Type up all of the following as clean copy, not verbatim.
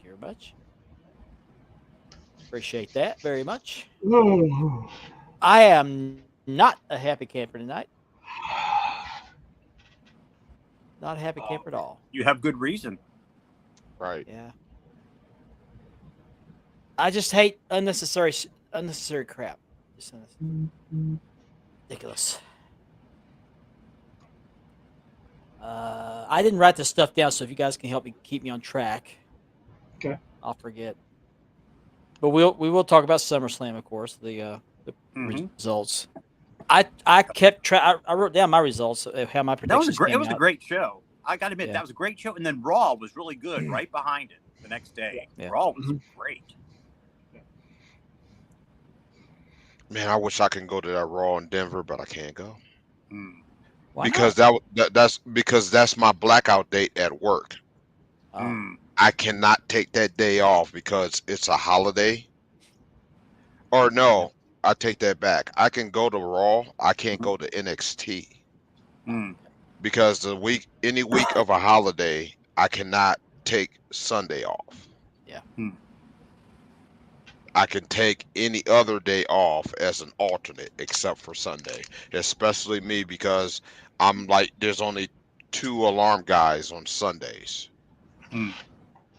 very much. Appreciate that very much. Oh. I am not a happy camper tonight. Not a happy camper at all. You have good reason. Right. Yeah. I just hate unnecessary crap. Just ridiculous. I didn't write this stuff down, so if you guys can help me keep me on track, Okay. I'll forget. But we will talk about SummerSlam, of course, the results. I kept track. I wrote down my results, how my predictions It was a great show. I got to admit, that was a great show. And then Raw was really good right behind it the next day. Yeah. Raw was great. Man, I wish I could go to that Raw in Denver, but I can't go. Why Because not? that's my blackout date at work. Oh. I cannot take that day off because it's a holiday. Or no, I take that back. I can go to Raw. I can't go to NXT. Because any week of a holiday, I cannot take Sunday off. Yeah. I can take any other day off as an alternate except for Sunday, especially me because I'm like, there's only 2 alarm guys on Sundays.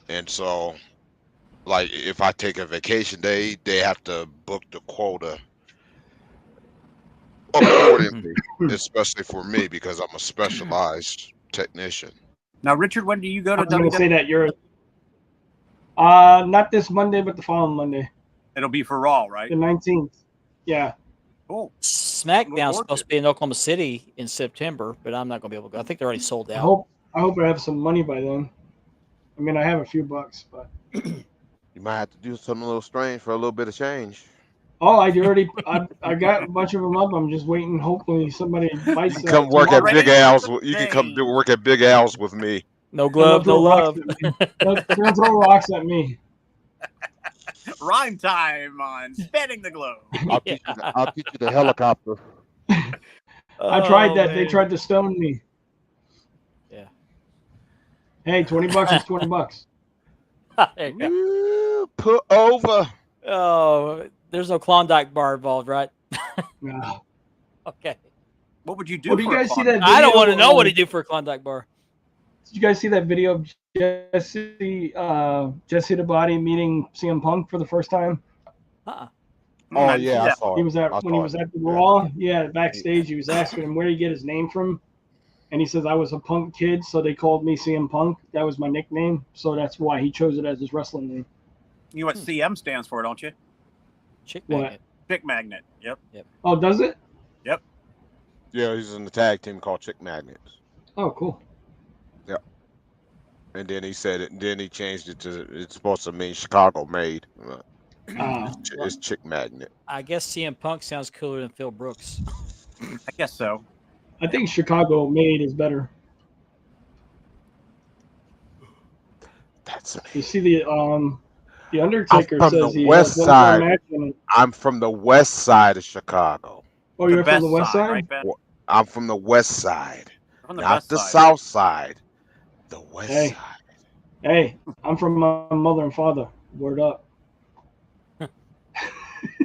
And so, like, if I take a vacation day, they have to book the quota accordingly, especially for me because I'm a specialized technician. Now, Richard, when do you go I to was going to say WWE? that you're not this Monday, but the following Monday, It'll be for Raw, right? the 19th. Yeah. Cool. SmackDown's supposed to be in Oklahoma City in September, but I'm not going to be able to go. I think they're already sold out. I hope I have some money by then. I mean, I have a few bucks, but You might have to do something a little strange for a little bit of change. oh, I got a bunch of them up. I'm just waiting. Hopefully, somebody bites. You can come work at Big Al's. You can come work at Big Al's with me. No glove, no love. Don't throw rocks at me. Rhyme time on spinning the globe. I'll teach you the helicopter. I tried that. They tried to stone me. Yeah. Hey, $20 is $20. Put over. Oh, there's no Klondike bar involved, right? No. Okay. What would you do? Well, do you guys see that video? I don't want to know what he do for a Klondike bar. Did you guys see that video of Jesse the Body meeting CM Punk for the first time? Oh yeah, I saw it. He was at when he was at the Raw. Yeah, backstage, he was asking him where he get his name from, and he says I was a Punk kid, so they called me CM Punk. That was my nickname, so that's why he chose it as his wrestling name. You know what CM stands for, don't you? Chick What? magnet. Chick magnet. Yep. Oh, does it? Yep. Yeah, he's in the tag team called Chick Magnets. Oh, cool. Yep. And then he said it. And then he changed it to it's supposed to mean Chicago made. It's Chick Magnet. I guess CM Punk sounds cooler than Phil Brooks. I guess so. I think Chicago made is better. That's me. You see the Undertaker I'm from says the he west has one more side. match in it. I'm from the west side of Chicago. Oh, you're from the west side? Right, Ben? I'm from the west side, From the not west the side. south side. The west Hey. side. Hey, I'm from my mother and father. Word up.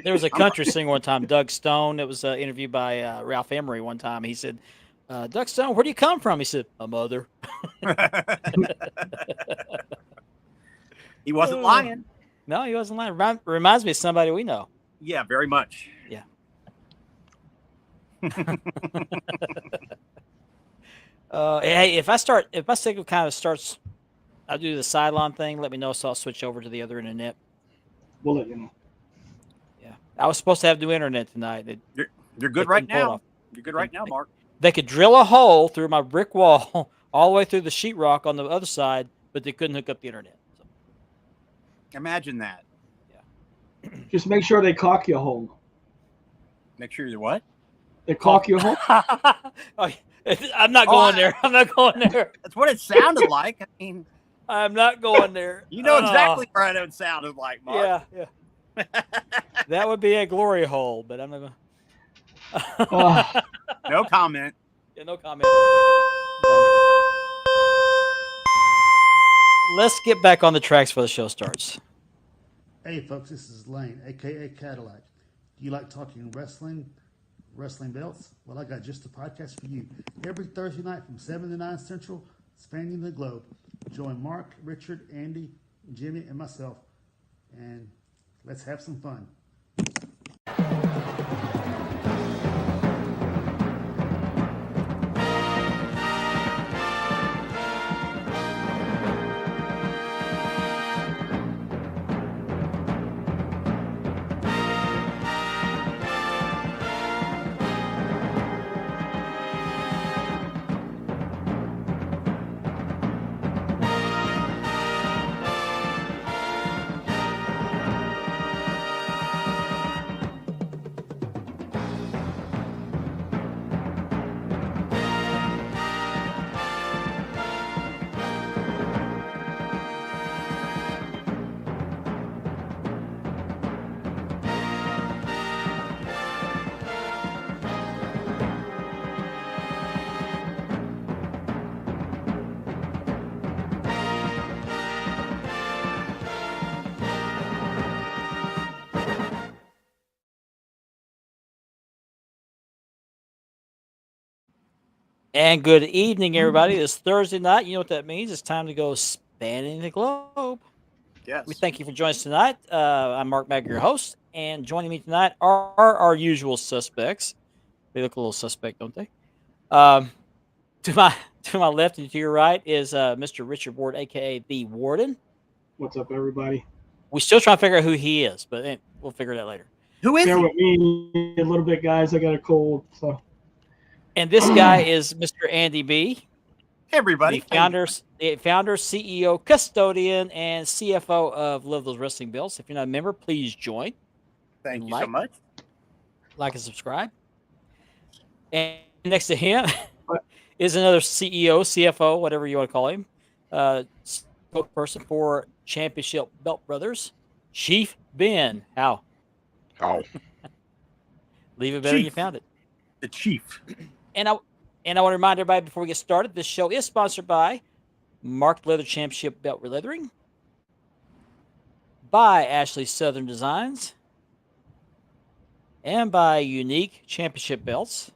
There was a country singer one time, Doug Stone. It was interviewed by Ralph Emery one time. He said, Doug Stone, where do you come from? He said, my mother. He wasn't lying. No, he wasn't lying. Reminds me of somebody we know. Yeah, very much. Yeah. Hey, if my signal kind of starts, I'll do the sideline thing. Let me know, so I'll switch over to the other internet. We'll let you know. Yeah, I was supposed to have new internet tonight. You're good right now. You're good right now, Mark. They could drill a hole through my brick wall all the way through the sheetrock on the other side, but they couldn't hook up the internet. So. Imagine that. Just make sure they caulk your hole. Make sure you're what? They caulk your hole? Oh, I'm not going there. I'm not going there. That's what it sounded like. I mean, I'm not going there. you know exactly what it sounded like, Mark. Yeah. That would be a glory hole, but I'm not going Oh, No comment. Yeah, no comment. let's get back on the tracks before the show starts. Hey, folks, this is Lane, aka Cadillac. Do you like talking wrestling belts? Well, I got just the podcast for you. Every Thursday night from 7 to 9 Central, spanning the globe. Join Mark, Richard, Andy, Jimmy, and myself, and let's have some fun. And good evening, everybody. It's Thursday night. You know what that means. It's time to go spanning the globe. Yes. We thank you for joining us tonight. I'm Mark Magg, your host, and joining me tonight are our usual suspects. They look a little suspect, don't they? To my left and to your right is Mr. Richard Ward, aka the Warden. What's up, everybody? We're still trying to figure out who he is, but we'll figure it out later. Who is Bear he? with me a little bit, guys. I got a cold, so. And this guy is Mr. Andy B, Hey, everybody. the founder, CEO, custodian, and CFO of Love Those Wrestling Belts. If you're not a member, please join. Thank you so like- much. Like and subscribe. And next to him is another CEO, CFO, whatever you want to call him, spokesperson for Championship Belt Brothers, Chief Ben. How? Oh, Leave it better than you Chief. found it. The chief. And I want to remind everybody before we get started, this show is sponsored by Mark Leather Championship Belt Releathering, by Ashley Southern Designs, and by Unique Championship Belts.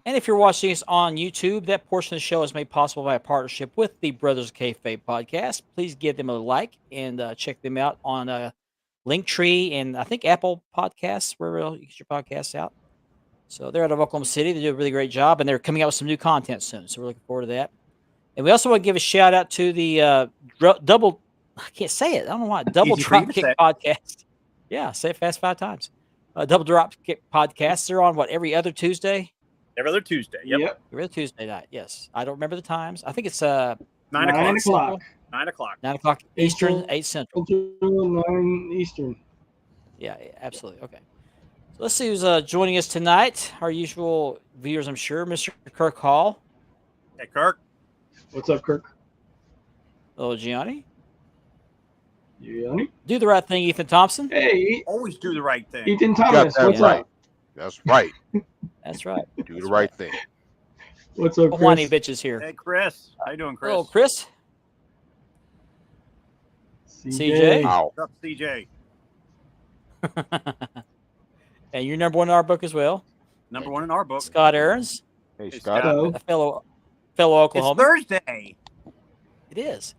And if you're watching us on YouTube, that portion of the show is made possible by a partnership with the Brothers of Kayfabe podcast. Please give them a like and check them out on Linktree and I think Apple Podcasts, wherever you get your podcasts out. So they're out of Oklahoma City. They do a really great job, and they're coming out with some new content soon. So we're looking forward to that. And we also want to give a shout out to the double. I can't say it. I don't know why. Double Easy for you Drop to Kick say. podcast. Yeah, say it fast 5 times. Double Drop Kick podcasts. They're on every other Tuesday. Every other Tuesday. Yep. Every other Tuesday night. Yes, I don't remember the times. I think it's 9 o'clock. 9 o'clock. 9 o'clock. 9 o'clock Eastern, Eastern. 8 Central. 9 Eastern. Yeah, absolutely. Okay. So let's see who's joining us tonight. Our usual viewers, I'm sure. Mr. Kirk Hall. Hey, Kirk. What's up, Kirk? Hello, Gianni. Gianni? Do the right thing, Ethan Thompson. Hey, Always do the right thing. Ethan got Thomas. that What's right. up? That's right. That's right. Do the right thing. What's up, Whiny Chris? bitches here. Hey, Chris. How you doing, Chris? Hello, Chris. CJ. Ow. What's up, CJ? And you're number one in our book as well. Number one in our book. Scott Aarons, Hey, Hey, Scott. Scott. Hello. a fellow It's Oklahoma. Thursday. It is.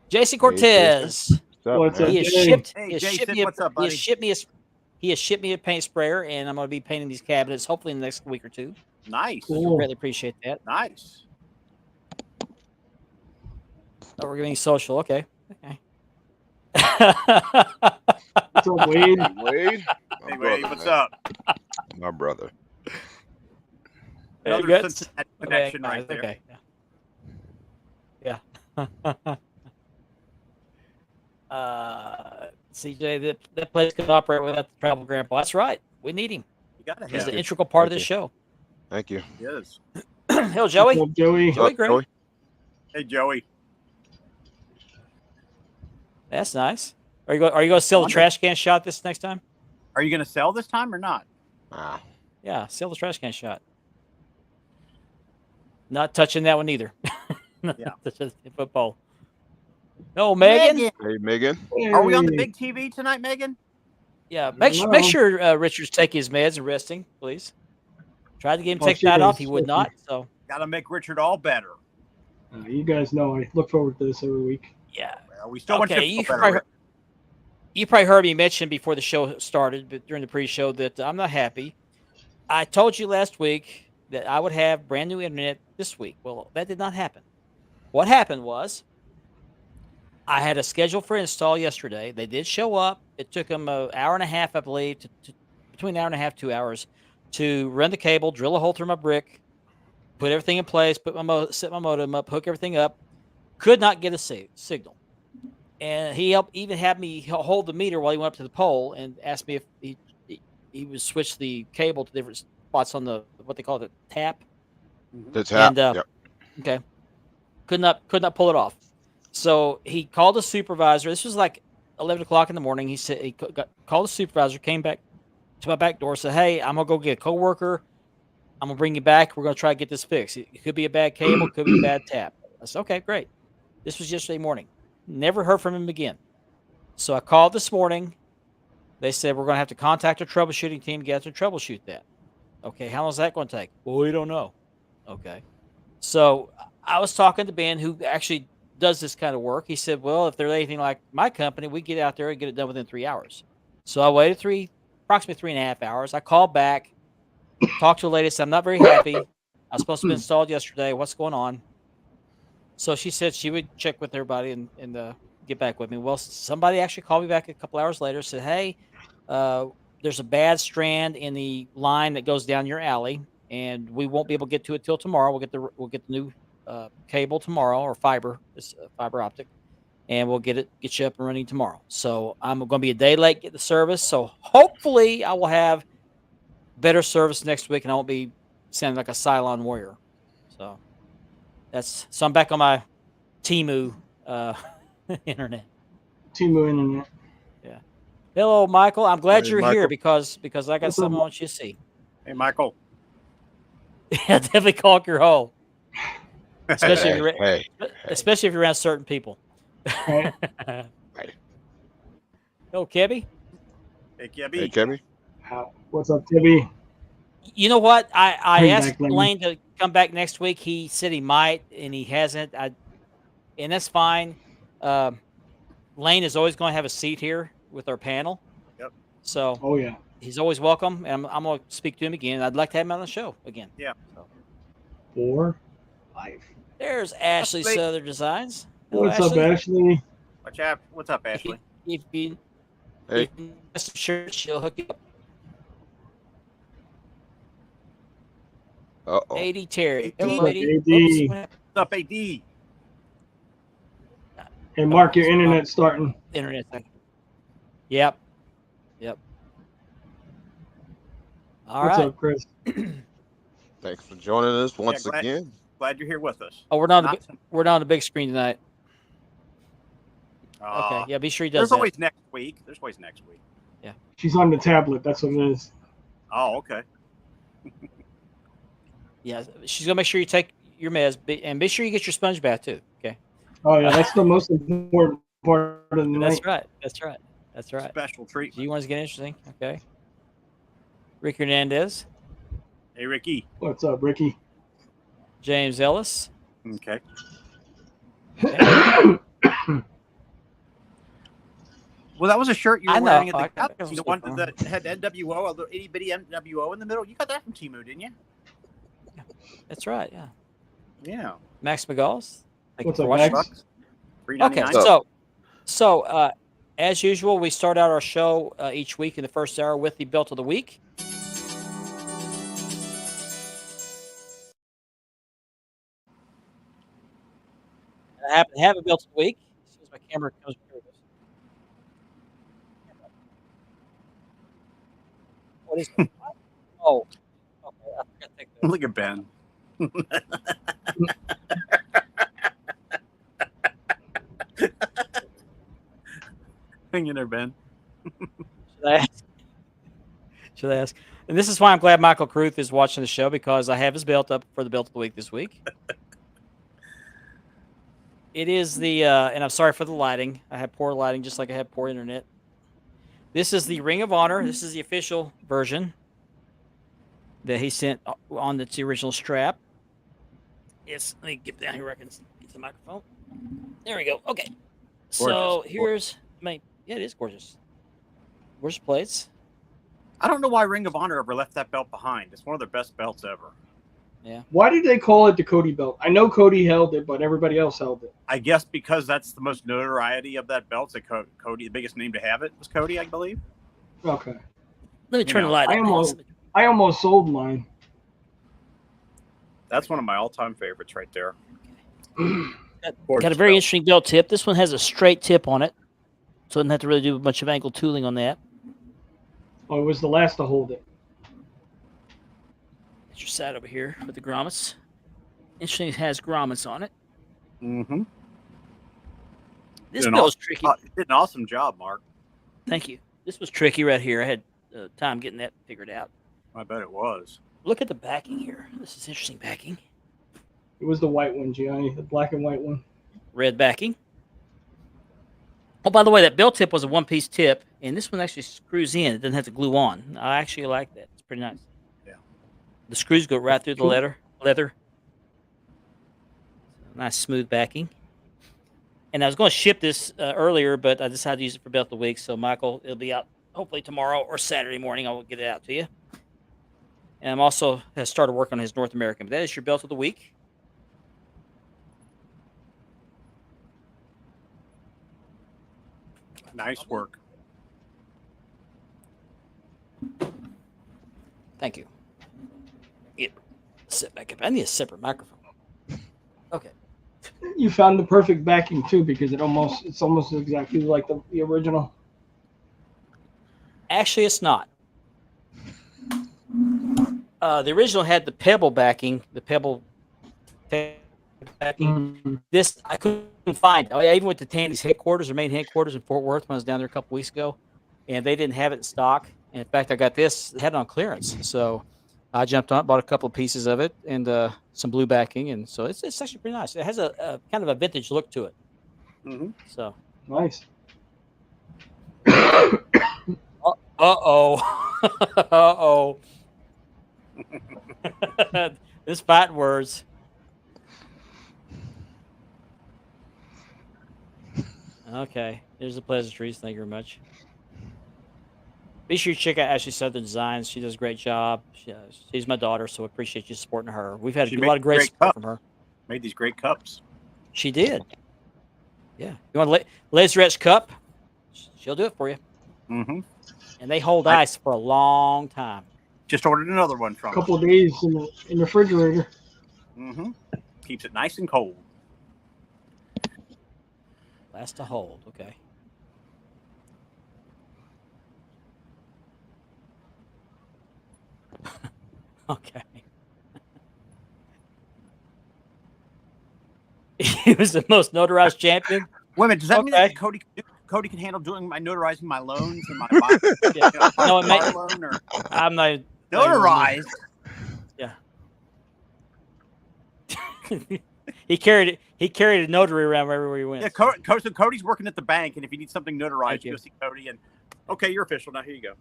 Jason Cortez. What's up, He has Jay? shipped. Hey, He has Jason, shipped me. what's up, He buddy? has shipped me a paint sprayer, and I'm going to be painting these cabinets hopefully in the next week or two. Nice. Cool. Greatly appreciate that. Nice. Oh, we're getting social. Okay. Okay. What's up, Wade? Wade. My Hey, brother, Wade, what's man. up? My brother. Another Guts? Cincinnati Okay, connection nice, right there. Okay. Yeah. CJ, that place could operate without the travel grandpa. That's right. We need him. You gotta He's have an it. integral part of Thank this you. show. Thank you. He is. Hell, Joey. What's up, Joey? Joey Up, Gray. Joey? Hey, Joey. That's nice. Are you going to sell the trash can shot this next time? Are you gonna sell this time or not? Ah, Yeah, sell the trash can shot. Not touching that one either. Yeah. That's just football. No, Megan. Hey, Megan. Are we on the Hey, big TV tonight, Megan? Yeah, I don't make know. sure Richard's taking his meds and resting, please. Tried to get him to Well, take she that off. is. He would not. So Got to make Richard all better. You guys know I look forward to this every week. yeah. Well, we still want you Okay, to you feel better. probably, Rich. you probably heard me mention before the show started, but during the pre-show that I'm not happy. I told you last week that I would have brand new internet this week. Well, that did not happen. What happened was I had a schedule for install yesterday. They did show up. It took them an hour and a half, I believe, to between an hour and a half, 2 hours to run the cable, drill a hole through my brick, put everything in place, set my modem up, hook everything up. Could not get a signal. And he even had me hold the meter while he went up to the pole and asked me if he would switch the cable to different spots on the what they call the tap. The tap. And Yep. okay, could not pull it off. So he called the supervisor. This was like 11 o'clock in the morning. He said called the supervisor, came back to my back door, said, "Hey, I'm gonna go get a coworker. I'm gonna bring you back. We're gonna try to get this fixed. It could be a bad cable, could be a bad tap." I said, "Okay, great." This was yesterday morning. Never heard from him again. So I called this morning. They said we're gonna have to contact our troubleshooting team to get out to troubleshoot that. Okay, how long is that going to take? Well, we don't know. Okay. So I was talking to Ben, who actually does this kind of work. He said, well, if they're anything like my company, we get out there and get it done within 3 hours. So I waited approximately 3.5 hours. I called back, talked to the lady, said, I'm not very happy. I was supposed to be installed yesterday. What's going on? So she said she would check with everybody and get back with me. Well, somebody actually called me back a couple hours later, said, hey, there's a bad strand in the line that goes down your alley, and we won't be able to get to it till tomorrow. We'll get the new cable tomorrow, or fiber. It's fiber optic, and we'll get you up and running tomorrow. So I'm going to be a day late get the service. So hopefully I will have better service next week, and I won't be sounding like a Cylon warrior. So I'm back on my Temu internet. Temu internet. Yeah. Hello, Michael. I'm glad Hey, you're Michael. here because I got What's something up? I want you to see. Hey, Michael. Yeah, definitely caulk your hole, especially if you're Hey. especially if you're around certain people. Right. Oh, Kebby. Hey, Kebby. Hey, Kevin. What's up, Tibby? You know what? I Bring asked back Lane. Lane to come back next week. He said he might, and he hasn't. And that's fine. Lane is always going to have a seat here with our panel. Yep. So Oh yeah. he's always welcome, and I'm going to speak to him again. I'd like to have him on the show again. Yeah. So. 4, 5. There's Ashley Wait. Southern Designs. Hello, What's up, Ashley? What's up, Ashley? If you Hey. if you have some shirts, she'll hook you up. Uh-oh. 80 Terry. Hello, What's up, 80. AD? Oops, what happened? What's up, AD? Hey, Mark, your internet's starting. Internet thing. Yep. All What's right. up, Chris? Thanks for joining us once glad- again. Glad you're here with us. Oh, we're not Not- on the big screen tonight. Uh, Okay. Yeah, be sure he does There's that. always next week. She's on the tablet. That's what it is. Oh, okay. Yeah, she's gonna make sure you take your meds, and be sure you get your sponge bath too. Okay. Oh yeah, that's the most important part of the night. That's right. Special treatment. You want to get interesting? Okay. Rick Hernandez, Hey, Ricky. What's up, Ricky? James Ellis. Okay. Well, that was a shirt you were I know. wearing at I the got cup. it. The one that had NWO, a little itty bitty NWO in the middle. You got that from Temu, didn't you? That's right. Yeah. Yeah. Max McGalls. Thank What's you for up, watching. Max? Okay, $3.99. so as usual, we start out our show each week in the first hour with the belt of the week. And I happen to have a belt of the week. As soon as my camera comes through this. What is it? Oh, okay. I forgot to take the Look at Ben. Hang in there, Ben. Should I ask? Should I ask? And this is why I'm glad Michael Kruth is watching the show, because I have his belt up for the belt of the week this week. It is the and I'm sorry for the lighting. I had poor lighting, just like I had poor internet. This is the Ring of Honor. This is the official version that he sent on the original strap. Yes, let me get down here where I can get to the microphone. There we go. Okay. So Gorgeous. here's yeah, it is gorgeous. Gorgeous plates. I don't know why Ring of Honor ever left that belt behind. It's one of their best belts ever. Yeah. Why did they call it the Cody belt? I know Cody held it, but everybody else held it. I guess because that's the most notoriety of that belt. So Cody, the biggest name to have it was Cody, I believe. Okay. Let me turn the light I up. almost sold mine. That's one of my all-time favorites right there. Got a very interesting belt tip. This one has a straight tip on it, so it doesn't have to really do a bunch of ankle tooling on that. Oh, it was the last to hold it. Get your side over here with the grommets. Interesting, it has grommets on it. Mm-hmm. This belt's tricky. You did an awesome job, Mark. Thank you. This was tricky right here. I had time getting that figured out. I bet it was. Look at the backing here. This is interesting backing. It was the white one, Gianni, the black and white one. Red backing. Oh, by the way, that belt tip was a one-piece tip, and this one actually screws in. It doesn't have to glue on. I actually like that. It's pretty nice. Yeah. The screws go right through the leather. Nice smooth backing. And I was going to ship this earlier, but I decided to use it for belt of the week. So, Michael, it'll be out hopefully tomorrow or Saturday morning. I will get it out to you. And I'm also has started working on his North American. But that is your belt of the week. Nice work. Thank you. Sit back up. I need a separate microphone. Okay. You found the perfect backing too, because it's almost exactly like the original. Actually, it's not. The original had the pebble backing, backing. Mm-hmm. This I couldn't find. I even went to Tandy's headquarters, or main headquarters in Fort Worth, when I was down there a couple weeks ago, and they didn't have it in stock. And in fact, I got this. They had it on clearance, so I jumped on it, bought a couple of pieces of it, and some blue backing, and so it's actually pretty nice. It has a kind of a vintage look to it. Mm-hmm. So Nice. Uh-oh. This fighting words. Okay. There's the pleasantries. Thank you very much. Be sure you check out Ashley Southern Designs. She does a great job. She's my daughter, so I appreciate you supporting her. We've had a lot of great support from her. Made these great cups. She did. Yeah. You want a laser etched cup? She'll do it for you. Mm-hmm. And they hold ice for a long time. Just ordered another one from a couple of days in the refrigerator. Mm-hmm. Keeps it nice and cold. Last to hold. Okay. Okay. He was the most notarized champion. Wait a minute, does that mean that Cody can handle doing my notarizing my loans and my buy, No, it may, loan or I'm not notarized? Yeah. He carried a notary around wherever he went. Yeah, so Cody's working at the bank, and if you need something notarized, you go see Cody. And okay, you're official now. Here you go.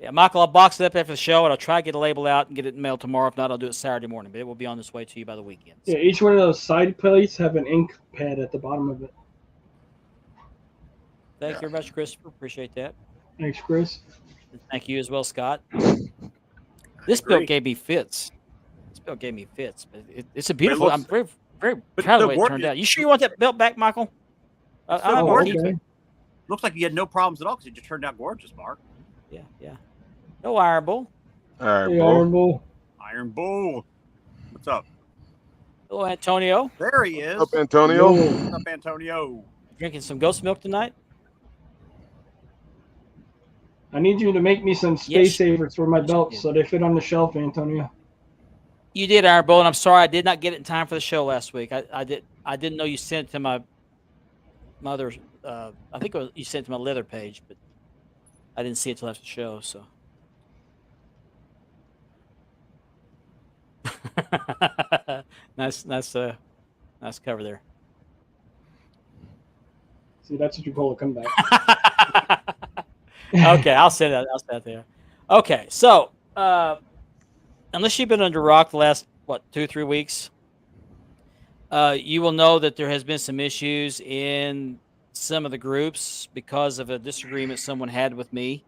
Yeah, Michael, I'll box it up after the show, and I'll try to get a label out and get it mailed tomorrow. If not, I'll do it Saturday morning, but it will be on its way to you by the weekend. So. Yeah, each one of those side plates have an ink pad at the bottom of it. Thank you very much, Christopher. Appreciate that. Thanks, Chris. And thank you as well, Scott. This build gave me fits. But it's a beautiful. I'm very, very proud of the way it turned out. You sure you want that belt back, Michael? I'm going to keep it. Looks like you had no problems at all because it just turned out gorgeous, Mark. Yeah. No Iron Bull. Iron Bull. Iron Bull. What's up? Hello, Antonio. There he is. What's up, Antonio? What's up, Antonio? Drinking some ghost milk tonight? I need you to make me some space savers for my belts so they fit on the shelf, Antonio. You did, Iron Bull, and I'm sorry I did not get it in time for the show last week. I didn't know you sent it to my mother's. I think you sent it to my leather page, but I didn't see it till after the show. So nice cover there. See, that's what you call a comeback. Okay, I'll say that. I'll say that there. Okay, so unless you've been under a rock the last 2-3 weeks, you will know that there has been some issues in some of the groups because of a disagreement someone had with me.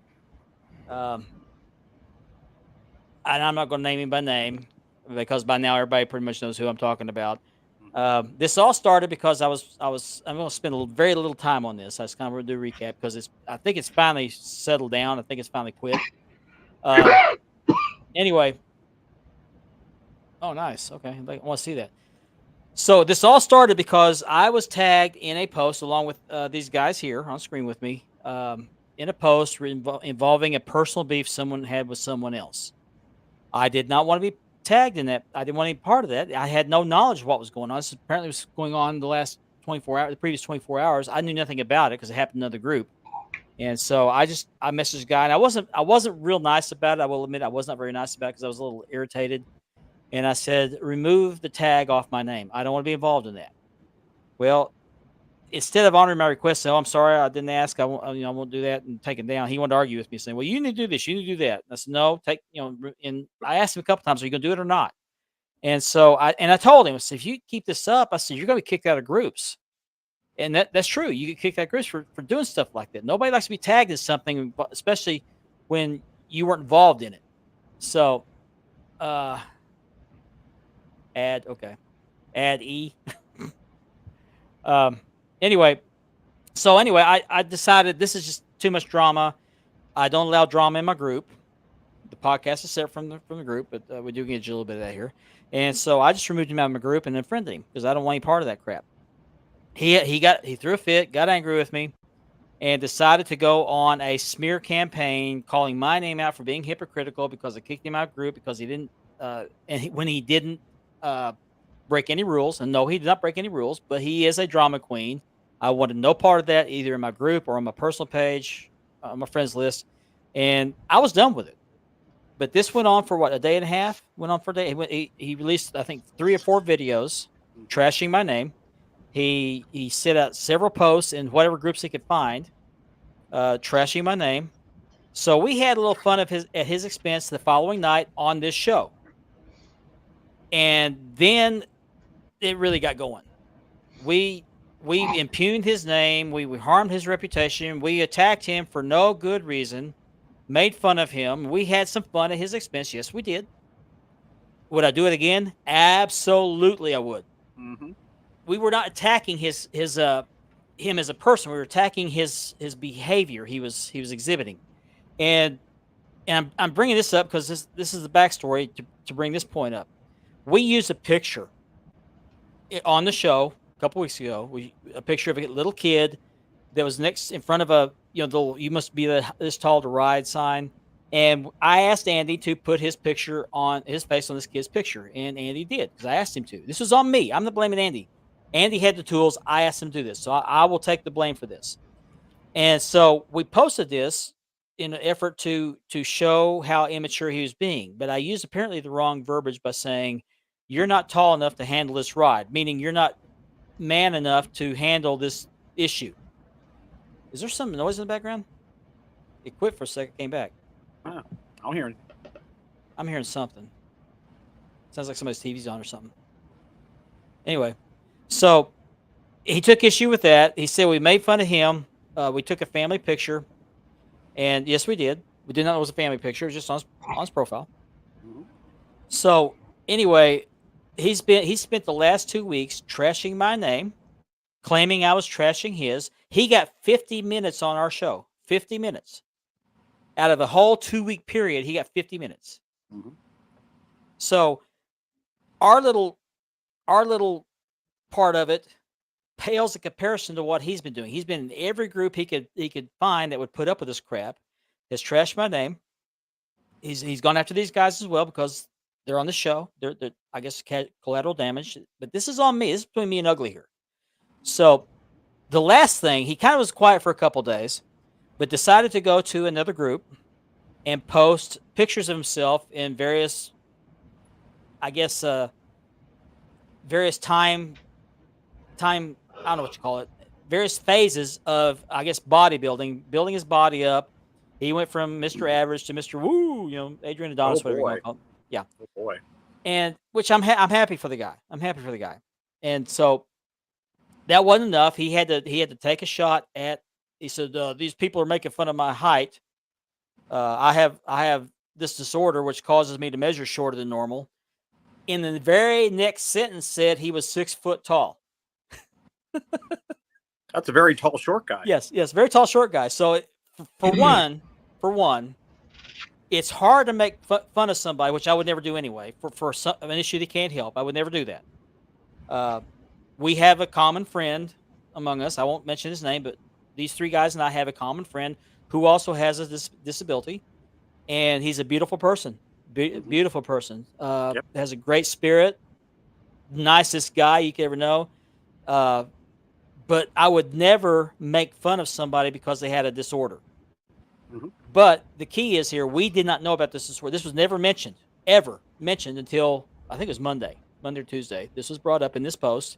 Um, and I'm not going to name him by name because by now everybody pretty much knows who I'm talking about. This all started because I'm going to spend very little time on this. I just kind of want to do a recap because I think it's finally settled down. I think it's finally quit. Anyway. Oh, nice. Okay. I want to see that. So this all started because I was tagged in a post along with these guys here on screen with me in a post involving a personal beef someone had with someone else. I did not want to be tagged in that. I didn't want any part of that. I had no knowledge of what was going on. This apparently was going on the previous 24 hours. I knew nothing about it because it happened in another group. And so I messaged the guy, and I wasn't real nice about it. I will admit I was not very nice about it because I was a little irritated. And I said, remove the tag off my name. I don't want to be involved in that. Well, instead of honoring my request, saying, "Oh, I'm sorry, I didn't ask. I won't do that," and take it down. He wanted to argue with me, saying, "Well, you need to do this. You need to do that." And I said, "No, And I asked him a couple times, "Are you going to do it or not?" And so I told him, I said, "If you keep this up, I said you're going to be kicked out of groups." And that's true. You get kicked out of groups for doing stuff like that. Nobody likes to be tagged in something, especially when you weren't involved in it. So, add E. Anyway, I decided this is just too much drama. I don't allow drama in my group. The podcast is separate from the group, but we do get a little bit of that here. And so I just removed him out of my group and unfriended him because I don't want any part of that crap. He threw a fit, got angry with me, and decided to go on a smear campaign calling my name out for being hypocritical because I kicked him out of the group because he didn't when he didn't break any rules. And no, he did not break any rules, but he is a drama queen. I wanted no part of that either in my group or on my personal page, on my friends list, and I was done with it. But this went on for a day and a half. Went on for a day. He released, I think, 3 or 4 videos trashing my name. He set out several posts in whatever groups he could find, trashing my name. So we had a little fun at his expense the following night on this show. And then it really got going. We impugned his name. We harmed his reputation. We attacked him for no good reason, made fun of him. We had some fun at his expense. Yes, we did. Would I do it again? Absolutely, I would. Mm-hmm. We were not attacking him as a person. We were attacking his behavior he was exhibiting. And I'm bringing this up because this is the backstory to bring this point up. We used a picture on the show a couple weeks ago. A picture of a little kid that was in front of a you must be this tall to ride sign. And I asked Andy to put his face on this kid's picture, and Andy did because I asked him to. This was on me. I'm not blaming Andy. Andy had the tools. I asked him to do this, so I will take the blame for this. And so we posted this in an effort to show how immature he was being. But I used apparently the wrong verbiage by saying, "You're not tall enough to handle this ride," meaning you're not man enough to handle this issue. Is there some noise in the background? It quit for a second, came back. I'm hearing. I'm hearing something. Sounds like somebody's TV's on or something. Anyway, so he took issue with that. He said we made fun of him. We took a family picture, and yes, we did. We did not know it was a family picture. It was just on his profile. Mm-hmm. So anyway, he spent the last 2 weeks trashing my name, claiming I was trashing his. He got 50 minutes on our show. 50 minutes. Out of the whole 2-week period, he got 50 minutes. Mm-hmm. So our little part of it pales in comparison to what he's been doing. He's been in every group he could find that would put up with this crap. Has trashed my name. He's gone after these guys as well because they're on the show. They're I guess collateral damage. But this is on me. This is between me and Ugly here. So the last thing, he kind of was quiet for a couple days, but decided to go to another group and post pictures of himself in various, I guess, various time, I don't know what you call it, various phases of, I guess, bodybuilding, building his body up. He went from Mr. Average to Mr. Woo, Adrian Adonis, whatever you want to call him. Yeah. Oh boy. And which I'm happy for the guy. I'm happy for the guy. And so that wasn't enough. He had to take a shot at. He said, "These people are making fun of my height. I have this disorder which causes me to measure shorter than normal." In the very next sentence, said he was 6 foot tall. That's a very tall, short guy. Yes, very tall, short guy. So for one, it's hard to make fun of somebody, which I would never do anyway. For an issue they can't help, I would never do that. We have a common friend among us. I won't mention his name, but these three guys and I have a common friend who also has a disability, and he's a beautiful person. Beautiful person. Has a great spirit. Nicest guy you could ever know. But I would never make fun of somebody because they had a disorder. Mm-hmm. But the key is here, we did not know about this disorder. This was never mentioned, ever mentioned until I think it was Monday or Tuesday. This was brought up in this post.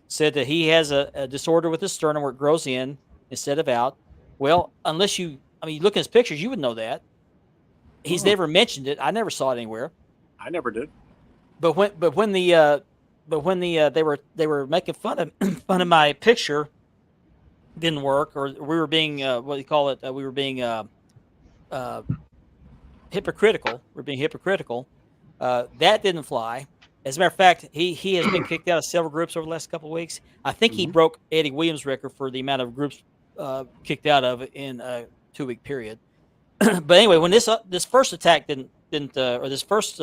Said that he has a disorder with his sternum where it grows in instead of out. Well, unless you look at his pictures, you would know that. He's never mentioned it. I never saw it anywhere. I never did. But when they were making fun of my picture, didn't work, or we were being what do you call it? We were being hypocritical. We're being hypocritical. That didn't fly. As a matter of fact, he has been kicked out of several groups over the last couple of weeks. I think he broke Eddie Williams' record for the amount of groups kicked out of in a 2-week period. But anyway, when this first attack or this first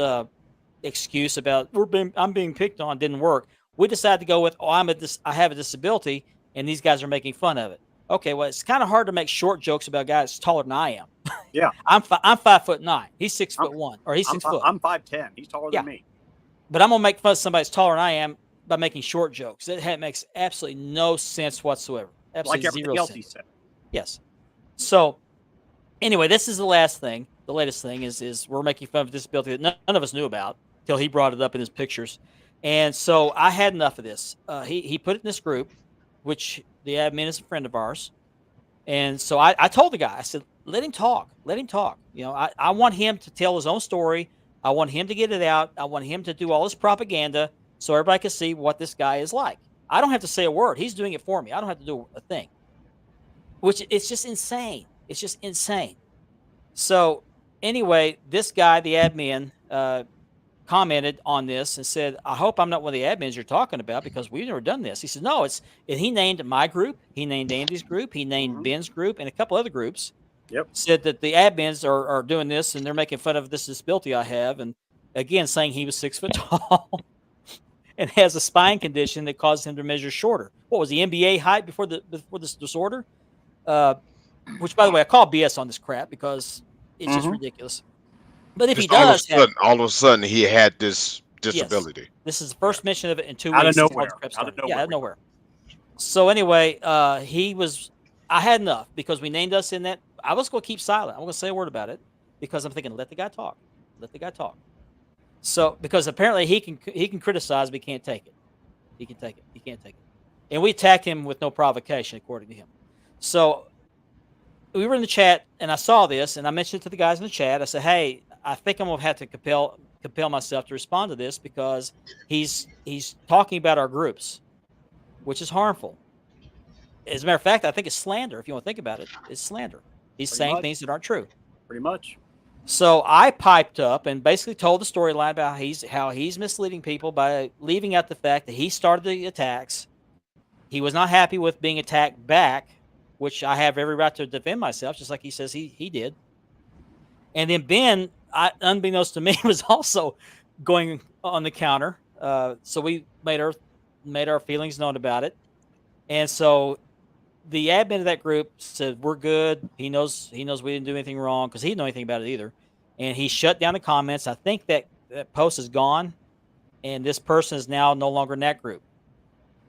excuse about I'm being picked on didn't work, we decided to go with I have a disability and these guys are making fun of it. Okay, well, it's kind of hard to make short jokes about guys taller than I am. Yeah, I'm 5'9". He's 6'1", or he's 6 foot. I'm 5'10". He's taller than me. But I'm gonna make fun of somebody that's taller than I am by making short jokes. It makes absolutely no sense whatsoever. Absolutely like everything zero else sense. he said. Yes. So anyway, this is the last thing. The latest thing is we're making fun of a disability that none of us knew about till he brought it up in his pictures. And so I had enough of this. He put it in this group, which the admin is a friend of ours. And so I told the guy, I said, let him talk. Let him talk. I want him to tell his own story. I want him to get it out. I want him to do all this propaganda so everybody can see what this guy is like. I don't have to say a word. He's doing it for me. I don't have to do a thing. Which it's just insane. It's just insane. So anyway, this guy, the admin, commented on this and said, I hope I'm not one of the admins you're talking about because we've never done this. He said, no, and he named my group. He named Andy's group. He named Ben's group and a couple other groups. Yep. Said that the admins are doing this and they're making fun of this disability I have. And again, saying he was 6 foot tall and has a spine condition that causes him to measure shorter. What was the NBA height before this disorder? Which, by the way, I call BS on this crap because it's just ridiculous. But if Just he does, all of a sudden, he had this disability. Yes, this is the first mention of it in 2 weeks. Out of nowhere. Out of nowhere. So anyway, I had enough because we named us in that. I was going to keep silent. I wasn't going to say a word about it because I'm thinking, let the guy talk. Let the guy talk. So because apparently he can criticize, but he can't take it. He can take it. He can't take it. And we attacked him with no provocation, according to him. So we were in the chat, and I saw this, and I mentioned it to the guys in the chat. I said, hey, I think I'm going to have to compel myself to respond to this because he's talking about our groups, which is harmful. As a matter of fact, I think it's slander. If you want to think about it, it's slander. He's saying things that aren't true. Pretty much. So I piped up and basically told the storyline about how he's misleading people by leaving out the fact that he started the attacks. He was not happy with being attacked back, which I have every right to defend myself, just like he says he did. And then Ben, unbeknownst to me, was also going on the counter. So we made our feelings known about it. And so the admin of that group said, we're good. He knows we didn't do anything wrong because he didn't know anything about it either. And he shut down the comments. I think that post is gone. And this person is now no longer in that group.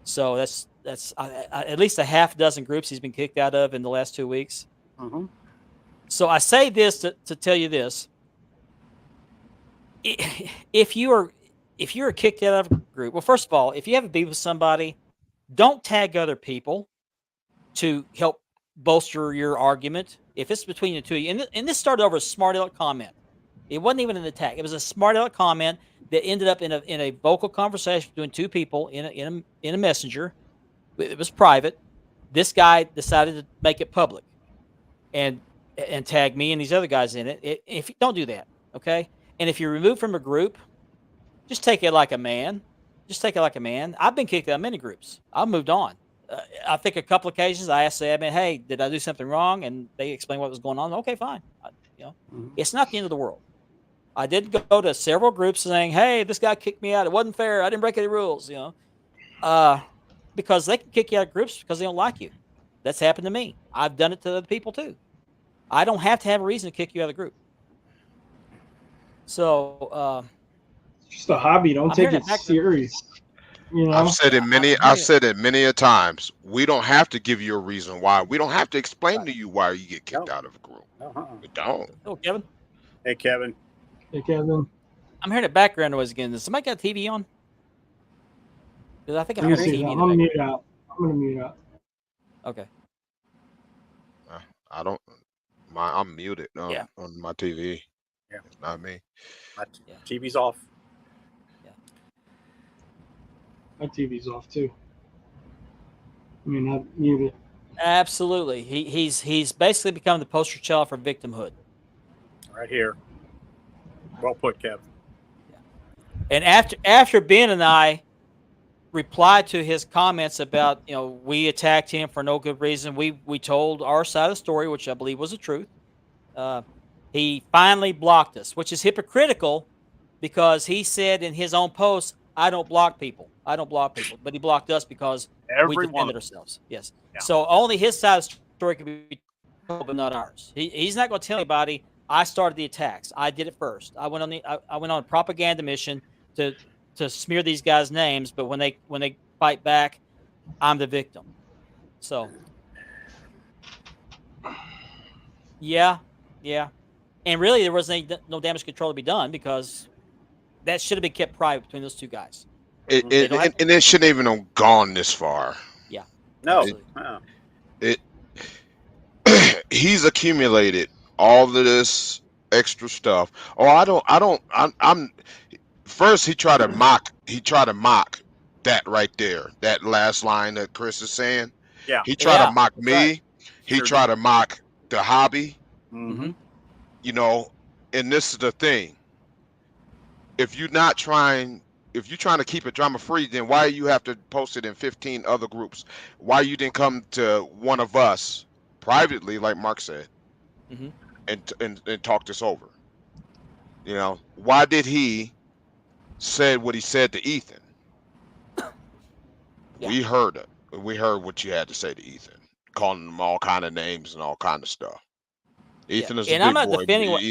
So that's at least a half dozen groups he's been kicked out of in the last 2 weeks. Mm-hmm. So I say this to tell you this. If you're kicked out of a group, well, first of all, if you have a beef with somebody, don't tag other people. to help bolster your argument. If it's between the two of you, and this started over a smart aleck comment. It wasn't even an attack. It was a smart aleck comment that ended up in a vocal conversation between two people in a messenger. It was private. This guy decided to make it public and tag me and these other guys in it. If you don't do that, okay? And if you're removed from a group, just take it like a man. Just take it like a man. I've been kicked out of many groups. I've moved on. I think a couple occasions I asked the admin, "Hey, did I do something wrong?" And they explained what was going on. Okay, fine. It's not the end of the world. I did go to several groups saying, "Hey, this guy kicked me out. It wasn't fair. I didn't break any rules." Because they can kick you out of groups because they don't like you. That's happened to me. I've done it to other people too. I don't have to have a reason to kick you out of the group. So It's just a hobby. Don't I'm take hearing it it back- serious. You know, I've said it many. I'm I've said it many a times. We don't have to give you a reason why. We don't have to explain to you why you get kicked out of a group. We don't. Oh, Kevin, Hey, Kevin. hey, Kevin. I'm hearing a background noise again. Does somebody got TV on? Because I think I'm Let me hearing see. TV. I'm in gonna the mute out. I'm gonna mute out. background. Okay. I don't. I'm muted on, Yeah. on my TV. Yeah. It's not me. My Yeah. TV's off. My TV's off too. I mean, I muted. Absolutely. He's basically become the poster child for victimhood. Right here. Well put, Kev. And after Ben and I replied to his comments about, we attacked him for no good reason, we told our side of the story, which I believe was the truth. He finally blocked us, which is hypocritical because he said in his own post, I don't block people. But he blocked us because we Everyone. defended ourselves. Yes. Yeah. So only his side of the story can be told, but not ours. He's not going to tell anybody I started the attacks. I did it first. I went on a propaganda mission to smear these guys' names, but when they fight back, I'm the victim. So yeah. And really there wasn't no damage control to be done because that should have been kept private between those two guys. And it shouldn't even have gone this far. Yeah. No. Absolutely. He's accumulated all of this extra stuff. I'm first he tried to mock that right there. That last line that Chris is saying. Yeah. He tried Yeah, to mock that's me. right. He Sure tried to mock the hobby. Mm-hmm. And this is the thing. If you're trying to keep it drama free, then why you have to post it in 15 other groups? Why you didn't come to one of us privately, like Mark said, Mhm. and talk this over? Why did he say what he said to Ethan? Yeah. We heard it. We heard what you had to say to Ethan, calling him all kind of names and all kind of stuff. Ethan is a And big I'm not boy. defending what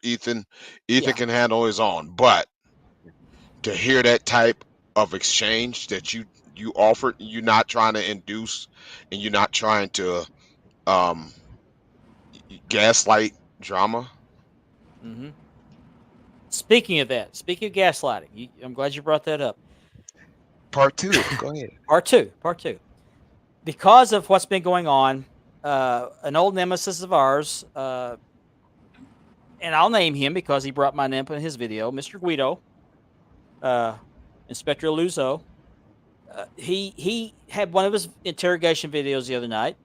Ethan Yeah. can handle his own, but to hear that type of exchange that you offered, you're not trying to induce and you're not trying to gaslight drama. Mm-hmm. Speaking of gaslighting, I'm glad you brought that up. Part 2. Go ahead. Part two. Because of what's been going on, an old nemesis of ours, and I'll name him because he brought my name up in his video, Mr. Guido, Inspector Luzo. He had one of his interrogation videos the other night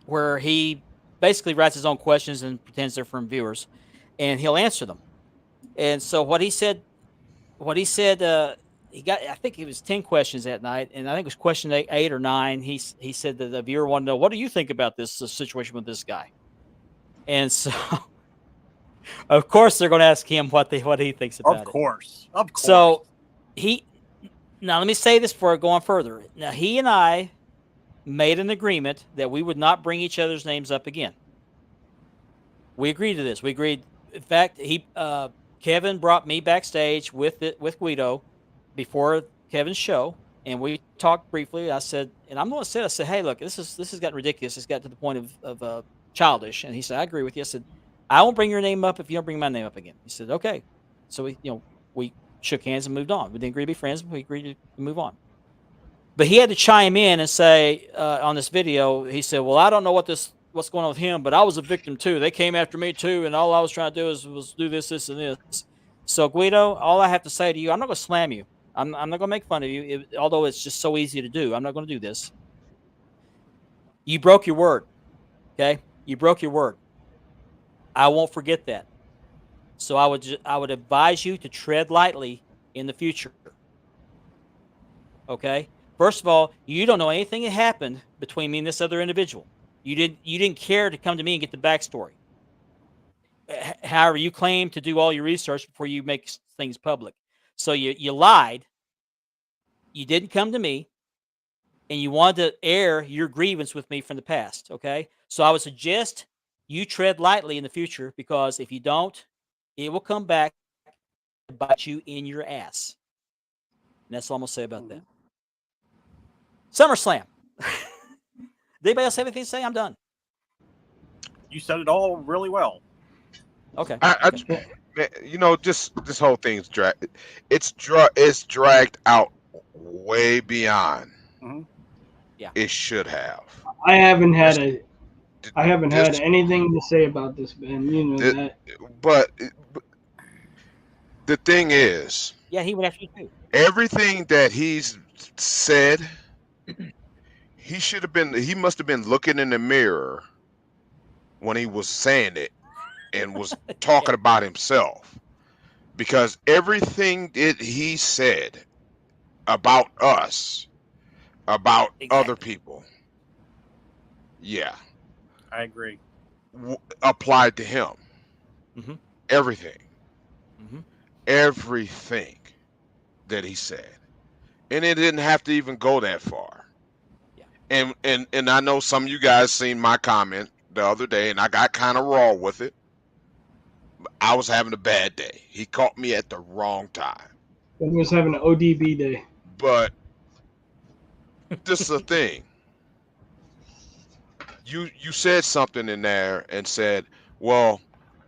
where he basically writes his own questions and pretends they're from viewers, and he'll answer them. And so what he said, he got, I think it was 10 questions that night, and I think it was question 8 or 9. He said that the viewer wanted to know, what do you think about this situation with this guy? And so, of course, they're going to ask him what he thinks about it. Of course. So now let me say this before I go on further. Now, he and I made an agreement that we would not bring each other's names up again. We agreed to this. We agreed. In fact, Kevin brought me backstage with Guido before Kevin's show, and we talked briefly. I said, and I'm going to say, I said, hey, look, this has gotten ridiculous. It's got to the point of childish. And he said, I agree with you. I said, I won't bring your name up if you don't bring my name up again. He said, okay. So we shook hands and moved on. We didn't agree to be friends, but we agreed to move on. But he had to chime in and say on this video, he said, "Well, I don't know what's going on with him, but I was a victim too. They came after me too, and all I was trying to do was do this, and this." So Guido, all I have to say to you, I'm not going to slam you. I'm not going to make fun of you, although it's just so easy to do. I'm not going to do this. You broke your word. Okay, you broke your word. I won't forget that. So I would advise you to tread lightly in the future. Okay. First of all, you don't know anything that happened between me and this other individual. You didn't care to come to me and get the backstory. However, you claim to do all your research before you make things public. So you lied. You didn't come to me, and you wanted to air your grievance with me from the past. Okay. So I would suggest you tread lightly in the future, because if you don't, it will come back to bite you in your ass. And that's all I'm gonna say about that. SummerSlam. Did anybody else have anything to say? I'm done. You said it all really well. Okay. Man, you know, just this whole thing's it's dragged out way beyond Mhm. it should have. I haven't had This- this- anything to say about this, Ben. You know this- that. but the thing is, Yeah, he would have you too. everything that he's said, he must have been looking in the mirror when he was saying it and was talking about himself, because everything that he said about us, about other Exactly. people, yeah, I agree. applied to him. Mm-hmm. Everything, Mm-hmm. everything that he said, and it didn't have to even go that far. Yeah. And I know some of you guys seen my comment the other day, and I got kind of raw with it. I was having a bad day. He caught me at the wrong time. Ben was having an ODB day. But this is the thing. You said something in there and said, "Well,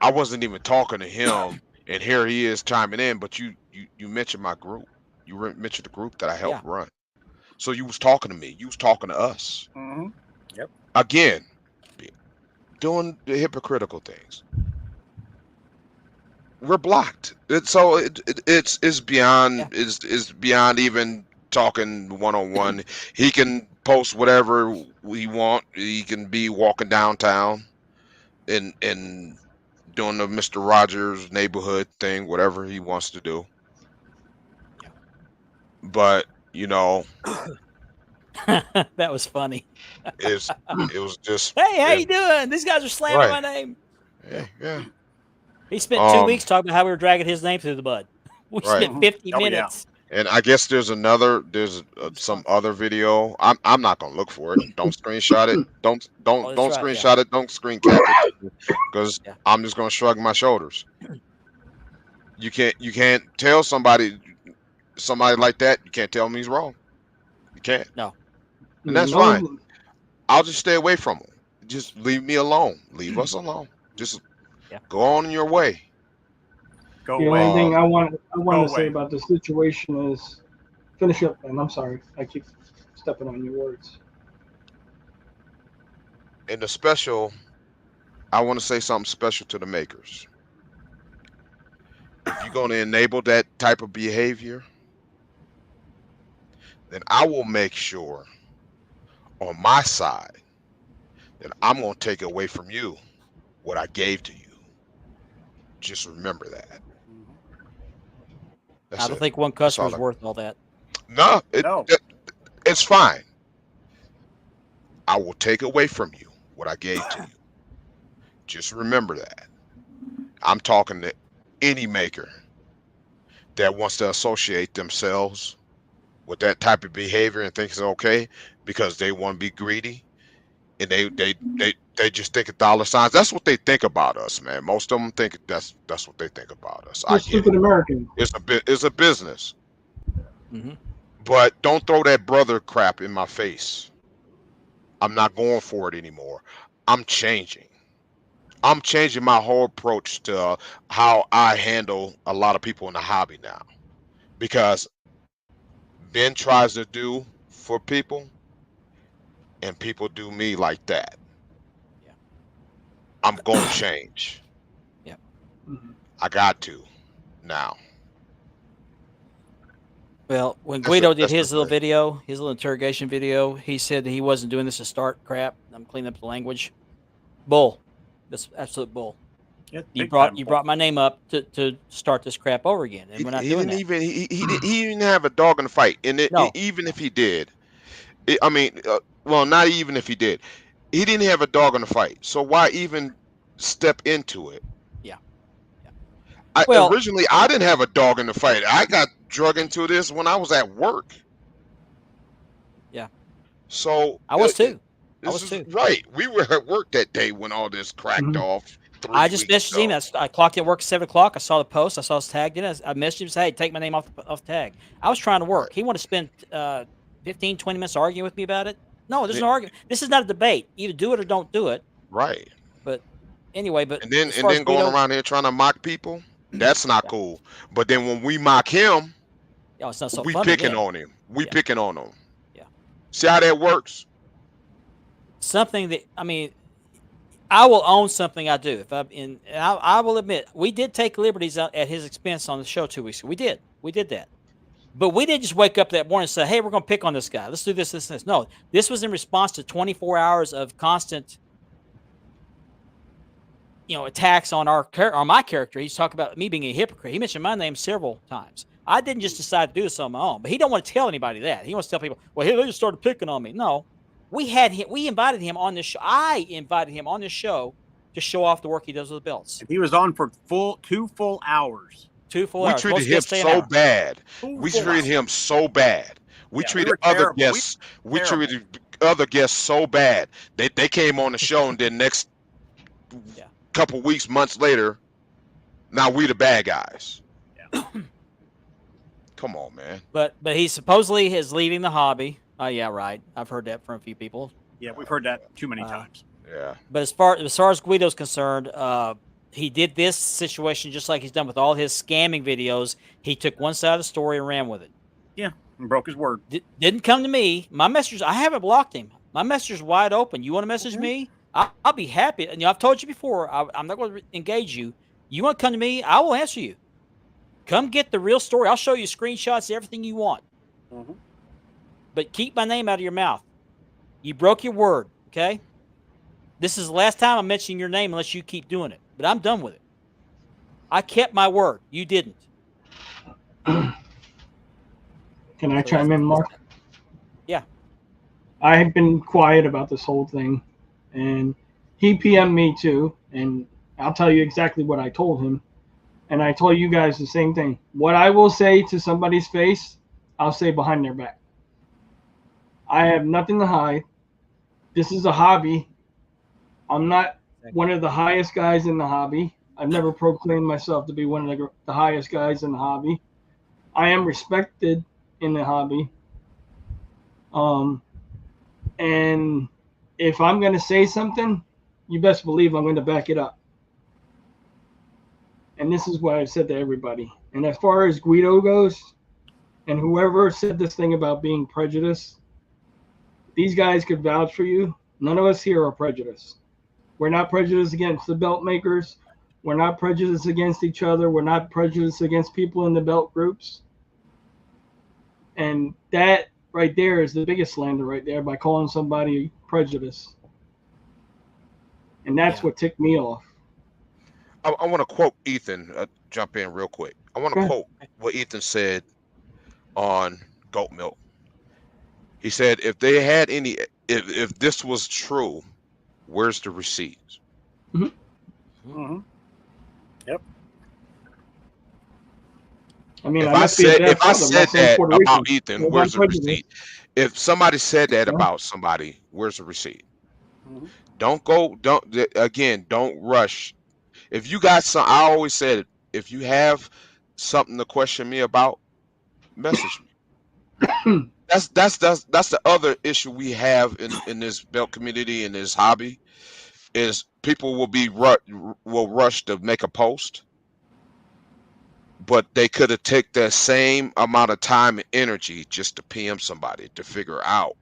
I wasn't even talking to him, and here he is chiming in." But you mentioned my group. You mentioned the group that I Yeah. helped run. So you was talking to me. You was talking to us. Mm-hmm. Yep. Again, doing the hypocritical things. We're blocked. It's Yeah. beyond is beyond even talking one on one. He can post whatever he want. He can be walking downtown and doing the Mister Rogers neighborhood thing, whatever he wants to do. Yeah. But you know, That was funny. it's it was just Hey, how it, you doing? These guys are slamming right. my name. Yeah. Yeah. He spent 2 weeks Um. talking about how we were dragging his name through the mud. We Right. spent Mm-hmm. 50 Oh yeah. minutes. And I guess there's some other video. I'm not gonna look for it. Don't screenshot it. Oh, that's Don't right. Yeah. screenshot it. Don't screen cap it, because Yeah. I'm just gonna shrug my shoulders. You can't tell somebody like that. You can't tell him he's wrong. You can't, No. and that's fine. No, I'll just stay away from him. Just leave me alone. Leave us alone. Just Yeah. go on your way. Go the away. only thing I Um, want Go to say away. about the situation is finish up, Ben. I'm sorry, I keep stepping on your words. in the special, I want to say something special to the makers. If you're going to enable that type of behavior, then I will make sure on my side that I'm going to take away from you what I gave to you. Just remember that. Mhm. I That's don't it. think one That's customer all. is worth all that. No, No. it's fine. I will take away from you what I gave to you. Just remember that. I'm talking to any maker that wants to associate themselves with that type of behavior and thinks it's okay because they want to be greedy, and they just think of dollar signs. That's what they think about us, man. Most of them think that's what they think about us. I You're get it. stupid American. It's a business, Mm-hmm. but don't throw that brother crap in my face. I'm not going for it anymore. I'm changing. I'm changing my whole approach to how I handle a lot of people in the hobby now, because Ben tries to do for people, and people do me like that, Yeah. I'm gonna change. Yeah. Mhm. I got to now. Well, when That's the Guido did that's the his little thing. video, his little interrogation video, he said that he wasn't doing this to start crap. I'm cleaning up the language. Bull. That's absolute bull. Yeah, You big brought time. you brought my name up to start this crap over again, and He, we're not he doing didn't that. even he didn't have a dog in the fight, and No, even no. if he did, I mean, well, not even if he did, he didn't have a dog in the fight. So why even step into it? Yeah, yeah. I Well, originally I didn't have a dog in the fight. I got drug into this when I was at work. yeah. So I was too. I this was is too. right. We were at work that day when all this cracked Mhm. off I 3 just weeks messaged him. ago. I clocked in work at 7 o'clock. I saw the post. I saw his tagged in. I messaged him. Said, "Hey, take my name off the tag." I was trying to Right. work. He wanted to spend 15, 20 minutes arguing with me about it. No, there's Yeah, no argument. This is not a debate. Either do it or don't do it. right. But anyway, but as And far as then going Guido, around here trying to mock people, that's not yeah, cool. But then when we mock him, yeah, it's not so we funny picking then. on him. We Yeah, picking on him. yeah. See how that works? Something that I mean, I will own something I do. If I'm in, and I will admit, we did take liberties at his expense on the show 2 weeks ago. We did that. But we didn't just wake up that morning and say, "Hey, we're going to pick on this guy. Let's do this, this, and this." No, this was in response to 24 hours of constant, attacks on on my character. He's talking about me being a hypocrite. He mentioned my name several times. I didn't just decide to do this on my own, but he don't want to tell anybody that. He wants to tell people, "Well, hey, they just started picking on me." No, we had him. We invited him on this show. I invited him on this show to show off the work he does with the belts. And he was on for 2 full hours. 2 full We hours. treated Most him guests stay an so hour. bad. Two We full treated hours. him so bad. We Yeah, we treated were other terrible. guests. We Terrible. treated other guests so bad. They came on the show, and then next Yeah. couple weeks, months later, now we the bad guys. Yeah. Come on, man. But he supposedly is leaving the hobby. Oh yeah, right. I've heard that from a few people. Yeah, we've heard that too many Uh, times. Yeah. But as far as Guido's concerned, he did this situation just like he's done with all his scamming videos. He took one side of the story and ran with it. Yeah, and broke his word. Didn't come to me. My message, I haven't blocked him. My message is wide open. You want to message me? I'll be happy. And I've told you before, I'm not going to engage you. You want to come to me? I will answer you. Come get the real story. I'll show you screenshots, everything you want. Mhm. But keep my name out of your mouth. You broke your word, okay? This is the last time I'm mentioning your name unless you keep doing it. But I'm done with it. I kept my word. You didn't. Can I So chime in, Mark? Yeah. I have been quiet about this whole thing, and he PM'd me too, and I'll tell you exactly what I told him, and I told you guys the same thing. What I will say to somebody's face, I'll say behind their back. I have nothing to hide. This is a hobby. I'm not one of the highest guys in the hobby. I've never proclaimed myself to be one of the highest guys in the hobby. I am respected in the hobby. And if I'm going to say something, you best believe I'm going to back it up. And this is what I've said to everybody. And as far as Guido goes, and whoever said this thing about being prejudiced, these guys could vouch for you. None of us here are prejudiced. We're not prejudiced against the belt makers. We're not prejudiced against each other. We're not prejudiced against people in the belt groups. And that right there is the biggest slander right there by calling somebody prejudiced. And that's what ticked me off. I want to quote Ethan. Jump in real quick. I want Go to ahead. quote what Ethan said on goat milk. He said, "If they had any, if this was true, where's the receipts?" Mm-hmm. Yep. I mean, If I I must be a said bad if I father. My said son's that Puerto about Rican. Ethan, Well, where's the I'm prejudiced. receipt? If somebody said that Yeah. about somebody, where's the receipt? Mhm. Don't rush. If you got some, I always said, if you have something to question me about, message me. That's the other issue we have in this belt community, in this hobby, is people will rush to make a post, but they could have taken that same amount of time and energy just to PM somebody to figure out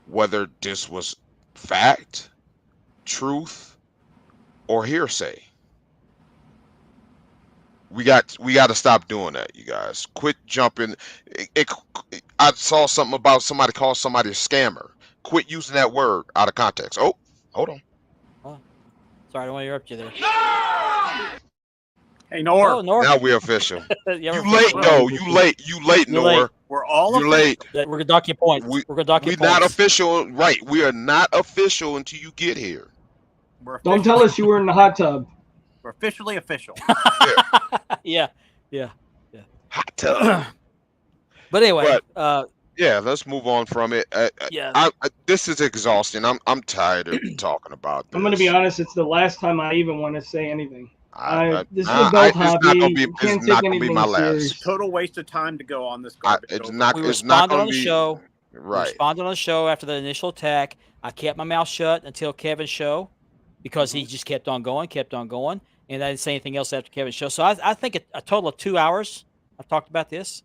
whether this was fact, truth, or hearsay. We got to stop doing that, you guys. Quit jumping. I saw something about somebody called somebody a scammer. Quit using that word out of context. Oh, hold on. Oh, sorry, I don't want to interrupt you there. Hey, Nor. Oh, Nor. Now we're official. Yeah, You we're late, official. though. You late, You're Nor. late. We're all You're official. late. We're gonna dock your points. We're gonna dock your We're points. not official, right? We are not official until you get here. We're Don't tell us you were in the hot tub. We're officially official. Yeah. Hot tub. But anyway, Yeah, let's move on from it. yeah. This is exhausting. I'm tired of talking about this. I'm going to be honest. It's the last time I even want to say anything. This is I- a adult it's not hobby. gonna be. You It's can't not take gonna be anything my last. serious. Total waste of time to go on this I, garbage. it's over. not. We It's not responded gonna on the be show. We right. responded on the show after the initial attack. I kept my mouth shut until Kevin's show because he just kept on going, and I didn't say anything else after Kevin's show. So I think a total of 2 hours I've talked about this.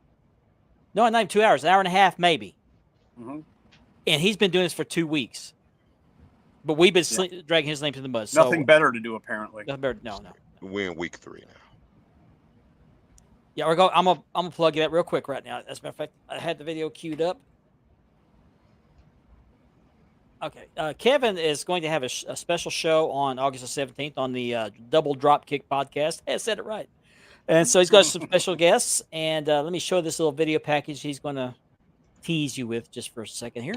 No, not even 2 hours, an hour and a half maybe. Mm-hmm. And he's been doing this for 2 weeks. But we've been dragging his name to the mud. So, Nothing better to do, apparently. nothing better. No. We're in week 3 now. Yeah, we're going. I'm gonna plug that real quick right now. As a matter of fact, I had the video queued up. Okay, Kevin is going to have a special show on August the 17th on the Double Dropkick podcast. I said it right. And so he's got some special guests. And let me show this little video package he's going to tease you with just for a second here.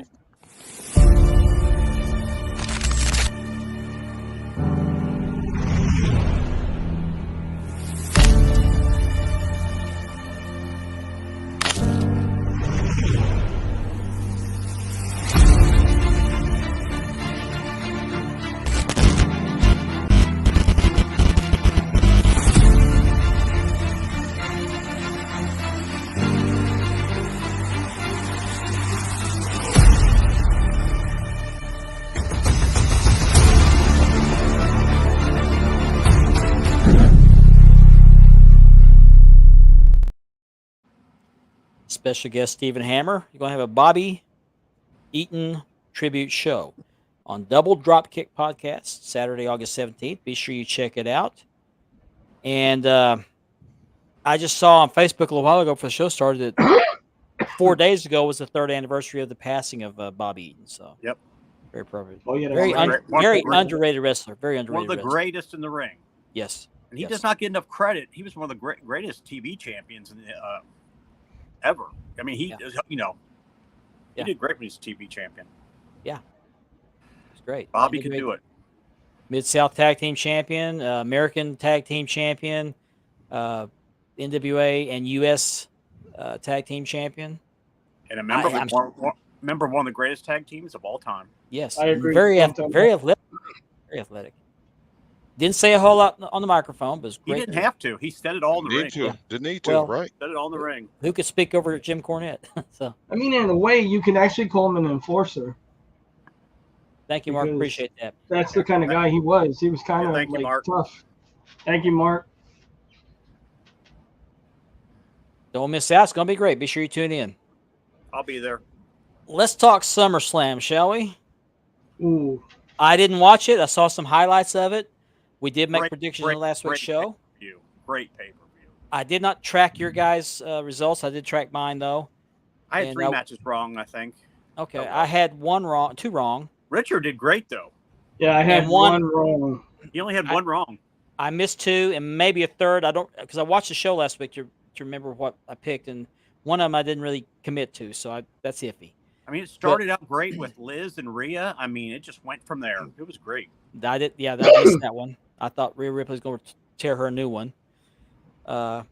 Special guest Stephen Hammer. You're going to have a Bobby Eaton tribute show on Double Dropkick Podcast, Saturday, August 17th. Be sure you check it out. And I just saw on Facebook a little while ago before the show started that 4 days ago was the 3rd anniversary of the passing of Bobby Eaton. So, yep. Very appropriate. Oh, yeah, very great. underrated wrestler. Very One underrated of the wrestler. greatest in the ring. Yes. And he does not get enough credit. He was one of the greatest TV champions in ever. I mean, he did great when he was a TV champion. Yeah. It's great. Bobby could do it. Mid-South Tag Team Champion, American Tag Team Champion, NWA and US Tag Team Champion. And a member of one of the greatest tag teams of all time. Yes. I agree. Very athletic. Very athletic. Didn't say a whole lot on the microphone, but it was great. He didn't have to. He said it all in the ring. Didn't need to, Well, right? Said it all in the ring. Who could speak over Jim Cornette? So, I mean, in a way, you can actually call him an enforcer. thank you, Mark. Because Appreciate that. That's the kind of guy he was. He was kind of thank you, like Mark. tough. Thank you, Mark. Don't miss out. It's going to be great. Be sure you tune in. I'll be there. Let's talk SummerSlam, shall we? Ooh. I didn't watch it. I saw some highlights of it. We did make predictions in last week's show. Pay-per-view. Great pay-per-view. I did not track your guys' results. I did track mine, though. I had 3 matches wrong, I think. Okay. I had 2 wrong. Richard did great, though. Yeah, I had one wrong. He only had 1 wrong. I missed 2 and maybe a third. I don't, because I watched the show last week to remember what I picked, and one of them I didn't really commit to, so that's iffy. I mean, it started out great with Liz and Rhea. I mean, it just went from there. It was great. I missed that one. I thought Rhea Ripley was going to tear her a new one. I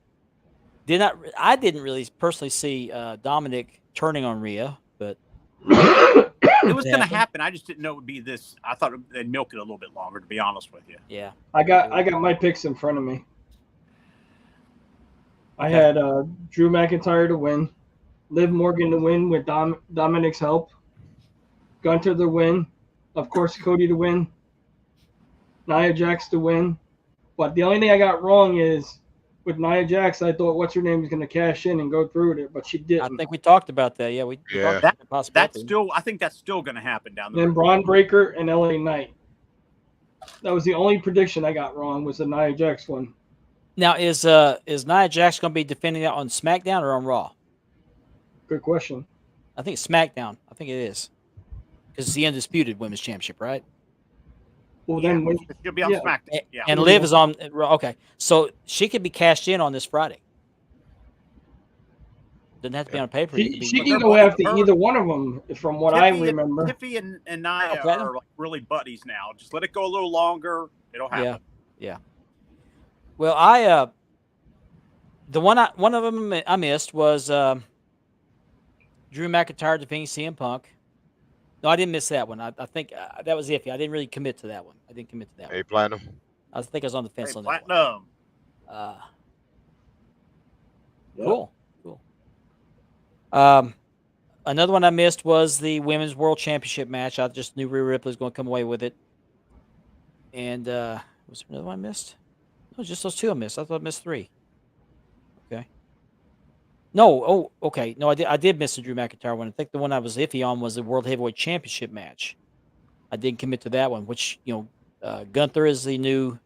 didn't really personally see Dominic turning on Rhea, but it was going to happen. I just didn't know it would be this. I thought they'd milk it a little bit longer, to be honest with you. Yeah. I got my picks in front of me. I had Drew McIntyre to win, Liv Morgan to win with Dominic's help, Gunter to win, of course Cody to win, Nia Jax to win. But the only thing I got wrong is with Nia Jax, I thought what's her name was going to cash in and go through with it, but she I didn't. think we talked about that. Yeah, we Yeah. talked about the possibility. I think that's still going to happen down the Then road. Braun Breaker and LA Knight. That was the only prediction I got wrong was the Nia Jax one. Now, is Nia Jax going to be defending that on SmackDown or on Raw? Good question. I think it's SmackDown. I think it is because it's the undisputed women's championship, right? Well, Yeah, then when she'll be on yeah. SmackDown. Yeah. And Liv is on Raw. Okay, so she could be cashed in on this Friday. Doesn't have to be on paper. she But can they're go both after hurt. either one of them, from what I Tiffy remember. Tiffy and Nia Okay. are like really buddies now. Just let it go a little longer. It'll happen. Yeah. Well, I one of them I missed was Drew McIntyre defeating CM Punk. No, I didn't miss that one. I think that was iffy. I didn't really commit to that one. I didn't commit to that one. Hey, Platinum. I think I was on the fence Hey, on that one. Platinum. Yep. Cool. Another one I missed was the Women's World Championship match. I just knew Rhea Ripley was going to come away with it. And was there another one I missed? No, just those two I missed. I thought I missed three. Okay. No. Oh, okay. No, I did miss the Drew McIntyre one. I think the one I was iffy on was the World Heavyweight Championship match. I didn't commit to that one, which, Gunther is the new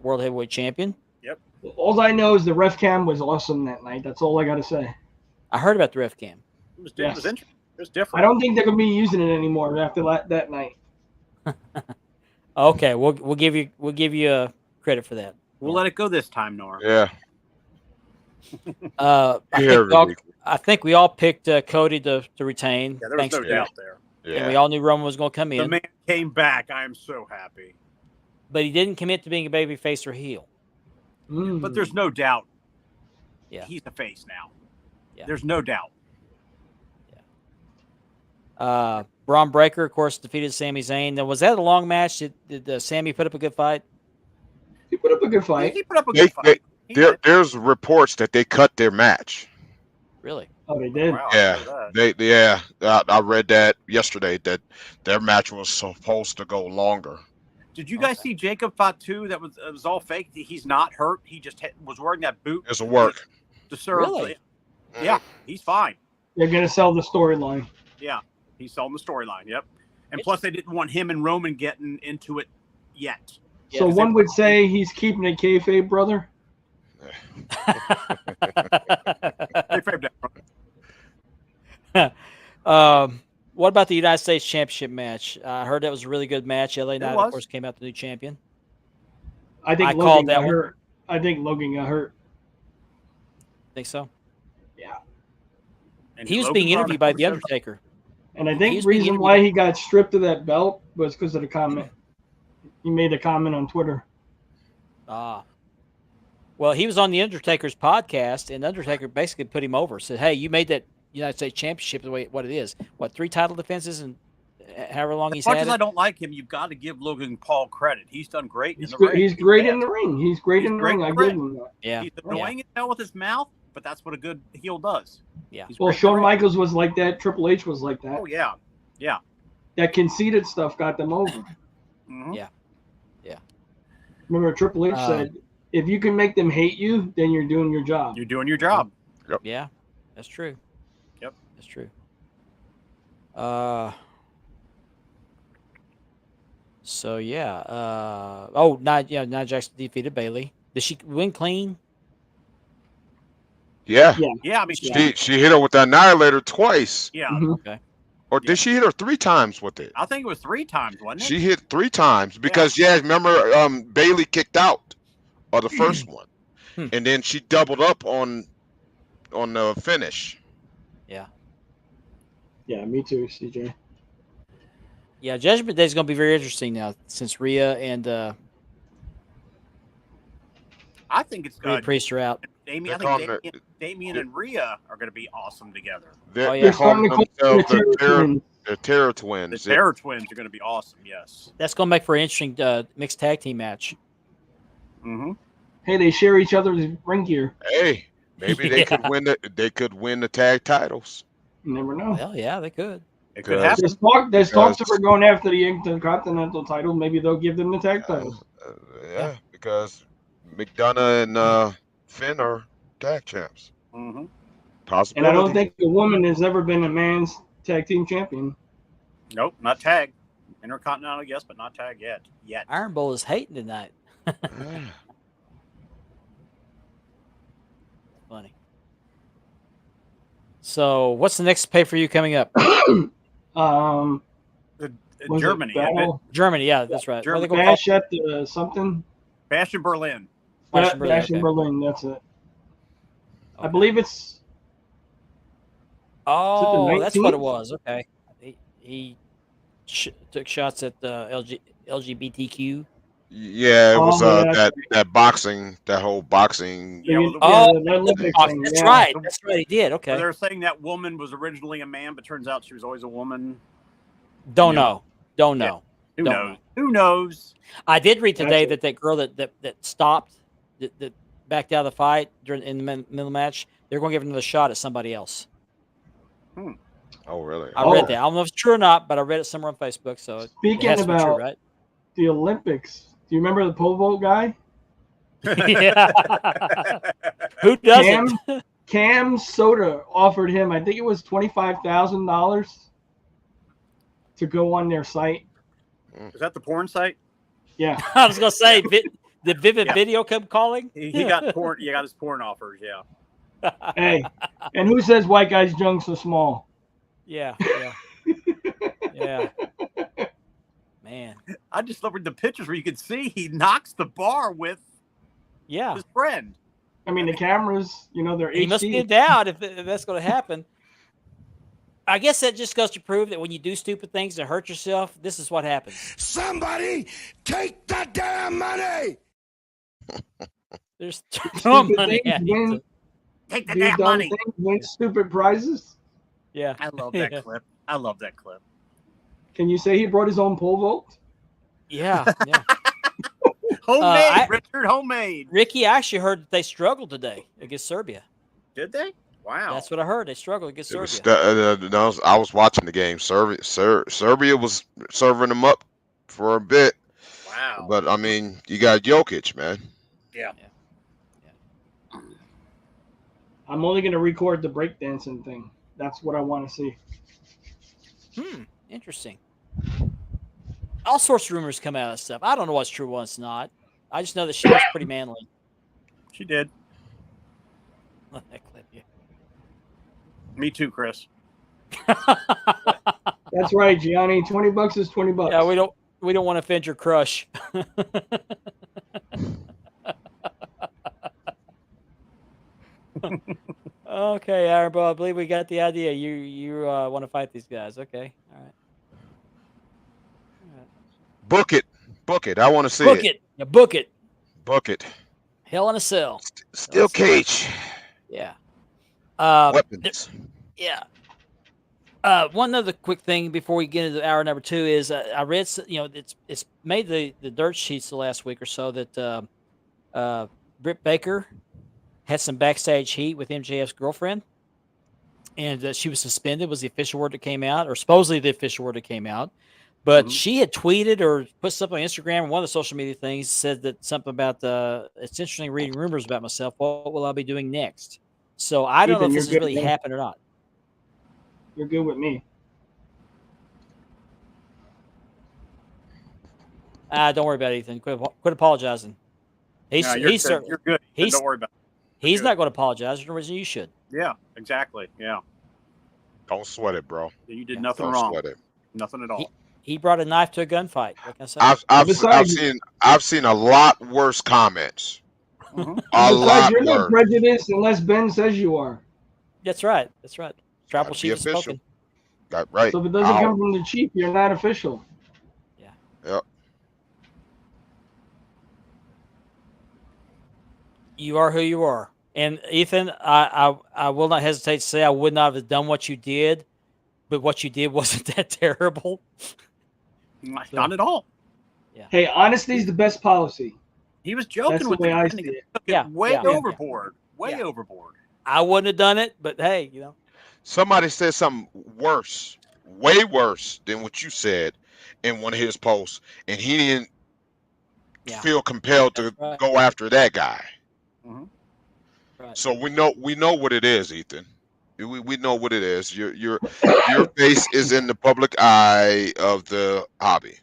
World Heavyweight Champion. All I know is the ref cam was awesome that night. That's all I got to say. I heard about the ref cam. It was Yes. interesting. It was different. I don't think they're going to be using it anymore after that night. Okay, we'll give you credit for that. We'll let it go this time, Nora. Yeah. I think we all picked Cody to retain. Yeah, there was no to- doubt there. And we Yeah. all knew Roman was going to come The in, man came back. I am so happy. but he didn't commit to being a baby face or heel. But there's no doubt. Yeah. He's the face now. Yeah. There's no doubt. Braun Breaker, of course, defeated Sami Zayn. Now, was that a long match? Did Sami put up a good fight? He put up a good fight. He put up a good They- fight. He did. There's reports that they cut their match. Really? Oh, they did. Wow, I Yeah, saw that. I read that yesterday that their match was supposed to go longer. Did you guys see Jacob Fatu? That was it was all fake. He's not hurt. He just was wearing that boot It's a work. to serve. Really? Yeah, he's fine. They're going to sell the storyline. Yeah, he's selling the storyline. Yep. And plus, they didn't want him and Roman getting into it yet. Yeah, So 'cause one would say he's keeping it kayfabe, brother. They framed that. What about the United States Championship match? I heard that was a really good match. LA Knight, was. of course, came out the new champion. I think I Logan called that got one. hurt. I think Logan got hurt. Think so? And He was Logan being brought interviewed it by for The seven- Undertaker. And I He think was the being reason why interviewed- he got stripped of that belt was because of the comment. He made a comment on Twitter. Well, he was on The Undertaker's podcast, and Undertaker basically put him over. Said, "Hey, you made that United States Championship the way what it is. What, 3 title defenses and however long As he's much had as I it?" don't like him, you've got to give Logan Paul credit. He's done great in He's, the great, ring. he's great in Yeah. the ring. He's great He's in the great ring. in I the give ring. him that. Yeah, He's annoying as hell with his mouth, but that's what a good heel does. Yeah. He's Well, great in the Shawn ring. Michaels was like that. Triple H was like that. Oh yeah, yeah. That conceited stuff got them over. Mhm. Yeah. Remember, Triple H said, if you can make them hate you, then you're doing your job. You're doing your job. Yeah, that's true. Yep. That's true. So yeah. Nia Jax defeated Bailey. Did she win clean? Yeah. Yeah, I mean, She hit her with the Annihilator twice. yeah. Mhm. Okay. Or did she hit her 3 times with it? I think it was 3 times, wasn't it? She hit 3 times because remember Bailey kicked out of the first one. And then she doubled up on the finish. Yeah. Yeah, me too, CJ. Yeah, Judgment Day is going to be very interesting now since Rhea and I think it's Rhea good. Priest are out. Damien, They're I think calling Damien and Rhea are going to be awesome together. They're, Oh, yeah. they're They're starting calling to call them themselves the Terror Twins. the Terror The Twins. Terror Twins are going to be awesome. Yes. That's going to make for an interesting mixed tag team match. Mm-hmm. Hey, they share each other's ring gear. Hey, maybe they could win the tag titles. You never know. Well, yeah, they could. It could Good. happen. There's talks of her going after the Intercontinental title. Maybe they'll give them the tag titles. Yeah, because McDonough and Finn are tag champs. Mm-hmm. And Possibility. I don't think a woman has ever been a man's tag team champion. Nope, not tag. Intercontinental, yes, but not tag yet. Iron Bowl is hating tonight. Funny. So, what's the next pay for you coming up? Was Germany, it Battle? Germany, yeah, that's right. Germany. What are they gonna Bash at the something? Bash in Berlin. Bash in Berlin, Bash in okay. Berlin, that's it. I Okay. believe it's. Oh, that's what it 19th? was. Okay. He took shots at LGBTQ. Yeah, it was Oh, yeah. that boxing, that whole boxing. Yeah, well, the Olympic thing. That's yeah. right. That's right. He did. Where Okay. they're saying that woman was originally a man, but turns out she was always a woman. Don't Yeah. know. Don't know. Who Don't knows? know. Who knows? I did read today Gotcha. that girl that stopped, that backed out of the fight in the middle match, they're going to give another shot at somebody else. Oh, really? I read that. I don't know if it's true or not, but I read it somewhere on Facebook. So it Speaking has to be true, about right? the Olympics, do you remember the pole vault guy? Yeah. Who doesn't? Cam Soda offered him, I think it was $25,000 to go on their site. Is that the porn site? Yeah. I was going to say, did Vivid Video come calling? He got porn. You got his porn offers. Yeah. Hey, and who says white guys' junk so small? Yeah. Yeah. Man. I just looked at the pictures where you could see he knocks the bar with Yeah. his friend. I mean, the cameras, they're He HD. must be endowed if that's going to happen. I guess that just goes to prove that when you do stupid things and hurt yourself, this is what happens. Somebody take the damn money. There's no Stupid money. things win, Take the do damn dumb money. things, win stupid prizes. Yeah. I love that clip. I love that clip. Can you say he brought his own pole vault? Yeah. Homemade, Richard. Homemade. Ricky, I actually heard that they struggled today against Serbia. Did they? Wow. That's what I heard. They struggled against It was Serbia. I was watching the game. Serbia was serving them up for a bit. Wow. But I mean, you got Jokic, man. Yeah. I'm only going to record the breakdancing thing. That's what I want to see. Interesting. All sorts of rumors come out of stuff. I don't know what's true, what's not. I just know that she was pretty manly. She did. Let that clip you. Me too, Chris. That's right, Gianni. $20 is $20. Yeah, we don't want to offend your crush. Okay, Aaron, bro, I believe we got the idea. You want to fight these guys? Okay, all right. Book it. I want to see Book it. Yeah, book it. Book it. Hell in a Cell. Steel cage. Yeah. Weapons. Yeah. One other quick thing before we get into hour number 2 is I read, it's made the dirt sheets the last week or so that Britt Baker had some backstage heat with MJF's girlfriend, and she was suspended. Was the official word that came out, or supposedly the official word that came out. But she had tweeted or put something on Instagram or one of the social media things, said that something about it's interesting reading rumors about myself. What will I be doing next? So I don't know if this has really happened or not. You're good with me. Don't worry about it, Ethan. Quit apologizing. He's you're good. Don't worry about it. He's not going to apologize. There's no reason you should. Yeah, exactly. Yeah. Don't sweat it, bro. You did nothing Don't wrong. sweat it. Nothing at all. He brought a knife to a gunfight. What can I say? I've seen a lot worse comments. Mhm. A lot You're not worse. prejudiced unless Ben says you are. That's right. Tribal Gotta chief be has spoken. official. Got right. So if it doesn't come from the chief, you're not official. Yep. You are who you are. And Ethan, I will not hesitate to say I would not have done what you did, but what you did wasn't that terrible. Not at all. Yeah. Hey, honesty is the best policy. He was joking That's the with way it. I and see he it. took Yeah, way yeah, overboard. Way Yeah. overboard. I wouldn't have done it, but hey, Somebody said something worse, way worse than what you said in one of his posts, and he didn't Yeah. feel compelled to That's right. go after that guy. Mhm. Right. So we know what it is, Ethan. We know what it is. Your face is in the public eye of the hobby,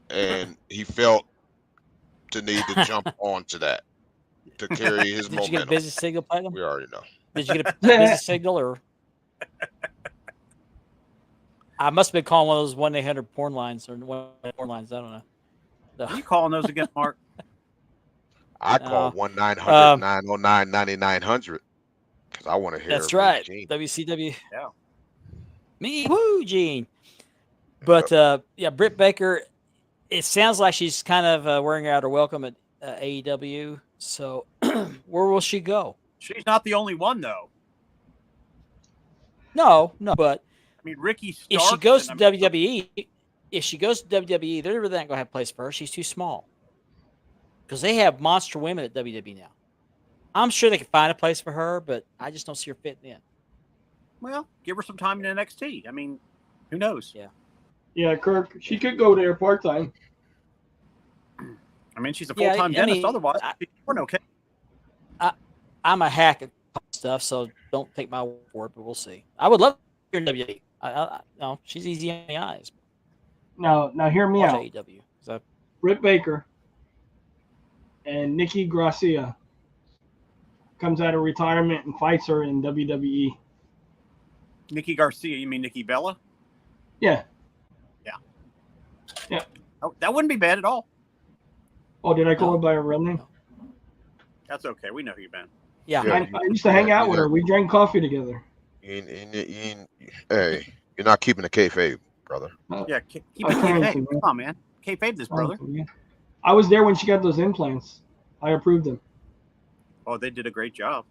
and he felt the need to jump onto that to carry his Did you get a momentum. busy signal, Platinum? We already know. Did you get a busy signal, or I must have been calling one of those 1-800 porn lines or one porn lines. I don't know. Are you calling those again, Mark? I call No. 1-900-909-9900 because I want to hear That's Miss right. Jean. WCW. Yeah. Me, woo, Gene. But yeah, Britt Baker. It sounds like she's kind of wearing out her welcome at AEW. So where will she go? She's not the only one, though. No, but I mean, Ricky Starks. if she goes to WWE, they're really not going to have a place for her. She's too small. Because they have monster women at WWE now. I'm sure they can find a place for her, but I just don't see her fitting in. Well, give her some time in NXT. I mean, who knows? Yeah. Yeah, Kirk. She could go there part time. I mean, she's a full-time dentist. Otherwise, she's doing okay. I'm a hack at stuff, so don't take my word for it, but we'll see. I would love to hear WWE. No, she's easy on the eyes. Now hear me out. AEW. So, Britt Baker and Nikki Garcia comes out of retirement and fights her in WWE. Nikki Garcia, you mean Nikki Bella? Yeah. Oh, that wouldn't be bad at all. Oh, did I call her by her real name? That's okay. We know who you've been. yeah. I used to hang out with her. We drank coffee together. Hey, you're not keeping the kayfabe, brother. Yeah, keep it kayfabe. Come on, man. Kayfabe this, brother. I was there when she got those implants. I approved them. Oh, they did a great job.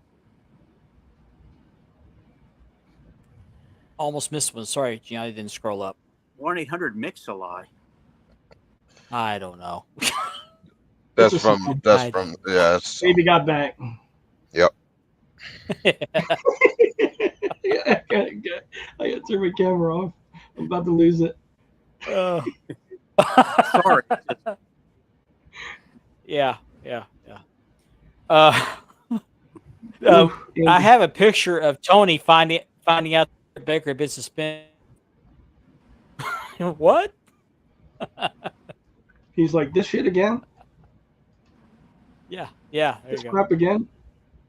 Almost missed one. Sorry, Gianni didn't scroll up. 1-800-MIX-A-LIE. I don't know. That's that's Baby got back. Yep. I gotta turn my camera off. I'm about to lose it. Sorry. Yeah. I have a picture of Tony finding out that Baker had been suspended. What? He's like, this shit again? Yeah. There This you go. crap again?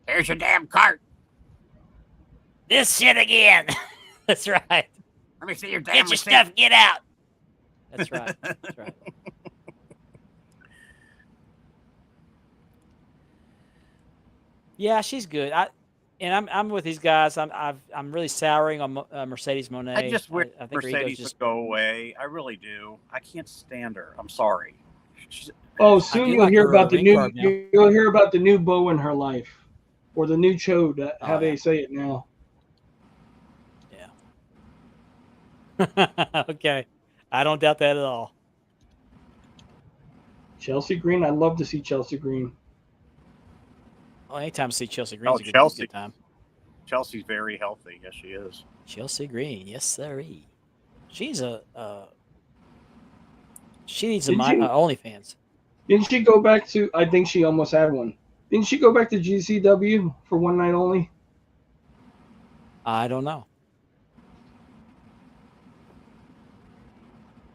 Here's your damn cart. This shit again. That's right. Let me see your damn Get your receipt. stuff. Get out. That's right. That's right. Yeah, she's good. I'm with these guys. I'm really souring on Mercedes Moné. I just wish I think her ego's Mercedes would go away. I really do. I can't stand her. I'm sorry. Oh, soon I do you'll like hear her about the ring new. card now. You'll hear about the new bow in her life, or the new chode. How Oh, they yeah. say it now. Yeah. Okay. I don't doubt that at all. Chelsea Green. I'd love to see Chelsea Green. Well, anytime I see Chelsea Green, Oh, it's a Chelsea. good time. Chelsea's very healthy. Yes, she is. Chelsea Green, yes, sirree. She's she needs a Did you- OnlyFans. Didn't she go back to? I think she almost had one. Didn't she go back to GCW for one night only? I don't know.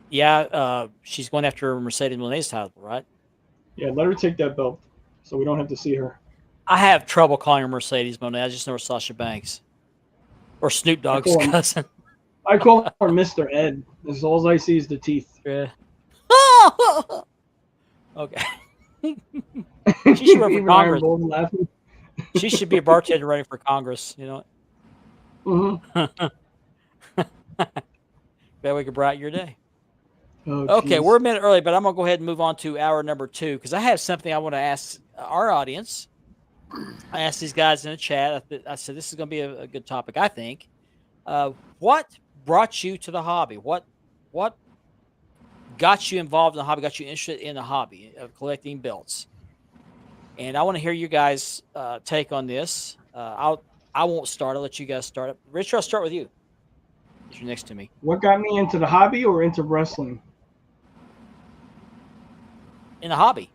Yeah, she's going after Mercedes Moné's title, right? Yeah, let her take that belt, so we don't have to see her. I have trouble calling her Mercedes Moné. I just know her Sasha Banks or Snoop Dogg's call him- cousin. I call her Mr. Ed. As all I see is the teeth. Yeah. Okay. She should run for Even Iron Congress. Golden laughing. She should be a bartender running for Congress. You know, Mm-hmm. that way could brighten your day. Oh, Okay, geez. we're a minute early, but I'm gonna go ahead and move on to hour number 2 because I have something I want to ask our audience. I asked these guys in the chat. I said this is gonna be a good topic. I think. What brought you to the hobby? What got you involved in the hobby? Got you interested in the hobby of collecting belts? And I want to hear you guys take on this. I won't start. I'll let you guys start. Richard, I'll start with you. You're next to me. What got me into the hobby or into wrestling? In the hobby.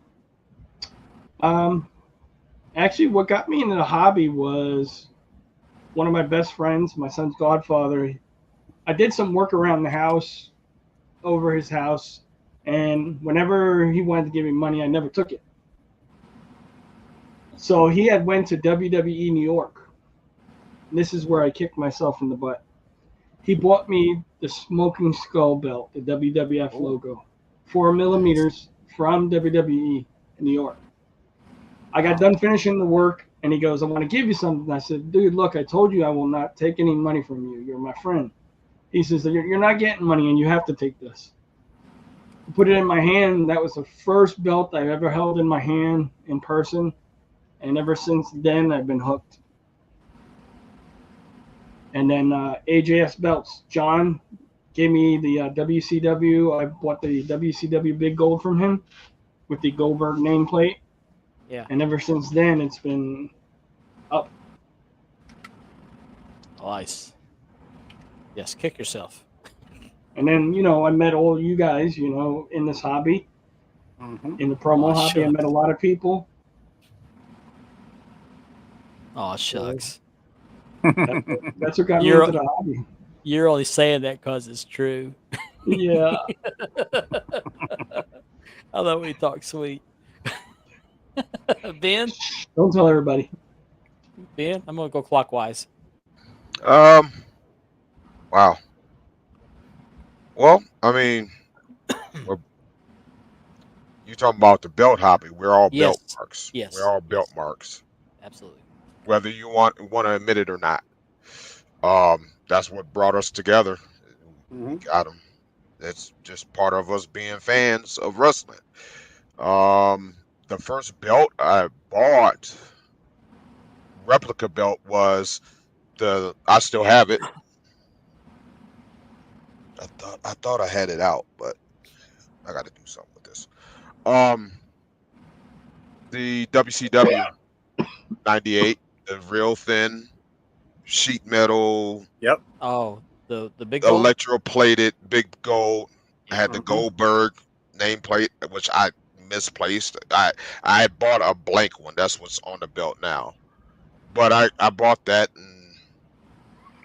Actually, what got me into the hobby was one of my best friends, my son's godfather. I did some work around the house, over his house, and whenever he wanted to give me money, I never took it. So he had went to WWE New York. And this is where I kicked myself in the butt. He bought me the Smoking Skull belt, the WWF logo, 4 millimeters from WWE in New York. I got done finishing the work, and he goes, "I want to give you something." I said, "Dude, look, I told you I will not take any money from you. You're my friend." He says, "You're not getting money, and you have to take this." I put it in my hand. That was the first belt I ever held in my hand in person, and ever since then, I've been hooked. And then AJS belts. John gave me the WCW. I bought the WCW Big Gold from him with the Goldberg nameplate. Yeah. And ever since then, it's been up. Nice. Yes, kick yourself. And then, I met all you guys, in this hobby, in the promo hobby. I met a lot of people. Oh, shucks. That's what got me into the hobby. You're only saying that because it's true. Yeah. I love when you talk sweet. Ben? Don't tell everybody. Ben, I'm going to go clockwise. Wow. Well, I mean, you talking about the belt hobby. We're all belt marks. Yes. We're all belt marks. Absolutely. Whether you want to admit it or not. That's what brought us together. We got them. It's just part of us being fans of wrestling. The first belt I bought, replica belt, was I still have it. I thought I had it out, but I got to do something with this. The WCW 98, the real thin sheet metal. Yep. Oh, the big gold? Electroplated big gold. I had the Goldberg nameplate, which I misplaced. I had bought a blank one. That's what's on the belt now. But I bought that in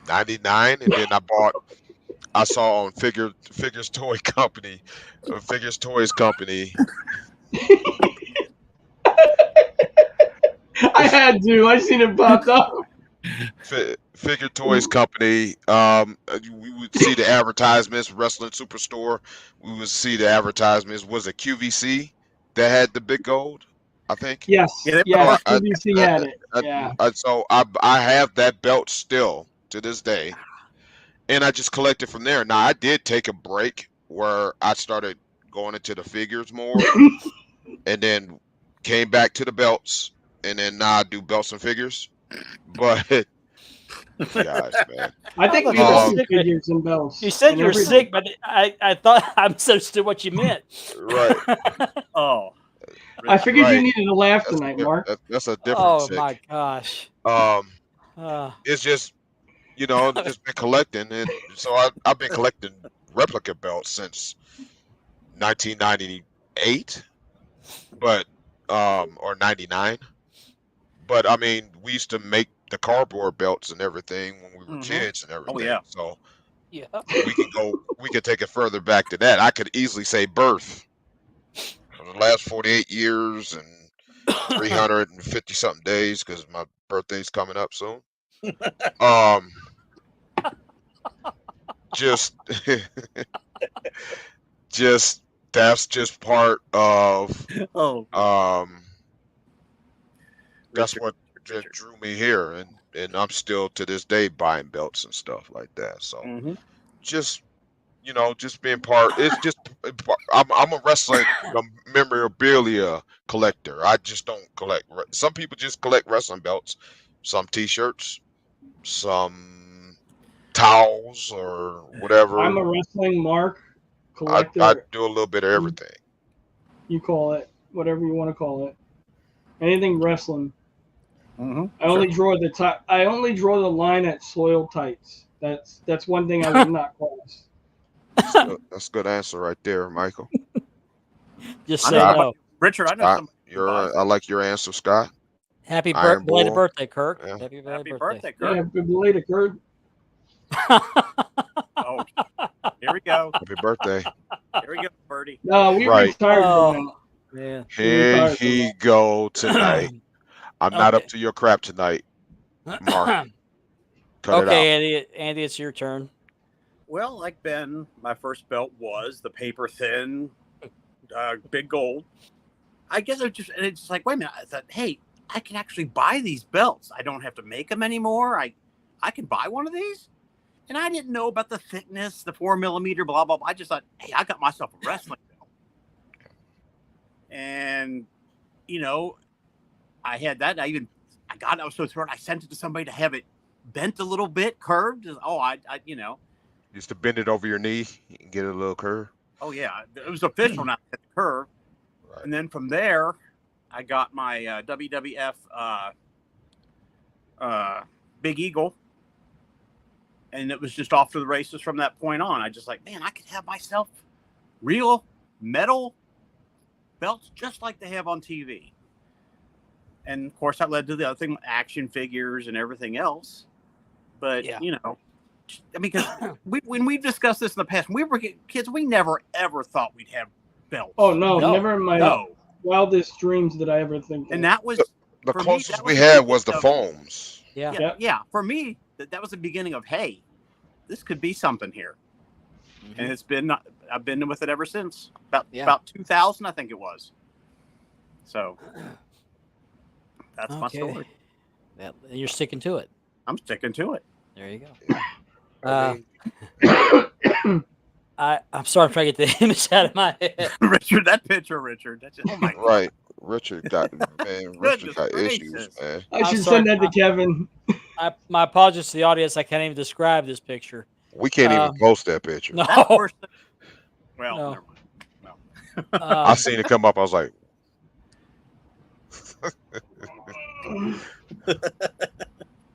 '99, and then I saw on Figures Toys Company. I had to. I seen it popped up. Figure Toys Company. We would see the advertisements. Wrestling Superstore. We would see the advertisements. Was it QVC that had the big gold? I think. Yes. Yeah, Yes. QVC had it. Yeah. So I have that belt still to this day, and I just collected from there. Now I did take a break where I started going into the figures more, and then came back to the belts, and then now I do belts and figures. But guys, man, I think we all do figures and belts. You said you were sick, but I thought I misunderstood what you meant. Right. Oh. I figured you needed to laugh tonight, Mark. That's a different. Oh my gosh. It's just just been collecting, and so I've been collecting replica belts since 1998, but or 99. But I mean, we used to make the cardboard belts and everything when we were kids and everything. Oh yeah. So yeah, we can take it further back to that. I could easily say birth. For the last 48 years and 350 something days, because my birthday's coming up soon. Just that's just part of that's what just drew me here, and I'm still to this day buying belts and stuff like that. So just being part. It's just I'm a wrestling memorabilia collector. I just don't collect. Some people just collect wrestling belts, some T-shirts, some towels, or whatever. I'm a wrestling mark collector. I do a little bit of everything. You call it whatever you want to call it. Anything wrestling. I only draw the line at soiled tights. That's one thing I would not cross. That's a good answer right there, Michael. Just say no. Richard, I know Scott, I like your answer, Scott. Iron belated Bull. birthday, Kirk. Yeah. Happy Happy belated birthday, Yeah, Kurt. belated Kurt. Oh, here we go. Happy birthday. Here we go, Birdie. No, we Right. retired from Oh that. man. We Here retired from he that. go tonight. I'm not up Okay. to your crap tonight, Mark. Cut it out. Okay, Andy. Andy, it's your turn. Well, like Ben, my first belt was the paper thin, big gold. I guess it's just like, wait a minute. I thought, hey, I can actually buy these belts. I don't have to make them anymore. I can buy one of these. And I didn't know about the thickness, the 4 millimeter, blah, blah, blah. I just thought, hey, I got myself a wrestling belt. And, I had that. I was so thrilled. I sent it to somebody to have it bent a little bit, curved. Oh, Just to bend it over your knee and get a little curve. Oh, yeah. It was official now at the curve. Right. And then from there, I got my WWF Big Eagle. And it was just off to the races from that point on. I just like, man, I could have myself real metal belts just like they have on TV. And, of course, that led to the other thing, action figures and everything else. But, Yeah. I mean, because when we've discussed this in the past, when we were kids, we never, ever thought we'd have belts. Oh, no, No. never in my No. wildest dreams did I ever think that. And that was, The for me, closest that we was had the was the beginning of- foams. Yeah. Yeah. For me, that was the beginning of, hey, this could be something here. And it's been, I've been with it ever since. About 2000, I think it was. So that's my story. And you're sticking to it. I'm sticking to it. There you go. I mean, I'm sorry if I get the image out of my head. Richard, that picture, Richard. That's just, oh my God. right. Richard got issues, gracious. man. I I'm should sorry, send that to Kevin. My apologies to the audience. I can't even describe this picture. We can't even post that picture. No. That's worse than, well, No. never mind. I seen it come up. I was like,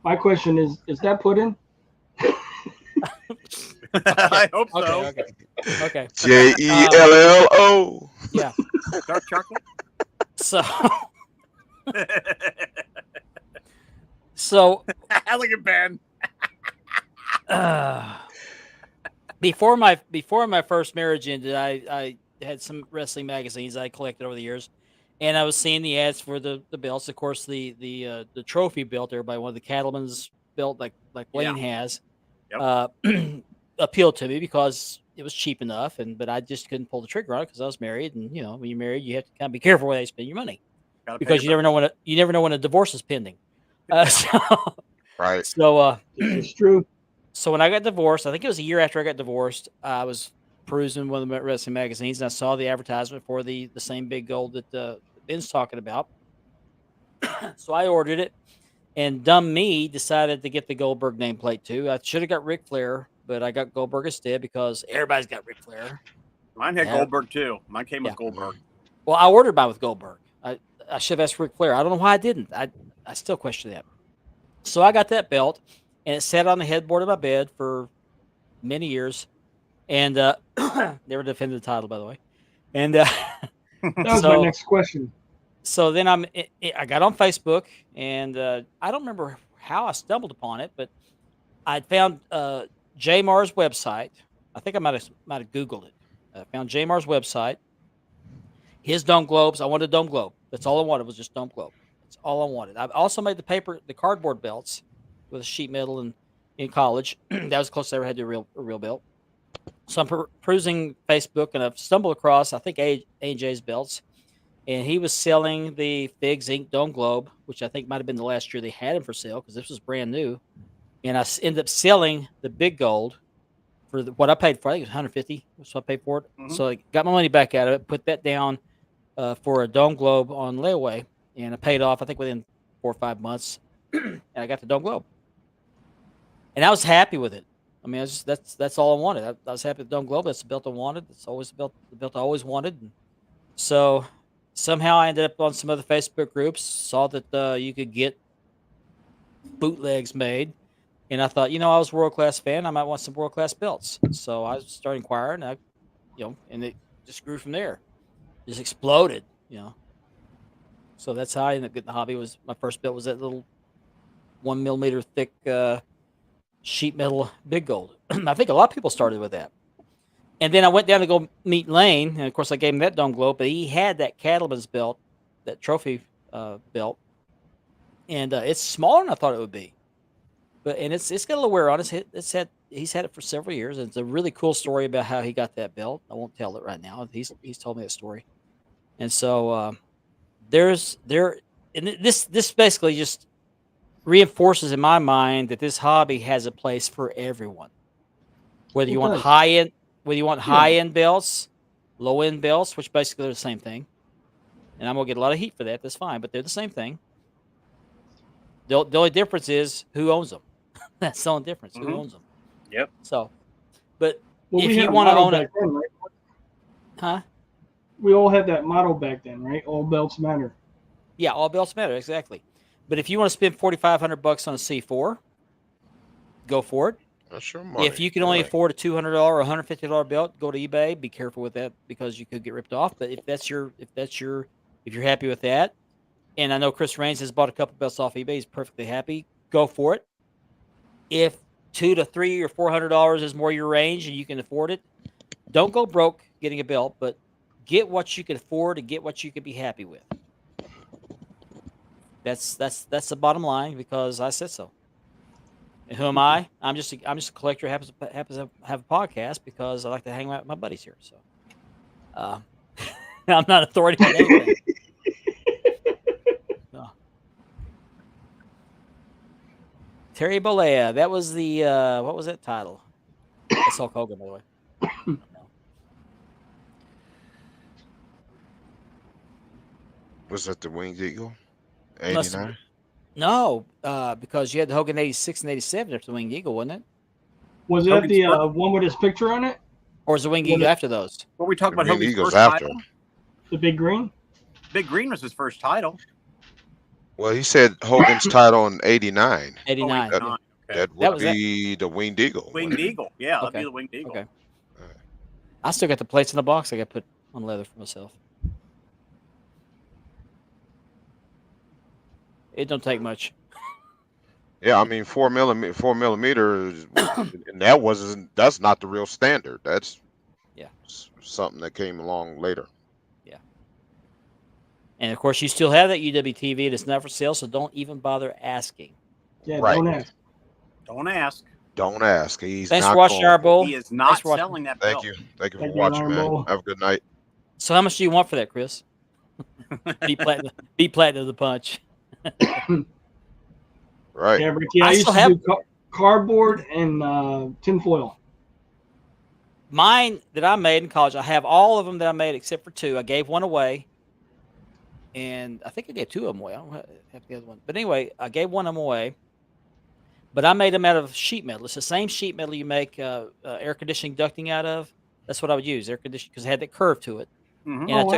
My question is that pudding? I hope so. Okay. JELLO. Yeah. Dark chocolate. So so Look at Ben. before my first marriage ended, I had some wrestling magazines I collected over the years, and I was seeing the ads for the belts. Of course, the trophy belt, everybody wanted the Cattleman's belt, like Blaine has, appealed to me because it was cheap enough, but I just couldn't pull the trigger on it because I was married, and when you're married, you have to kind of be careful where you spend your money because you never know when a divorce is pending. Right. So It's true. So when I got divorced, I think it was a year after I got divorced, I was perusing one of the wrestling magazines, and I saw the advertisement for the same big gold that Ben's talking about. So I ordered it, and dumb me decided to get the Goldberg nameplate too. I should have got Ric Flair, but I got Goldberg instead because everybody's got Ric Flair. Mine had Goldberg too. Mine came with Goldberg. Well, I ordered mine with Goldberg. I should have asked Ric Flair. I don't know why I didn't. I still question that. So I got that belt, and it sat on the headboard of my bed for many years, and never defended the title, by the way. And That was my next question. So then I got on Facebook, and I don't remember how I stumbled upon it, but I found J Mar's website. I think I might have Googled it. I found J Mar's website. His Dome Globes. I wanted a Dome Globe. That's all I wanted was just Dome Globe. That's all I wanted. I also made the cardboard belts with sheet metal in college. That was the closest I ever had to a real belt. So I'm perusing Facebook, and I've stumbled across, I think, A&J's belts. And he was selling the Figs Inc. Dome Globe, which I think might have been the last year they had him for sale because this was brand new. And I ended up selling the big gold for what I paid for. I think it was $150. That's what I paid for it. Mm-hmm. So I got my money back out of it, put that down for a Dome Globe on layaway, and I paid off, I think, within 4 or 5 months. And I got the Dome Globe. And I was happy with it. I mean, that's all I wanted. I was happy with the Dome Globe. That's the belt I wanted. It's always the belt I always wanted. And so somehow I ended up on some other Facebook groups, saw that you could get bootlegs made. And I thought, I was a world-class fan. I might want some world-class belts. So I started inquiring, and it just grew from there. Just exploded, So that's how I ended up getting the hobby. Was my first belt was that little 1 millimeter thick sheet metal big gold. I think a lot of people started with that. And then I went down to go meet Lane, and of course I gave him that dome globe, but he had that cattleman's belt, that trophy belt, and it's smaller than I thought it would be. But and it's got a little wear on it. He's had it for several years, and it's a really cool story about how he got that belt. I won't tell it right now. He's told me that story, and so this basically just reinforces in my mind that this hobby has a place for everyone. Whether you want does. high end, whether you want Yeah. high end belts, low end belts, which basically are the same thing, and I'm gonna get a lot of heat for that. That's fine, but they're the same thing. The only difference is who owns them. That's the only difference. Who Mhm. owns them? Yep. So, but Well, if we you had a want to model own it, back then, right? huh? We all had that model back then, right? All belts matter. Yeah, all belts matter exactly. But if you want to spend $4,500 on a C4, go for it. That's your money. If you can only Right. afford a $200 or $150 belt, go to eBay. Be careful with that because you could get ripped off. But if you're happy with that, and I know Chris Raines has bought a couple belts off eBay, he's perfectly happy. Go for it. If $200 to $300 or $400 is more your range and you can afford it, don't go broke getting a belt, but get what you can afford and get what you can be happy with. That's the bottom line because I said so. And who am I? I'm just a collector who happens to have a podcast because I like to hang out with my buddies here. So, I'm not authority on anything. No. Terry Bollea. That was the what was that title? That's Hulk Hogan, by the way. Was that the Winged Eagle? Must have 89? No, because you had the Hogan 86 and 87 after the Winged Eagle, wasn't it? Was that Hogan's the first- one with his picture on it? Or was the Winged What Eagle is- after those? What we talking The about? Winged Hogan's Eagle's first after. title. The big green? Big Green was his first title. Well, he said Hogan's title in 89. 89. Oh, yeah. 89. Okay. That would That was be the Winged Eagle. Winged wouldn't it? Eagle. Yeah, that'd Okay. be the Winged Eagle. Okay. I still got the plates in the box I got put on leather for myself. It don't take much. Yeah, I mean 4 millimeter, and that's not the real standard. That's Yeah. something that came along later. And of course, you still have that UWTV and it's not for sale, so don't even bother asking. Yeah, Right. don't ask. Don't ask. Don't ask. He's Thanks not for watching going. our bowl. He is Thanks not for watching. selling that Thank belt. you. Thank you for Thank you, watching, Iron man. Bowl. Have a good night. So how much do you want for that, Chris? Be platinum the punch. Right. Yeah, Ricky, I I used still to have- do cardboard and tinfoil. Mine that I made in college, I have all of them that I made except for two. I gave one away, and I think I gave two of them away. I don't have the other one, but anyway, I gave one of them away. But I made them out of sheet metal. It's the same sheet metal you make air conditioning ducting out of. That's what I would use, air conditioning, because it had that curve to it. Mhm. And Oh,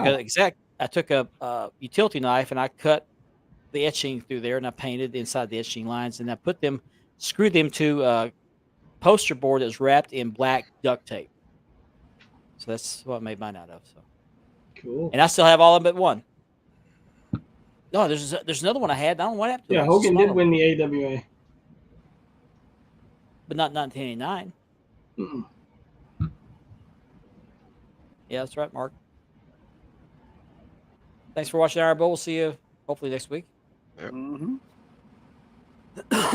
I took a utility knife and I cut the etching through there and I painted inside the etching lines and I screwed them to a poster board that was wrapped in black duct tape. So that's what I made mine out of. So, Cool. and I still have all of them but one. No, there's another one I had. I don't know what happened to it. Yeah, It's a Hogan smaller did one, win the AWA. but not 1989. Mm-mm. Yeah, that's right, Mark. Thanks for watching Iron Bowl. We'll see you hopefully next week. Mhm.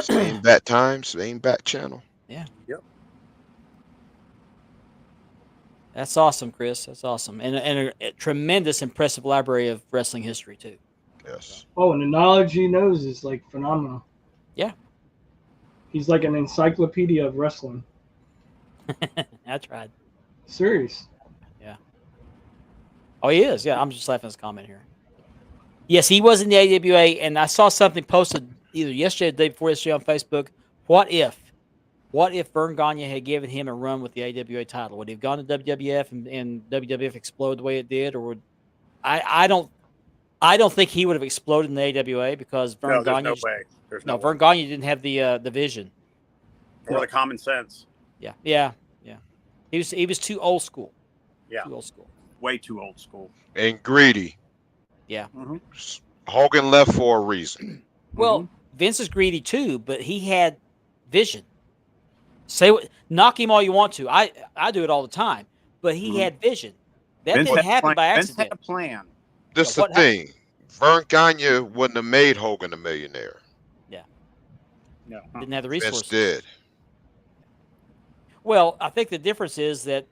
Same bat time, same bat channel. That's awesome, Chris. That's awesome, and a tremendous, impressive library of wrestling history too. Yes. Oh, and the knowledge he knows is like phenomenal. Yeah. He's like an encyclopedia of wrestling. I tried. Serious. Oh, he is. Yeah, I'm just laughing at his comment here. Yes, he was in the AWA, and I saw something posted either yesterday or the day before yesterday on Facebook. What if Vern Gagne had given him a run with the AWA title? Would he have gone to WWF and WWF explode the way it did, or would I don't think he would have exploded in the AWA because Vern No, there's Gagne. no way. There's no way. Vern Gagne didn't have the vision. Or the common sense. Yeah. He was too old school. Yeah. Too old school. Way too old school. And greedy. Mhm. Hogan left for a reason. Well, Vince is greedy too, but he had vision. Say what, knock him all you want to. I do it all the time, but he had vision. That Vince didn't had, happen by Vince had accident. a plan. This is the thing. Vern Gagne wouldn't have made Hogan a millionaire. Yeah, No. didn't have the Vince resources. did. Well, I think the difference is that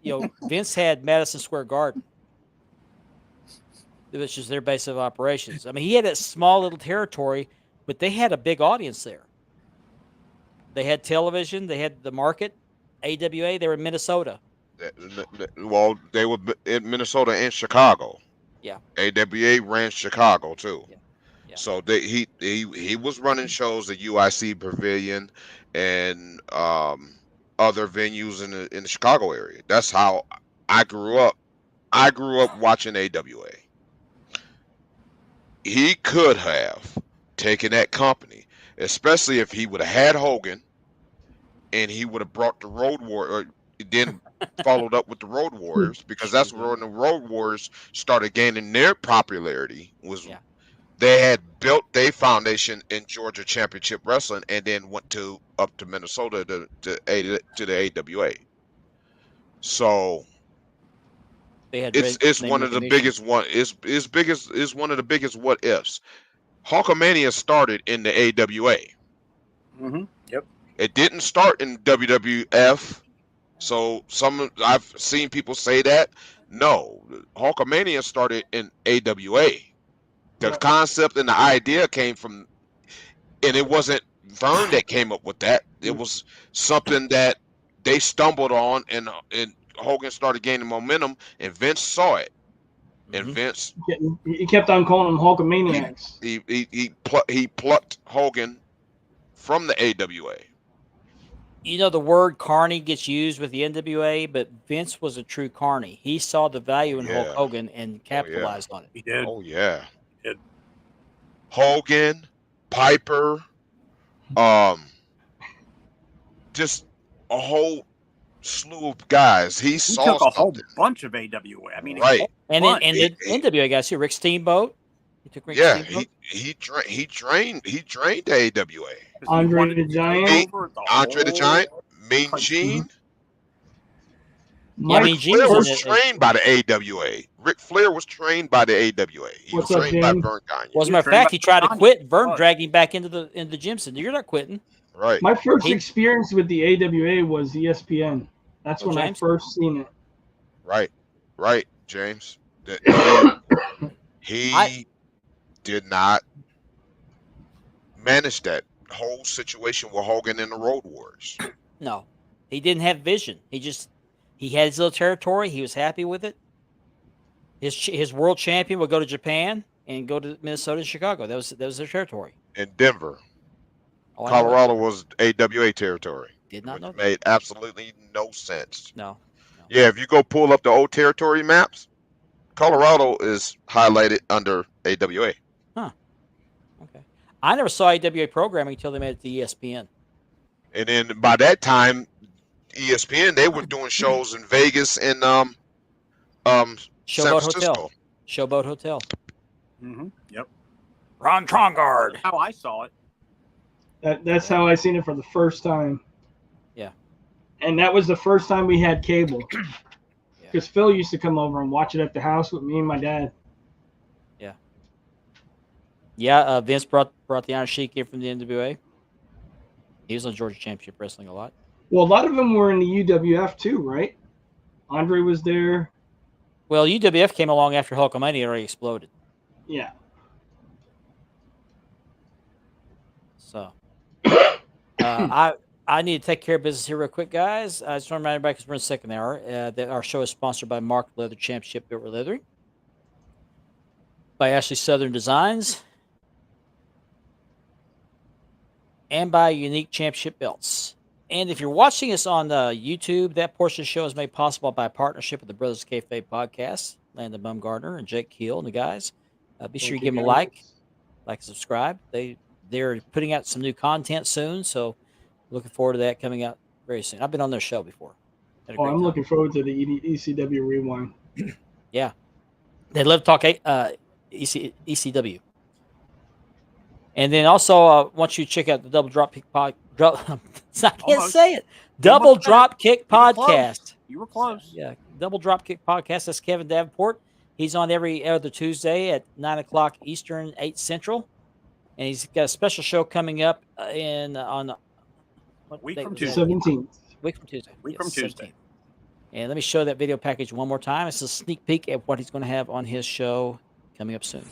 Vince had Madison Square Garden, which is their base of operations. I mean, he had that small little territory, but they had a big audience there. They had television. They had the market. AWA. They were in Minnesota. Well, they were in Minnesota and Chicago. Yeah. AWA ran Chicago too. Yeah. Yeah. So he was running shows at UIC Pavilion and other venues in the Chicago area. That's how I grew up. I grew up watching AWA. He could have taken that company, especially if he would have had Hogan and he would have brought the Road Warrior, then followed up with the Road Warriors, because that's when the Road Warriors started gaining their popularity. They had built their foundation in Georgia Championship Wrestling and then went up to Minnesota to the AWA. So it's one of the biggest one. It's one of the biggest what ifs. Hulkamania started in the AWA. Yep. It didn't start in WWF. So I've seen people say that. No, Hulkamania started in AWA. The concept and the idea came from, and it wasn't Vern that came up with that. It was something that they stumbled on, and Hogan started gaining momentum, and Vince saw it. And Vince, he kept on calling them Hulkamaniacs. He plucked Hogan from the AWA. The word carny gets used with the NWA, but Vince was a true carny. He saw the value in Hulk Hogan and capitalized on it. He did. Oh yeah. He did. Hogan, Piper, just a whole slew of guys. He saw took a whole bunch of AWA. I mean, right. And the NWA guys too. Rick Steamboat. He took Rick Steamboat. he trained the AWA. Andre the Giant. Andre the Giant. Mean Gene. Mean Gene was trained by the AWA. Ric Flair was trained by the AWA. He was trained by Vern Gagne. Well, as a matter of fact, he tried to quit. Vern dragged him back into the gym. Said, "You're not quitting." Right. My first experience with the AWA was ESPN. That's when James? I first seen it. Right, James. He did not manage that whole situation with Hogan and the Road Warriors. No, he didn't have vision. He had his little territory. He was happy with it. His world champion would go to Japan and go to Minnesota and Chicago. That was their territory. In Denver, Colorado was AWA territory. Did not know that. Made absolutely no sense. No. Yeah, if you go pull up the old territory maps, Colorado is highlighted under AWA. Huh. Okay. I never saw AWA programming until they made it to ESPN. And then by that time, ESPN, they were doing shows in Vegas and San Francisco. Showboat Hotel. Yep. Ron Trongard. How I saw it. That's how I seen it for the first time. Yeah. And that was the first time we had cable. Because Phil used to come over and watch it at the house with me and my dad. Yeah. Yeah, Vince brought the Iron Sheik in from the NWA. He was on Georgia Championship Wrestling a lot. Well, a lot of them were in the UWF too, right? Andre was there. Well, UWF came along after Hulkamania already exploded. Yeah. So, I need to take care of business here real quick, guys. I just want to remind everybody, because we're in the second hour, that our show is sponsored by Mark Leather Championship Built with Leathering, by Ashley Southern Designs, and by Unique Championship Belts. And if you're watching us on YouTube, that portion of the show is made possible by a partnership with the Brothers of Kayfabe podcast, Landon Bumgardner and Jake Keel and the guys. Be sure you give them a like and subscribe. They're putting out some new content soon, so looking forward to that coming out very soon. I've been on their show before. I'm looking forward to the ECW Rewind. Yeah. They love to talk ECW. And then also, want you to check out the Double Drop Kick I can't Almost. say it. You Double almost got it. Drop Kick You were close. Podcast. You were close. Yeah, Double Drop Kick Podcast. That's Kevin Davenport. He's on every other Tuesday at 9 o'clock Eastern, 8 Central, and he's got a special show coming up on what Week date from was that? Tuesday. 17th. Week from Tuesday. Week Yes, from Tuesday. 17th. And let me show that video package one more time. It's a sneak peek at what he's going to have on his show coming up soon.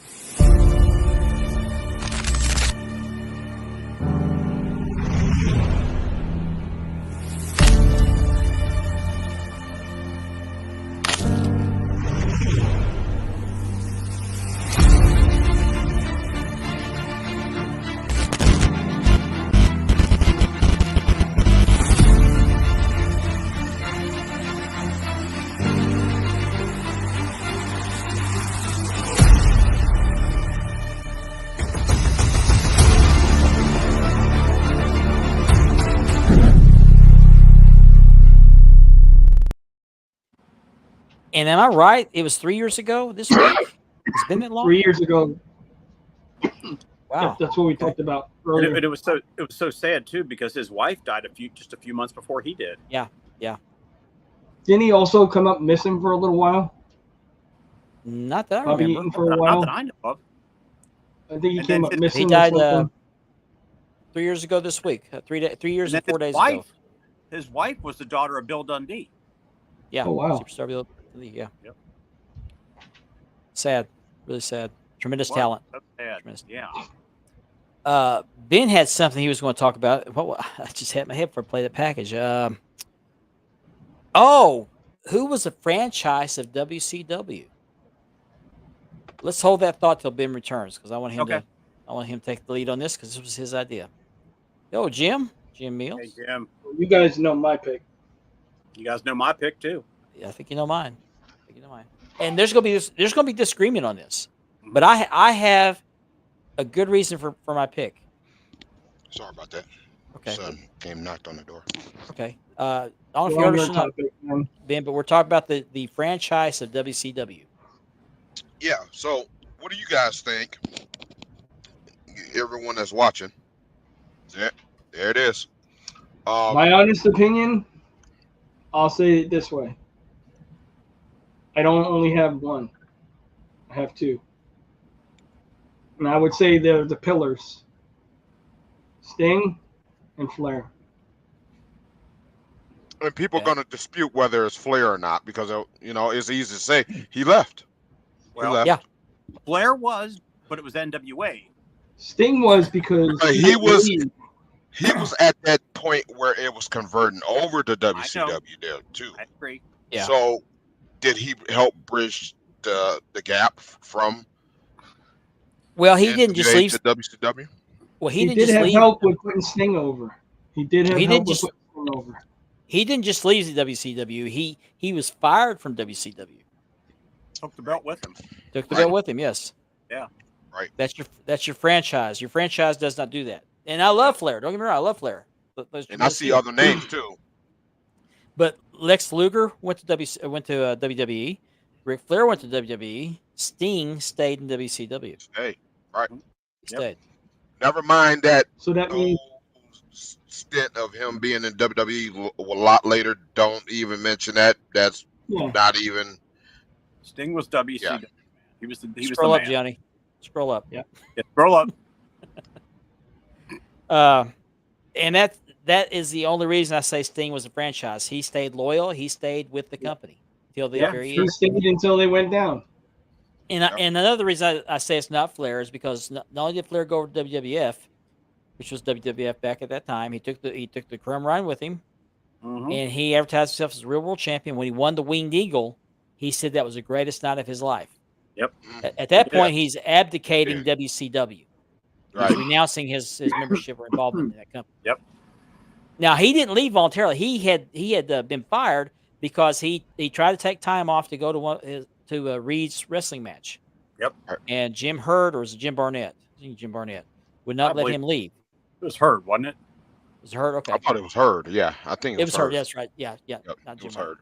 And am I right? It was 3 years ago this week? It's been that long? 3 years ago. Wow. That's what we talked about And earlier. it was so sad too because his wife died just a few months before he did. Didn't he also come up missing for a little while? Not that I Bobby remember. Eaton for a Not while. that I know of. I think he And came then up missing. He or died something. 3 years ago this week. 3 years and And then 4 days his ago. wife, his wife was the daughter of Bill Dundee. Yeah. Oh, wow. Superstar Bill. Yeah. Yep. Sad. Really sad. Tremendous Wow, talent. so sad. Tremendous. Yeah. Ben had something he was going to talk about. I just had my head for play the package. Who was the franchise of WCW? Let's hold that thought till Ben returns because I want him Okay. to take the lead on this because this was his idea. Yo, Jim Mills. Hey Jim, You guys know my pick. you guys know my pick too. Yeah, I think you know mine. And there's gonna be disagreement on this, but I have a good reason for my pick. Sorry about that. Okay. Son came knocked on the door. Okay. I don't know if you Well, heard your us or not, topic, man. Ben, but we're talking about the franchise of WCW. Yeah. So, what do you guys think? Everyone that's watching, there it is. My honest opinion, I'll say it this way. I don't only have one. I have two. And I would say they're the pillars. Sting and Flair. And people Okay. are going to dispute whether it's Flair or not because it's easy to say he left. Well, he left. yeah. Flair was, but it was NWA. Sting was because He was at that point where it was converting over to WCW there too. I agree. Yeah. So, did he help bridge the gap from Well, he didn't just NWA leave. to WCW? Well, he he didn't did just have leave. help with putting Sting over. He did have He help didn't with just- putting Sting over. He didn't just leave the WCW. He was fired from WCW. Took the belt with him. Took the Right. belt with him. Yes. Yeah. Right. That's your franchise. Your franchise does not do that. And I love Flair. Don't get me wrong. I love Flair. And I see other names too. But Lex Luger went to WWE. Ric Flair went to WWE. Sting stayed in WCW. Hey, right. He Yep. stayed. Never mind that So that means stint of him being in WWE a lot later. Don't even mention that. That's yeah. not even. Sting was WCW. Yeah. He was the Scroll up, man. Johnny. Scroll up. Yeah, scroll up. And that is the only reason I say Sting was a franchise. He stayed loyal. He stayed with the company till the Yeah, very He end. stayed until they went down. And another reason I say it's not Flair is because not only did Flair go over to WWF, which was WWF back at that time, he took the crumb ride with him, Mhm. and he advertised himself as a real world champion. When he won the Winged Eagle, he said that was the greatest night of his life. Yep. At that Yeah. point, he's abdicating WCW. He's Right. renouncing his membership or involvement in that company. Yep. Now he didn't leave voluntarily. He had been fired because he tried to take time off to go to Reed's wrestling match. Yep. And Jim Hurd, or was it Jim Barnett? I think Jim Barnett would not let believe- him leave. It was Hurd, wasn't it? Was it Hurd? Okay. I thought it was Hurd. Yeah, I think It was Hurd. That's right. Yeah. Yep, Not it Jim was Hurd. Hurd.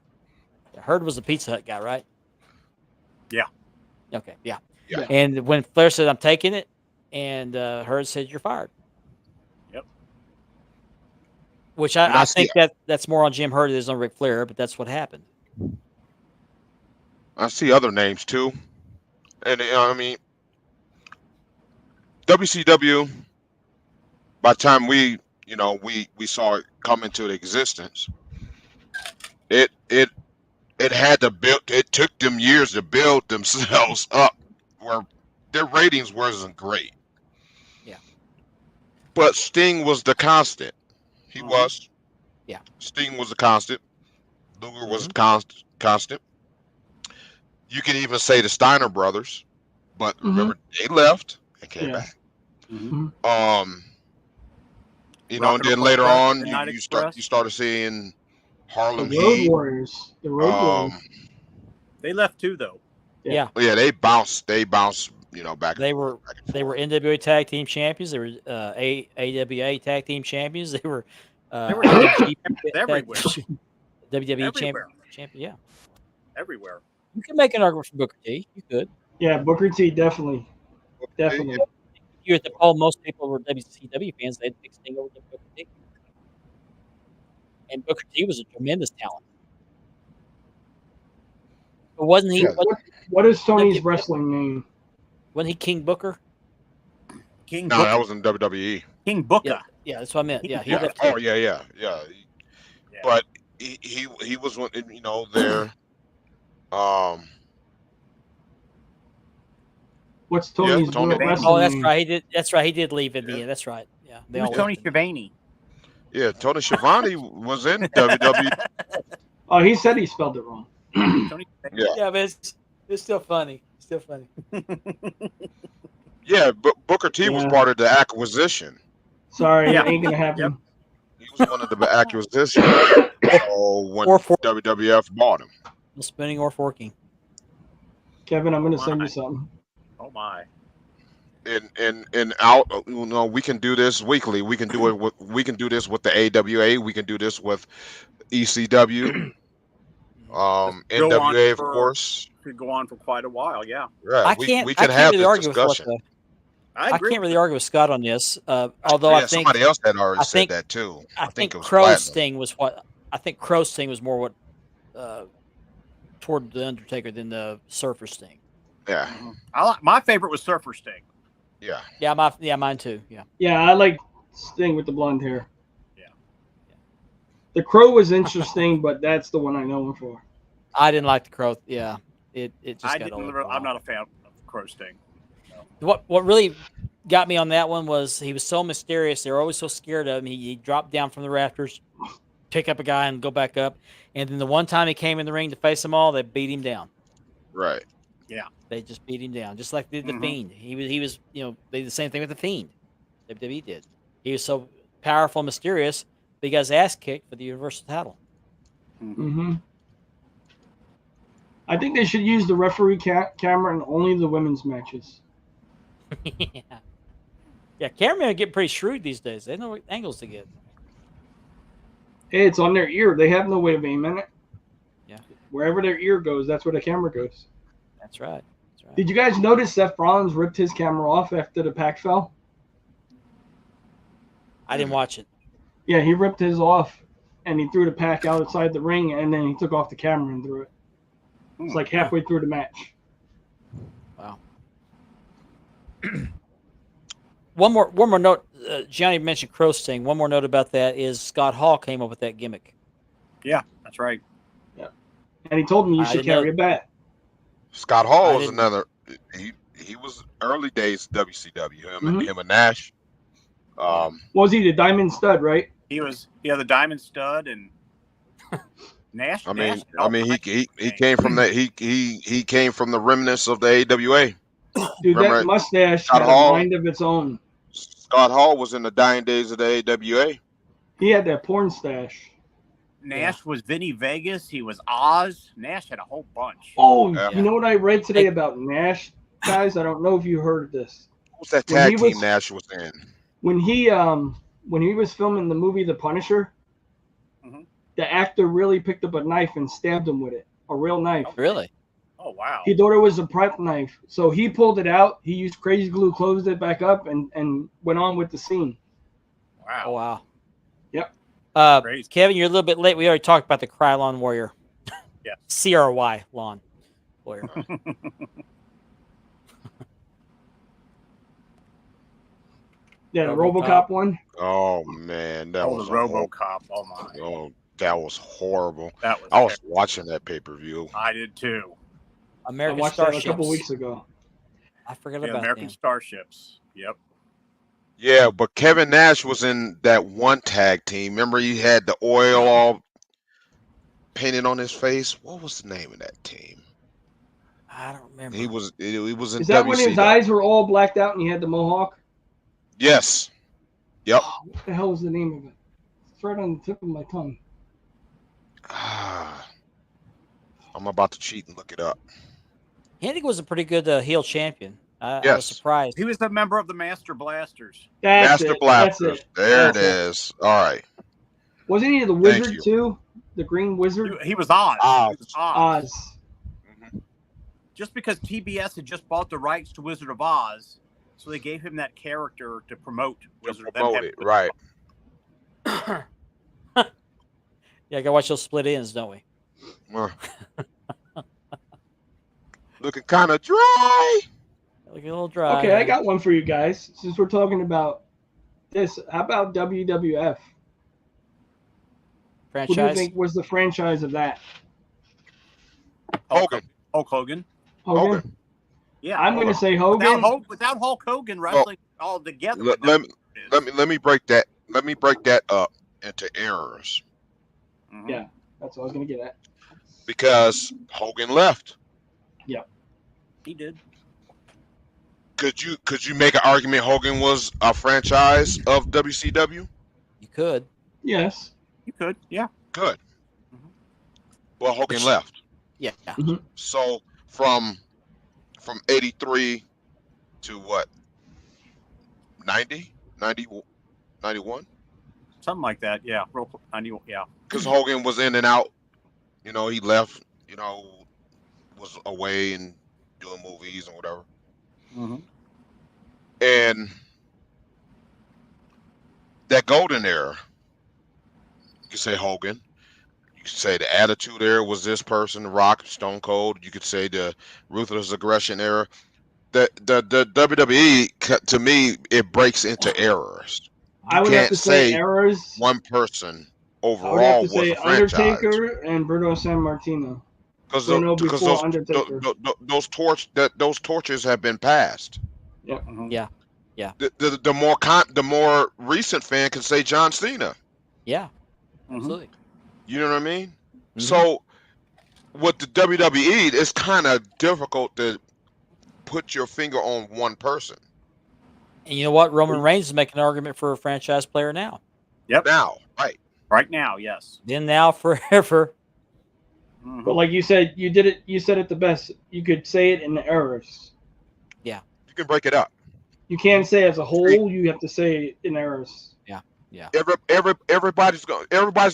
Yeah, Hurd was the Pizza Hut guy, right? Yeah. Okay. Yeah. Yeah. And when Flair said, "I'm taking it," and Hurd said, "You're fired." Yep. Which And I I see think that's more on Jim Hurd than it is on Ric Flair, but that's what happened. other names too, and I mean WCW. By the time we saw it come into existence, it it it had to build. It took them years to build themselves up, where their ratings wasn't great. Yeah. But Sting was the constant. He Mhm. was. Yeah. Sting was the constant. Luger was Mhm. constant. You can even say the Steiner brothers, but Mhm. remember they left and came Yeah. back. Mhm. Mhm. Um, Rock and and then Roll later Express, on, Midnight you Express. started seeing The Harlem Road Heat. Warriors. The Road Warriors. They left too, though. Yeah. Yeah, they bounced. Back and They forth, were back and they were forth. NWA Tag Team Champions. They were AWA Tag Team Champions. They were They were IWGP everywhere. WWE Everywhere. Champion. Yeah, Everywhere. you can make an argument for Booker T. You could. Yeah, Booker T definitely. Definitely. If you had to poll most people were WCW fans, they'd pick Sting over Booker T. And Booker T was a tremendous talent. But wasn't he? Yeah, What is Tony's Wasn't wrestling name? he King Booker? King no, Booker. that was in WWE. King Booker. Yeah, that's what I meant. Yeah, he Yeah. left Oh too. yeah. Yeah. But he was one. There. Um. What's Yeah, Tony's Tony. real Oh, wrestling Oh, that's name? right. He did. That's right. He did leave in the Yeah. end. That's right. Yeah, they He was all Tony left in the end. Schiavone. Yeah, Tony Schiavone was in WWE. Oh, he said he spelled it wrong. Tony Schiavone. Yeah. Yeah, but it's still funny. It's still funny. Yeah, but Booker T was Yeah. part of the acquisition. Sorry, Yeah. it ain't gonna happen. He was one of the acquisitions. So when Or fork. WWF bought him. No spinning or forking. Kevin, I'm gonna Oh, send my. you something. Oh my. And out, we can do this weekly. We can do this with the AWA. We can do this with ECW, Go on NWA, of for course. could go on for quite a while. Yeah. Yeah, I we can't can really have this argue with what discussion. I I agree. can't really argue with Scott on this. Although Yeah, somebody else had already I said think that too. I I think think it was Crow's Platinum. Sting was what I think Crow's Sting was more what toward the Undertaker than the Surfer Sting. Yeah, My favorite was Surfer Sting. yeah. Yeah, mine too. Yeah. Yeah, I like Sting with the blonde hair. Yeah. The Crow was interesting, but that's the one I know him for. I didn't like the Crow. Yeah, it just I got didn't. old. I'm not a fan of Crow Sting. What really got me on that one was he was so mysterious. They were always so scared of him. He dropped down from the rafters, pick up a guy, and go back up. And then the one time he came in the ring to face them all, they beat him down. Right. They just beat him down, just like they did the Fiend. He was they did the same thing with the Fiend. WWE did. He was so powerful and mysterious, but he got his ass kicked for the Universal title. Mm-hmm. I think they should use the referee camera in only the women's matches. Yeah, cameramen get pretty shrewd these days. They know what angles to get. Hey, it's on their ear. They have no way of aiming it. Yeah. Wherever their ear goes, that's where the camera goes. That's right. Did you guys notice Seth Rollins ripped his camera off after the pack fell? I didn't watch it. Yeah, he ripped his off, and he threw the pack outside the ring, and then he took off the camera and threw it. It's like halfway through the match. Wow. One more note. Johnny mentioned Crow Sting. One more note about that is Scott Hall came up with that gimmick. Yeah, that's right. Yeah, and he told me you I should didn't know- carry a bat. Scott Hall I was didn't- another. He was early days WCW. Mhm. Him and Nash. What was he, the Diamond Stud, right? He was the Diamond Stud and Nash. I mean, Nash, he came from that. He came from the remnants of the AWA. Dude, Remember that mustache Scott had a Hall? mind of its own. Scott Hall was in the dying days of the AWA. He had that porn stash. Nash was Vinny Vegas. He was Oz. Nash had a whole bunch. Oh, Yeah. you know what I read today about Nash, guys? I don't know if you heard this. What was that When tag he team was- Nash was in? When he was filming the movie The Punisher, Mhm. the actor really picked up a knife and stabbed him with it, a real knife. Really? Oh wow. He thought it was a prep knife, so he pulled it out. He used crazy glue, closed it back up, and went on with the scene. Wow. Oh wow. Yep. Crazy. Kevin, you're a little bit late. We already talked about the Krylon Warrior. Yeah. CRY lawn warrior. Yeah, the RoboCop. RoboCop one. Oh man, that Oh, was the a horrible. RoboCop. Oh my. Oh, that was horrible. That was. I was terrible. watching that pay-per-view. I did too. I American watched that Starships. a couple weeks ago. I forgot Yeah, about American them. Starships. Yep. Yeah, but Kevin Nash was in that one tag team. Remember, he had the oil all painted on his face. What was the name of that team? I don't remember. He was in Is that when his WCW. eyes were all blacked out and he had the mohawk? Yes. Yep. Oh, what the hell was the name of it? It's right on the tip of my tongue. I'm about to cheat and look it up. Hennig was a pretty good heel champion. I was Yes. surprised. He was a member of the Master Blasters. That's Master it. Blasters. That's it. There That's it is. All right. Wasn't he the Thank wizard you. too? The green wizard? He was Oz. Oz. He was Oz. Oz. Mhm. Just because TBS had just bought the rights to Wizard of Oz, so they gave him that character to promote Wizard To promote it, right. Yeah, gotta watch those split ends, don't we? Uh. Looking kind of dry. Looking a little dry. Okay, I got one for you guys. Since we're talking about this, how about WWF? Who do you franchise. think was the franchise of that? Hogan. Hulk Hogan. Hogan? Yeah. I'm going to say Hogan. Without Hulk Hogan wrestling all together. Let me break that. Let me break that up into errors Mhm. Yeah, that's what I was going to get at. because Hogan left. He did. Could you make an argument Hogan was a franchise of WCW? You could. Yes. You could. Yeah. Good. Mhm. Well, Hogan Which- left. Yeah. So from 83 to what? 90? 90, 91? Something like that. Yeah. I knew. Yeah. Because Hogan was in and out. You know, he left, was away and doing movies and whatever. Mm-hmm. And that golden era, you could say Hogan. You could say the Attitude Era was this person, Rock, Stone Cold. You could say the Ruthless Aggression Era. The WWE, to me, it breaks into errors. I would have to say errors. One person I would have overall to was say a franchise. Undertaker and Bruno Sammartino. Because before Undertaker. those torches have been passed. Mm-hmm. Yeah. The more recent fan can say John Cena. Yeah. Mhm. Absolutely. You know what I mean? Mhm. So with the WWE, it's kind of difficult to put your finger on one person. And you know what? Roman Reigns is making an argument for a franchise player now. Yep. Now, right? Right now, yes. Then now forever. Mhm. But like you said, you said it the best. You could say it in the errors. You can break it up. You can't say as a whole, you have to say it in errors. Everybody's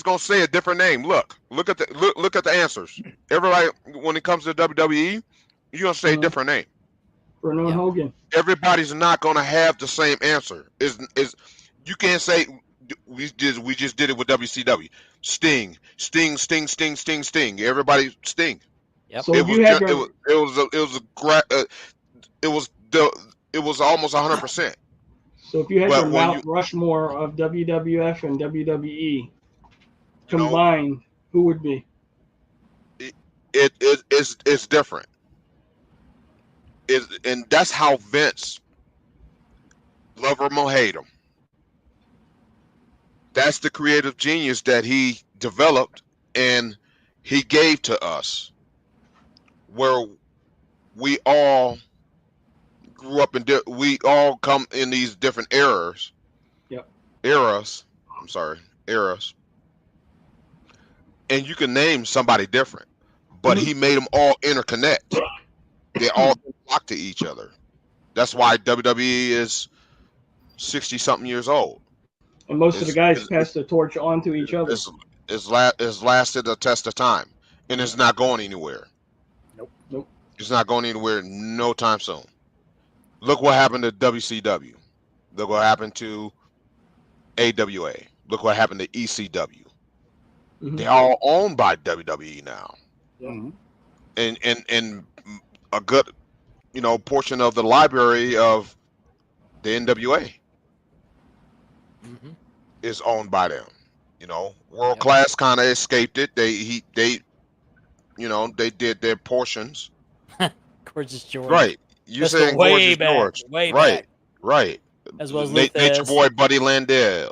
gonna say a different name. Look at the answers. Everybody, when it comes to WWE, you're gonna say a different name. Bruno and Hogan. Everybody's not gonna have the same answer. Is you can't say we just did it with WCW. Sting. Everybody Sting. Yep. So if you had your, It was almost 100%. so if you had but your when Mount Rushmore of WWF and WWE You know, combined, who would be? it's different. And that's how Vince, love him or hate him, that's the creative genius that he developed and he gave to us, where we all grew up in we all come in these different eras. Yep. Eras. I'm sorry, eras. And you can name somebody different, but he made them all interconnect. They all talk to each other. That's why WWE is 60 something years old. And most of the guys pass the torch on to each other. It's lasted a test of time, and it's not going anywhere. Nope. It's not going anywhere no time soon. Look what happened to WCW. Look what happened to AWA. Look what happened to ECW. Mhm. They're all owned by WWE now, Mhm. and a good portion of the library of the NWA Hmm. is owned by them. World Class kind of escaped it. They did their portions. Gorgeous George. Right. You Let's go saying way Gorgeous back, George. way Right. back. Right. As well as Nature Luthez. Boy Buddy Landell.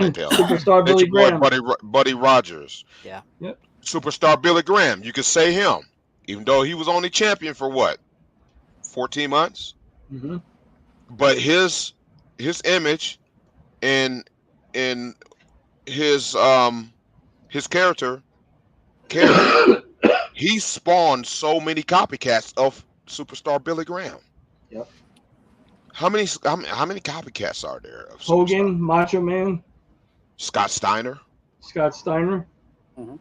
Landell. Superstar Billy Nature Boy Graham. Buddy Rogers. Yeah. Yep. Superstar Billy Graham. You could say him. Even though he was only champion for what? 14 months? Mhm. But his image and his character carried. He spawned so many copycats of Superstar Billy Graham. Yep. How many copycats are there of Superstar? Hogan, Macho Man, Scott Steiner, Scott Steiner,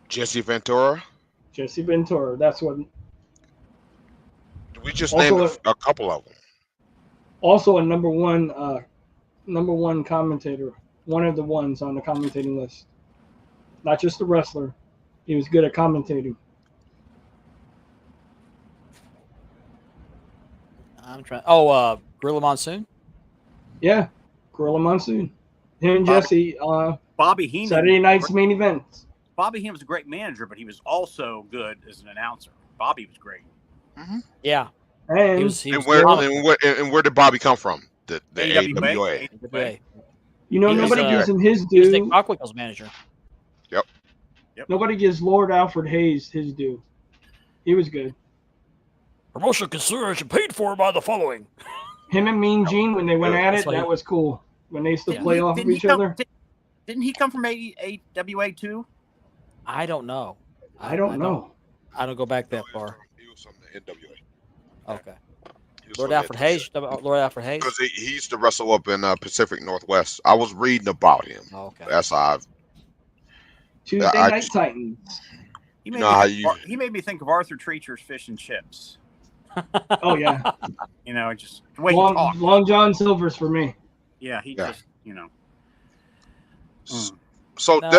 Jesse Ventura. Jesse Ventura. That's what. We just Also named a couple of them. Also a number one commentator. One of the ones on the commentating list. Not just a wrestler. He was good at commentating. I'm trying. Oh, Gorilla Monsoon. Yeah, Gorilla Monsoon. Him and Jesse. Bobby Heenan. Saturday night's main event. Bobby Heenan was a great manager, but he was also good as an announcer. Bobby was great. Mm-hmm. Yeah. And, He was where did Bobby come from? The AWA. AWA. you know, He was, nobody gives him his He was Nick due. Bockwinkel's manager. Nobody gives Lord Alfred Hayes his due. He was good. Promotional consideration paid for by the following. Him and Mean Gene, when they went at That's it, why that he- was cool. When they used to Yeah. play off of each other. Didn't he come from AWA too? I don't know. I don't know. I don't go back that far. He was from the NWA. Okay. Lord Alfred Hayes. Lord Alfred Hayes. Because he used to wrestle up in Pacific Northwest. I was reading about him. Oh, okay. That's how Tuesday Night Titans. He made, know how you- he made me think of Arthur Treacher's Fish and Chips. Oh yeah, Just the way he talked. Long John Silver's for me. Yeah, he Yeah. just, So No,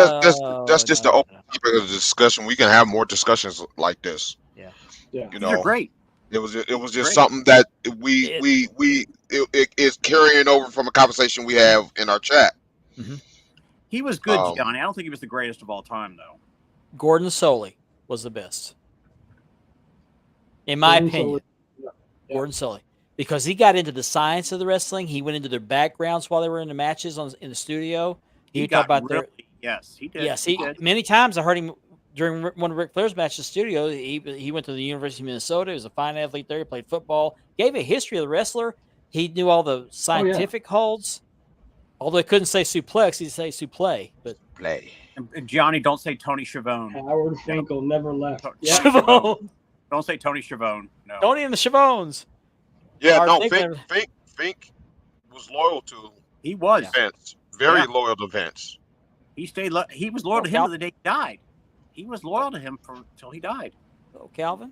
that's just no, the open no. topic of the discussion. We can have more discussions like this. Yeah. Yeah. You These are know, great. it was just Great. something that it is carrying over from a conversation we have in our chat. He was good, Um, Johnny. I don't think he was the greatest of all time, though. Gordon Soley was the best, in my Gordon opinion. Soley. Yeah. Gordon Soley, because he got into the science of the wrestling. He went into their backgrounds while they were in the matches in the studio. He would talk about their. Yes, he did. Yes, he did. many times I heard him during one of Ric Flair's matches in the studio. He went to the University of Minnesota. He was a fine athlete there. He played football. Gave a history of the wrestler. He knew all the scientific holds. Although he couldn't say suplex, he'd say supplay. But Play. And Johnny, don't say Tony Schiavone. Howard Finkel never left. Yeah. Chavone. Don't say Tony Schiavone. No. Tony and the Chavones. Yeah, Hard no, thinking. Fink was loyal to He was. Vince. Very Yeah. loyal to Vince. He stayed. He was loyal to him to the day he died. He was loyal to him until he died. Oh, Calvin.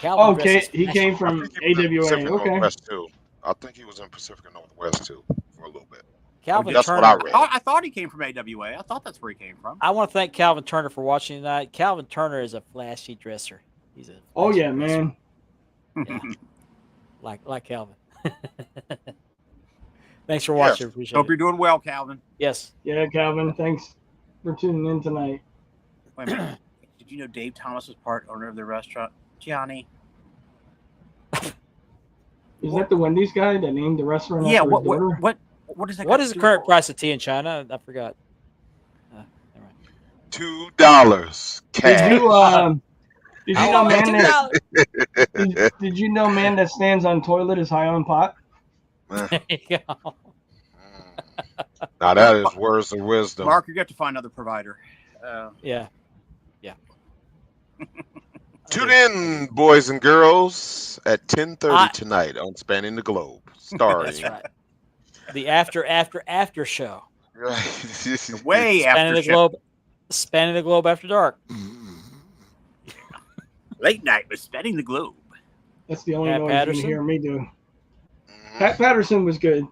Okay, dresses he fashion. came from I think he was in AWA. Pacific Okay. Northwest too. I think he was in Pacific Northwest too for a little bit. Calvin That's Turner. what I read. I thought he came from AWA. I thought that's where he came from. I want to thank Calvin Turner for watching tonight. Calvin Turner is a flashy dresser. He's a Oh flashy yeah, dresser. man. Like Calvin. Thanks for watching. Appreciate Hope it. you're doing well, Calvin. Yes. Yeah, Calvin. Thanks for tuning in tonight. Wait a minute. Did you know Dave Thomas was part owner of the restaurant? Johnny. Is that the Wendy's guy that named the restaurant Yeah. after his daughter? What is that? What is the current price of tea in China? I forgot. Never mind. $2 cash. Did you did you I know want my man that $2. did you know man that stands on toilet is high on pot? There you go. Now that is words of wisdom. Mark, you got to find another provider. Yeah. Tune in, boys and girls, at 10:30 I- tonight on Spanning the Globe, starring. That's right. The after show. Way Spanning after the show. globe. Spanning the globe after dark. Late night was spinning the globe. That's the only Pat noise Patterson? you're going to hear me do. Mhm. Pat Patterson was good.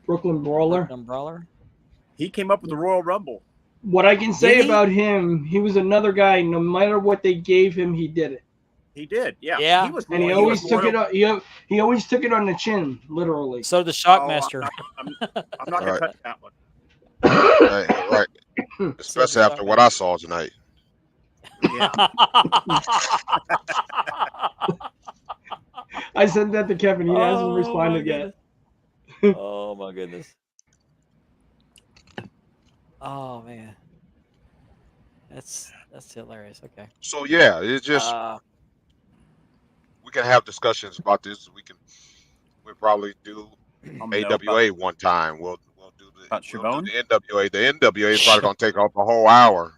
Brooklyn Brawler. Brooklyn Brawler. He came up with the Royal Rumble. What I can say Did he? about him, he was another guy. No matter what they gave him, he did it, He did, yeah. Yeah. He was, and he he always was took Royal- it. He always took it on the chin, literally. So the Oh, Shockmaster. I'm not gonna Right. touch that one. Right. Especially after what I saw tonight. Yeah. I said that to Kevin. He hasn't Oh, responded my yet. Oh my goodness. Oh man. That's hilarious. Okay. So yeah, it's just we can have discussions about this. We'll probably do AWA one time. We'll do About the Siobhan? NWA. The NWA is probably gonna take up a whole hour.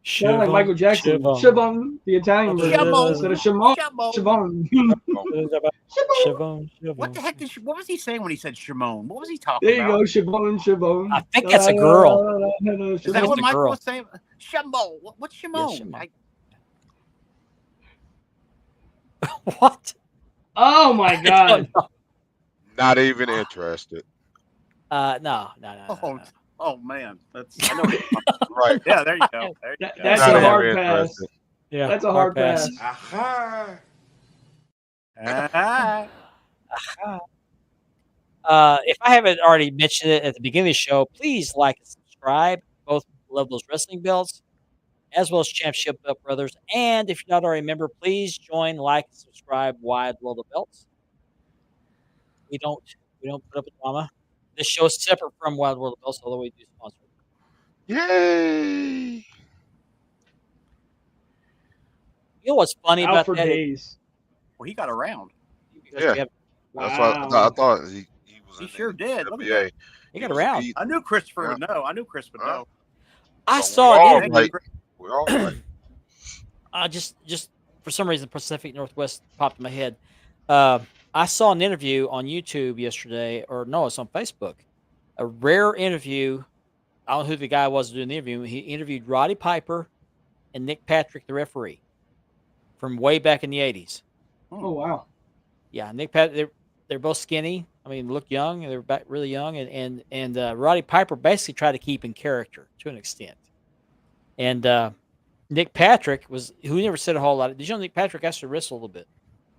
Sound like Michael Jackson. Siobhan, the Italian version. Siobhan. Instead of Shimon. Siobhan. Siobhan. What the heck is? What was he saying when he said Shimon? What was he talking There you about? go, Siobhan, Siobhan. I think that's a girl. Is that That's what a Michael girl. was saying? Shimon. What's Shimon? Shimon. What? Oh my God. Not even interested. No. Oh man, that's I know. Right. Yeah, there you go. There you go. That's Not a even hard pass. interested. Yeah. That's a hard pass. Aha. Ah. If I haven't already mentioned it at the beginning of the show, please like and subscribe. Both love those wrestling belts, as well as Championship Belt Brothers. And if you're not already a member, please join, like, and subscribe. Wide World of Belts. We don't put up a drama. This show is separate from Wild World of Belts, although we do sponsor it. Yay! You know what's funny Out about for that? days. Well, he got around. Because Yeah. we have- That's what I thought he was. He in sure the did. Look at NWA. that. he got around. I knew Christopher would know. I knew Chris would Huh? know. I So saw we an all interview. right. We're all right. Just for some reason, Pacific Northwest popped in my head. I saw an interview on YouTube yesterday, or no, it's on Facebook. A rare interview. I don't know who the guy was doing the interview. He interviewed Roddy Piper and Nick Patrick, the referee, from way back in the '80s. Oh wow. Yeah, Nick Patrick. They're both skinny. I mean, look young. They're back really young, and Roddy Piper basically tried to keep in character to an extent. And Nick Patrick who never said a whole lot. Did you know Nick Patrick actually wrestled a little bit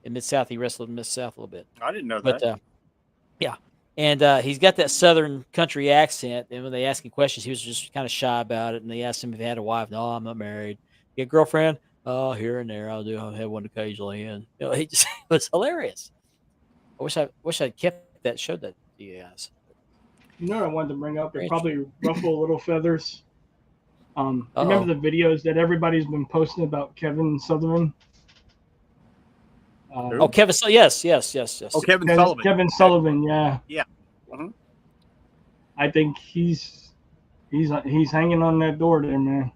in Mid South? He wrestled in Mid South a little bit. I didn't know But that. yeah, and he's got that Southern country accent. And when they ask him questions, he was just kind of shy about it. And they asked him if he had a wife. No, I'm not married. You got a girlfriend? Oh, here and there. I'll have one occasionally. And he just it was hilarious. I wish I'd kept that, showed that to you guys. You know what I wanted to bring up? It Rich. probably ruffle little feathers. Remember the videos that everybody's been posting about Kevin Sutherland? Oh, Kevin. So yes. Oh, Kevin Sullivan. Kevin Sullivan, yeah. Yeah. Mhm. I think he's hanging on that door there, man.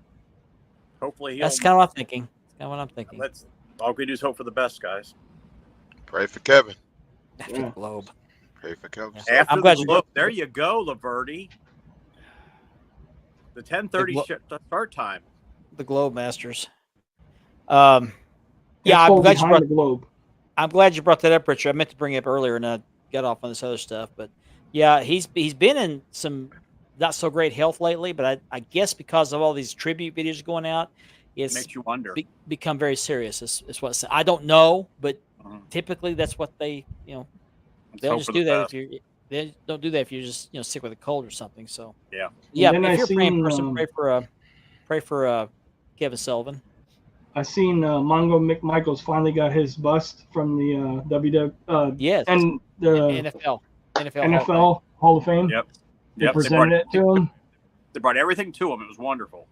Hopefully, That's kind of what I'm thinking. That's kind of what I'm thinking. Let's all we do is hope for the best, guys. Pray for Kevin. After the Globe. Pray for Kevin. Yeah. After I'm glad the you look, brought- there you go, Laverty. The 10:30 start time. The Globe Masters. Yeah, I'm Expo glad you behind brought. the globe. I'm glad you brought that up, Richard. I meant to bring it up earlier, and I got off on this other stuff. But yeah, he's been in some not so great health lately. But I guess because of all these tribute videos going out, it's Makes you wonder. become very serious. It's what I don't know, but Mhm. typically that's what they Let's they'll hope just for do the that best. if you they don't do that if you're just sick with a cold or something. So Yeah. yeah. then If I you're a praying seen, person, pray for Kevin Sullivan. I seen Mongo McMichaels finally got his bust from the WW Yes, and the NFL NFL Hall of Fame. Yep. They Yep. presented it to him. They brought everything to him. It was wonderful.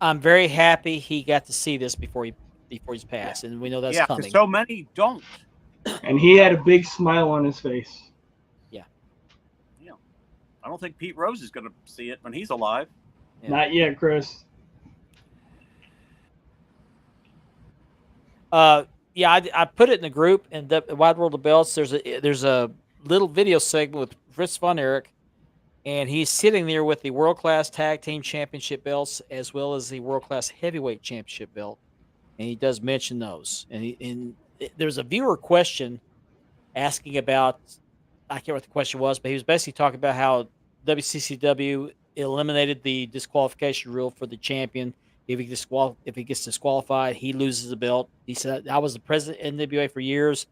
I'm very happy he got to see this before he's passed, and we know that's yeah, coming. because so many don't. And he had a big smile on his face. I don't think Pete Rose is going to see it when he's alive. Yeah. Not yet, Chris. Yeah, I put it in the group in the Wide World of Belts. There's a little video segment with Fritz von Erich, and he's sitting there with the World Class Tag Team Championship belts as well as the World Class Heavyweight Championship belt. and he does mention those. There's a viewer question asking about, I can't remember what the question was, but he was basically talking about how WCCW eliminated the disqualification rule for the champion. If he gets disqualified, he loses the belt. He said, I was the president of NWA for years.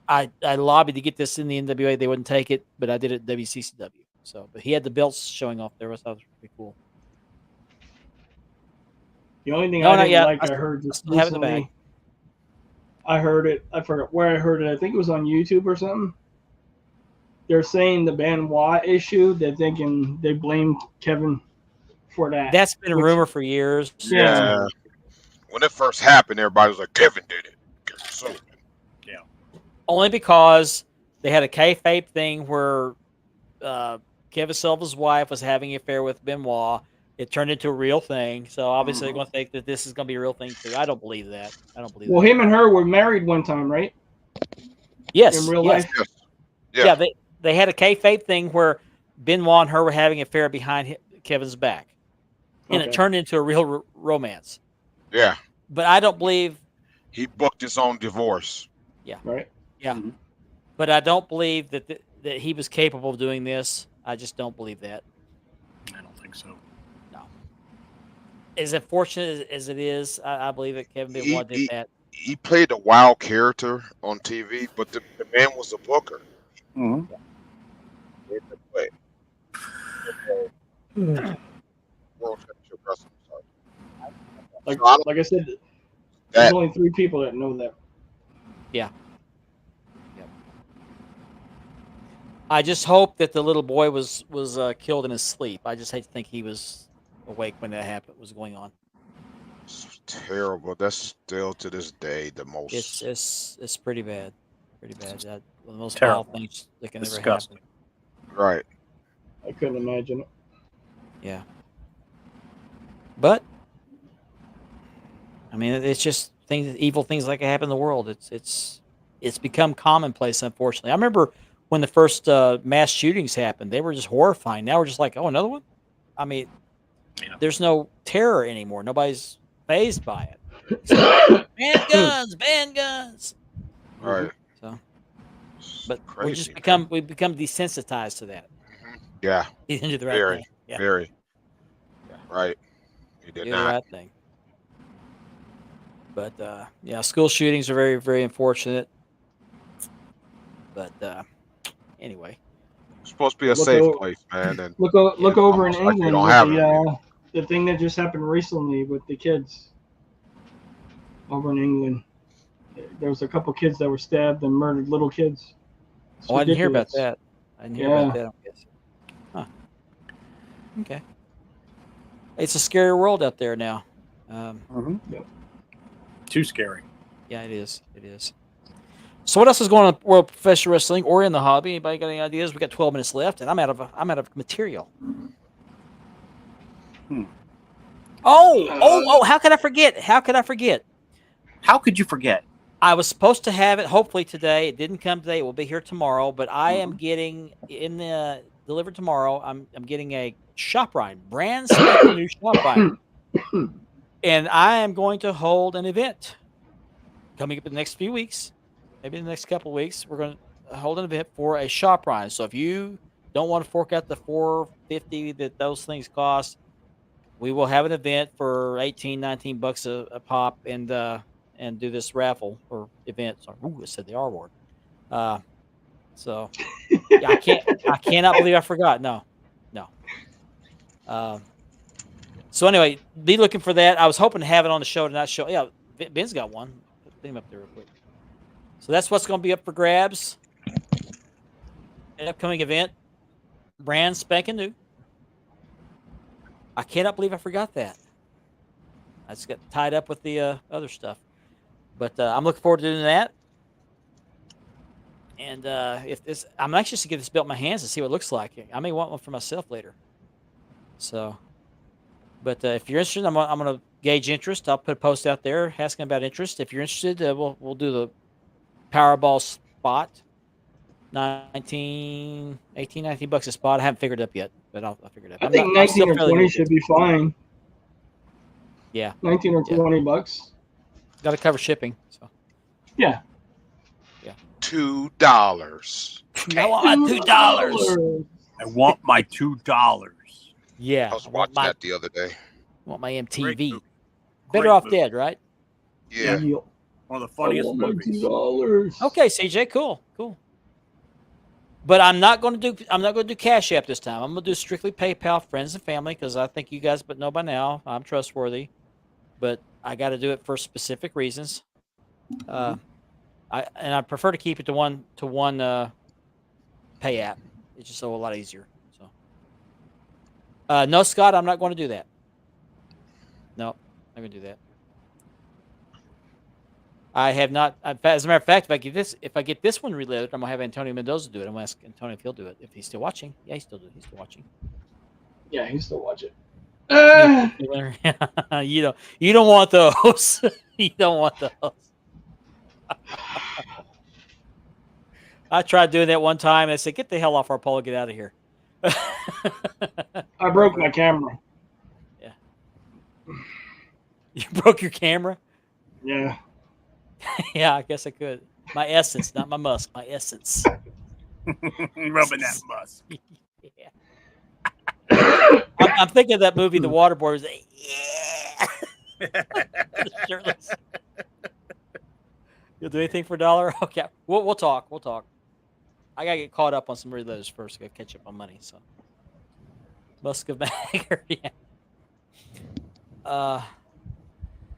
I lobbied to get this in the NWA. They wouldn't take it, but I did it at WCCW. So, but he had the belts showing off there. I thought it was pretty cool. The only thing No, I not didn't yet. like, I heard I just still have it in the bag. recently. I heard it. I forgot where I heard it. I think it was on YouTube or something. They're saying the Benoit issue that they blame Kevin for that. That's been a Which- rumor for years. Yeah. When it first happened, everybody was like, Kevin did it. Kevin Sullivan. Only because they had a kayfabe thing where Kevin Sullivan's wife was having an affair with Benoit. It turned into a real thing. So obviously they're going to think that this is going to be a real thing too. I don't believe that. Well, him and her were married one time, right? Yes. In real yes. life. Yeah. They had a kayfabe thing where Benoit and her were having an affair behind Kevin's back. And it turned into a real romance. Yeah. But I don't believe he booked his own divorce. Yeah. Right. Yeah. Mm-hmm. But I don't believe that that he was capable of doing this. I just don't believe that. I don't think so. No. As unfortunate as it is, I believe that Kevin Benoit did that. He played a wild character on TV, but the man was a booker. Mm-hmm. World Championship Wrestling. Like I said, there's only 3 people that know that. Yeah. Yep. I just hope that the little boy was killed in his sleep. I just hate to think he was awake when that happened. Was going on. It's terrible. That's still to this day the most. It's pretty bad. Pretty bad. One of the most terrible foul things that can Disgusting. ever happen. Right. I couldn't imagine it. Yeah. But I mean, it's just evil things like that happen in the world. It's become commonplace, unfortunately. I remember when the first mass shootings happened; they were just horrifying. Now we're just like, oh, another one. I mean, there's no terror anymore. Nobody's fazed by it. Ban guns. Right. So, but crazy, we've become desensitized to that. Yeah. You didn't do the right Very. thing. Yeah. Very. Yeah. Right. You did Do not. the right thing. But yeah, school shootings are very, very unfortunate. But anyway, It's supposed to be a safe place, man. And look over in almost like they England don't with have it. the thing that just happened recently with the kids over in England. There was a couple kids that were stabbed and murdered, little kids. It's I didn't hear about ridiculous. that. I didn't hear about that. I guess. Huh. Okay. It's a scary world out there now. Too scary. Yeah, it is. It is. So what else is going on in World Professional Wrestling or in the hobby? Anybody got any ideas? We got 12 minutes left, and I'm out of material. Oh! How could I forget? How could you forget? I was supposed to have it hopefully today. It didn't come today. It will be here tomorrow. But I am getting delivered tomorrow. I'm getting a shop ride, brand spanking new shop ride, and I am going to hold an event coming up in the next few weeks. Maybe in the next couple of weeks, we're going to hold an event for a shop ride. So if you don't want to fork out the $450 that those things cost, we will have an event for $18-19 a pop and do this raffle or event. Sorry, I said the R word. So yeah, I cannot believe I forgot. No. So anyway, be looking for that. I was hoping to have it on the show tonight. Yeah, Ben's got one. Put him up there real quick. So that's what's going to be up for grabs. An upcoming event, brand spanking new. I cannot believe I forgot that. I just got tied up with the other stuff, but I'm looking forward to doing that. And I'm anxious to get this belt in my hands and see what it looks like. I may want one for myself later. So, but if you're interested, I'm going to gauge interest. I'll put a post out there asking about interest. If you're interested, we'll do the Powerball spot. $19 a spot. I haven't figured it up yet, but I'll figure it out. I think 19 or 20 should be fine. Yeah. 19 or $20. got to cover shipping. So Yeah. $2. I want my $2. I want my $2. Yeah, I was I want watching my that the other day. Great MTV. movie. Better Great off movie. dead, right? Yeah. One of the I funniest want my movies. $2. Okay, CJ, cool. But I'm not going to do Cash App this time. I'm going to do strictly PayPal, friends and family, because I think you guys know by now I'm trustworthy. But I got to do it for specific reasons. I prefer to keep it to one pay app. It's just a lot easier. So no, Scott, I'm not going to do that. No, I'm not going to do that. I have not. As a matter of fact, if I get this one reloaded, I'm gonna have Antonio Mendoza do it. I'm gonna ask Antonio if he'll do it if he's still watching. Yeah, he's still watching. Yeah, he's still watching. You don't want those. You don't want those. I tried doing that one time and I said, "Get the hell off our pole, get out of here." I broke my camera. Yeah. You broke your camera? Yeah. Yeah, I guess I could. My essence, not my musk. My essence. Rubbing that musk. Yeah. I'm thinking of that movie, The Waterboard. Yeah. Shirtless. You'll do anything for $1? Okay, we'll talk. We'll talk. I gotta get caught up on some reloads first. I gotta catch up on money. So, Musk of Bagger. Yeah.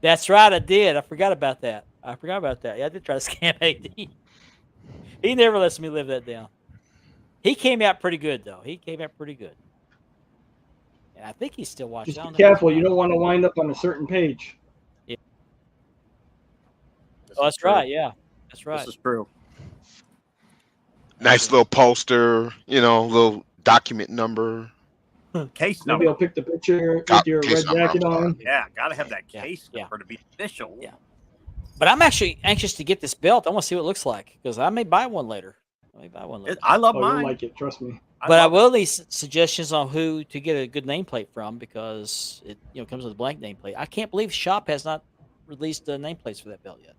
That's right. I did. I forgot about that. Yeah, I did try to scam AD. He never lets me live that down. He came out pretty good, though. And I think he's still watching. Just be careful. You don't want to wind up on a certain page. Yeah. Oh, that's right. Yeah, that's right. This is true. Nice little poster, little document number. Case Maybe number. I'll pick the picture with your Case red number, jacket I'm sorry. on. Yeah, gotta have that Yeah, case yeah. number to be official. Yeah. But I'm actually anxious to get this belt. I want to see what it looks like because I may buy one later. I love Oh, mine. you'll like it. Trust me. But I love will leave suggestions on who to get a good nameplate from because it comes with a blank nameplate. I can't believe Shop has not released the nameplates for that belt yet.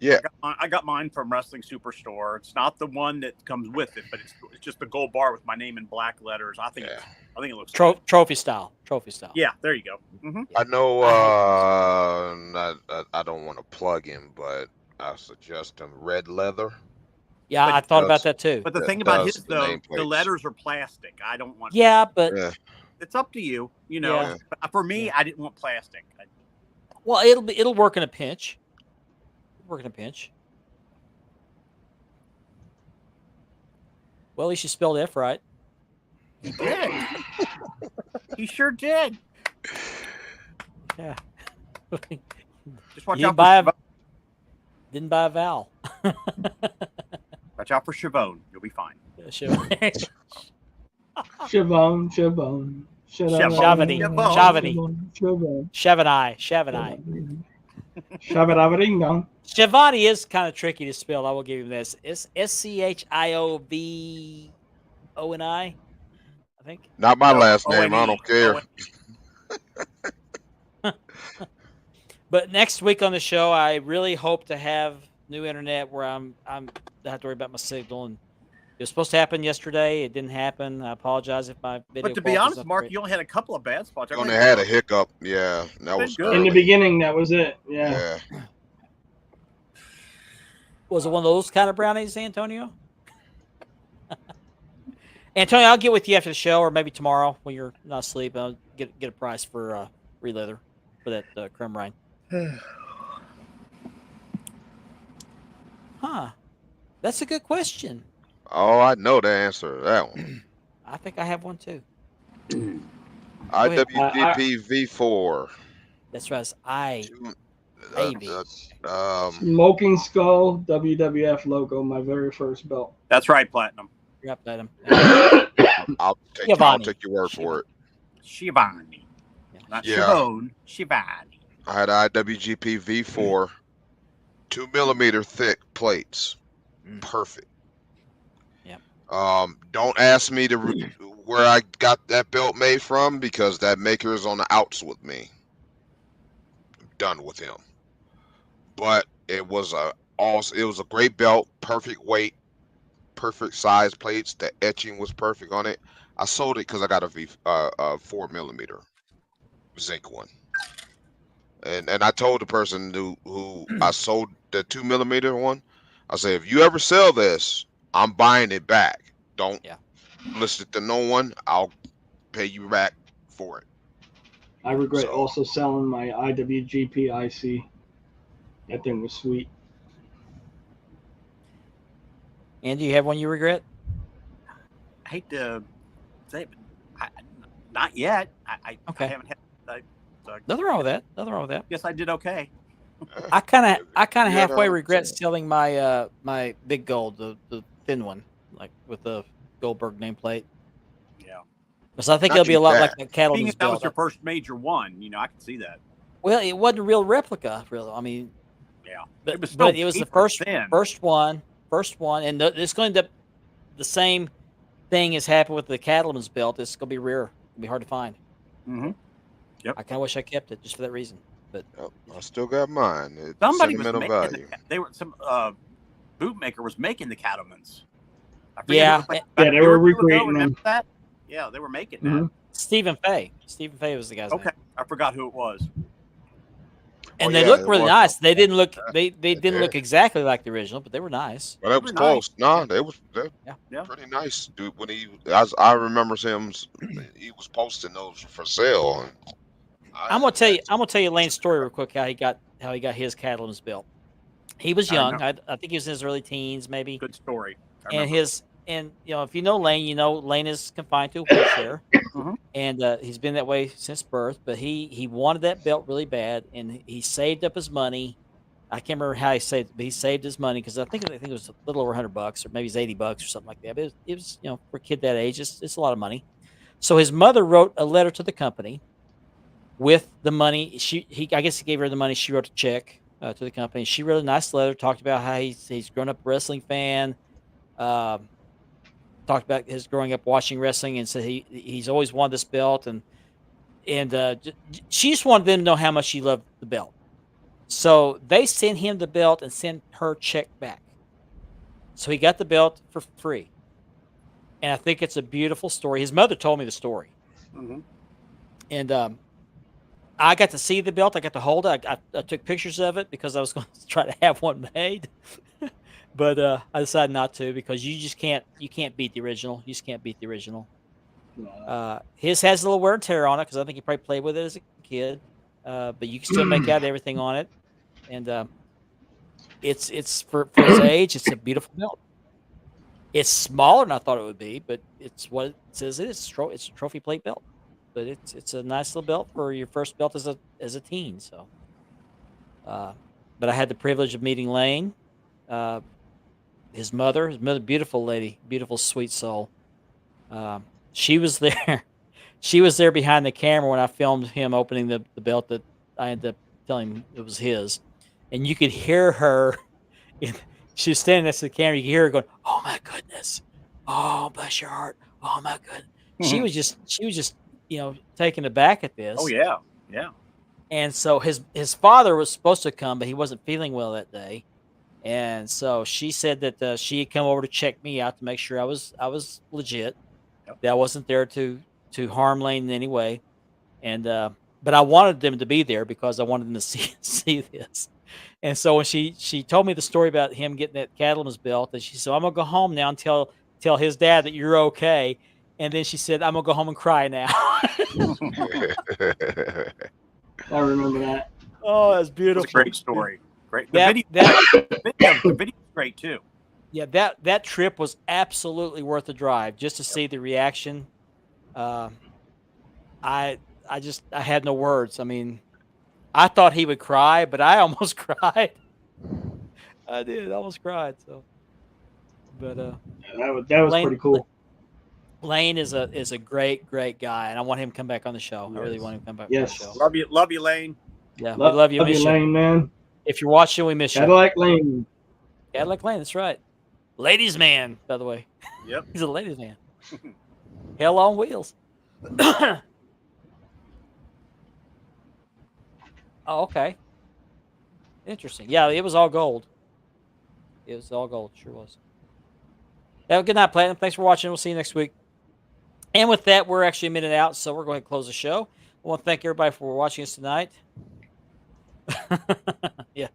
Yeah. I got mine from Wrestling Superstore. It's not the one that comes with it, but it's just the gold bar with my name in black letters. I think it looks good. Trophy style. Yeah, there you go. Mm-hmm. I know. I don't want to plug him, but I suggest him red leather. Yeah, But I thought about that too. But the That thing about does his the though, nameplates. the letters are plastic. I don't want. Yeah, but Yeah. It's up to you. You know. Yeah. But for me, I didn't want plastic. well, it'll work in a pinch. Well, at least you spelled F right. He did. He sure did. Yeah. Just watch You out didn't for didn't buy a vowel. watch out for Chavone. You'll be fine. Siobhan. Shavoni. Shavani. Shivani is kind of tricky to spell. I will give him this. It's SCHIOVONI. I think. Not my No, last name. I O-N-E. don't care. But next week on the show, I really hope to have new internet where I don't have to worry about my signal. And it was supposed to happen yesterday. It didn't happen. I apologize if my video. But to be honest, Mark, you only had a couple of bad spots. You only had a hiccup. Yeah, that was good. In the early. beginning, that was it. Yeah. Yeah. Was it one of those kind of brownies, Antonio? Antonio, I'll get with you after the show, or maybe tomorrow when you're not asleep. I'll get a price for Releather for that creme rind. Huh? That's a good question. Oh, I know the answer to that one. I think I have one too. IWGP V4. That's right. It's I. Smoking Skull WWF logo, my very first belt. That's right, Platinum. You're up, Adam. I'll Shivani. take your word for it. Shivani. Not Yeah. Shavone. Shivani. I had IWGP V4, 2mm thick plates. Perfect. Yep. Don't ask me where I got that belt made from because that maker is on the outs with me. I'm done with him. but it was a great belt, perfect weight, perfect size plates. The etching was perfect on it. I sold it because I got a 4 millimeter zinc one, and I told the person who I sold the 2 millimeter one, I said, if you ever sell this, I'm buying it back. Don't Yeah. list it to no one. I'll pay you back for it. I regret So also selling my IWGP IC. That thing was sweet. And do you have one you regret? I hate to say it, but not yet. I Okay. haven't had. So Nothing wrong with that. Nothing wrong with that. guess I did okay. I kind of yeah, halfway no, regret selling my my big gold, the thin one, like with the Goldberg nameplate. Yeah. Because I think not it'll be a even lot like that. that Being Cattleman's that was belt. your first major one, I can see that. Well, it wasn't a real replica, really. I mean, Yeah. but It was but still it was the paper thin. first one, and it's going to end up the same thing has happened with the Cattleman's belt. It's going to be rare. It'll be hard to find. Mm-hmm. Yep. I kind of wish I kept it just for that reason. But Yep, I still got mine. It's Somebody was sentimental making value. some bootmaker was making the Cattlemans. I forget who yeah, it was, like Yeah, about a they year were or two ago. recreating Remember them. that? Yeah, they were making that. Mhm. Stephen Fay was the guy's Okay, name. I forgot who it was. Oh And they yeah, looked it really was nice. something. They didn't look Yeah, they didn't yeah. look exactly like the original, but they were nice. But They it were was nice. close. No, Yeah. they're Yeah. Yeah. pretty nice, dude. When I remember him, he was posting those for sale, and I had I'm some. gonna tell you Lane's story real quick how he got his Cattleman's belt. He was I young. remember. I think he was in his early teens, maybe. Good story. I And remember. if you know Lane, Lane is confined to a wheelchair, Mhm. and he's been that way since birth. But he wanted that belt really bad, and he saved up his money. I can't remember how he saved, but he saved his money because I think it was a little over $100, or maybe it's $80 or something like that. But it was for a kid that age, it's a lot of money. So his mother wrote a letter to the company with the money. I guess he gave her the money. She wrote a check to the company. She wrote a nice letter, talked about how he's grown up a wrestling fan. Um, Talked about his growing up watching wrestling, and said he's always wanted this belt, and she just wanted them to know how much she loved the belt. So they sent him the belt and sent her check back. So he got the belt for free, and I think it's a beautiful story. His mother told me the story, Mhm. and I got to see the belt. I got to hold it. I took pictures of it because I was going to try to have one made, but I decided not to because you can't beat the original. You just can't beat the original. His has a little wear and tear on it because I think he probably played with it as a kid, but you can still make out everything on it, and it's for his age. It's a beautiful belt. It's smaller than I thought it would be, but it's what it says it is. It's a trophy plate belt, but it's a nice little belt for your first belt as a teen. So, uh, but I had the privilege of meeting Lane, uh, his mother, beautiful lady, beautiful sweet soul. She was there. She was there behind the camera when I filmed him opening the belt that I ended up telling him it was his, and you could hear her. She was standing next to the camera. You could hear her going, "Oh my goodness, oh bless your heart, oh my goodness." Mhm. She was just taken aback at Oh this, yeah. Yeah. and so his father was supposed to come, but he wasn't feeling well that day, and so she said that she had come over to check me out to make sure I was legit, Yep. that I wasn't there to harm Lane in any way, and but I wanted them to be there because I wanted them to see this. And so when she told me the story about him getting that Cattleman's belt, and she said, "I'm gonna go home now and tell his dad that you're okay." And then she said, "I'm gonna go home and cry now." I remember that. Oh, that's It was a beautiful. great story. Great. The That video. that The video's great too. yeah, that trip was absolutely worth the drive just to see the reaction. Um, I I had no words. I mean, I thought he would cry, but I almost cried. I did, I almost cried. So, but That was Lane pretty cool. Lane is a great guy, and I want him to come back on the show. I really Yes. want him to come back on the Yes. show. Love you, Lane. Yeah, we Love, love you, love you, miss you. Lane, man. If you're watching, we miss you. Cadillac Lane. Cadillac Lane, that's right. Ladies man, by the way. Yep. He's a ladies man. Hell on wheels. Oh, okay. Interesting. Yeah, it was all gold. It was all gold. Sure was. Have a good night, Platinum. Thanks for watching. We'll see you next week. And with that, we're actually a minute out, so we're going to close the show. I want to thank everybody for watching us tonight. Yeah.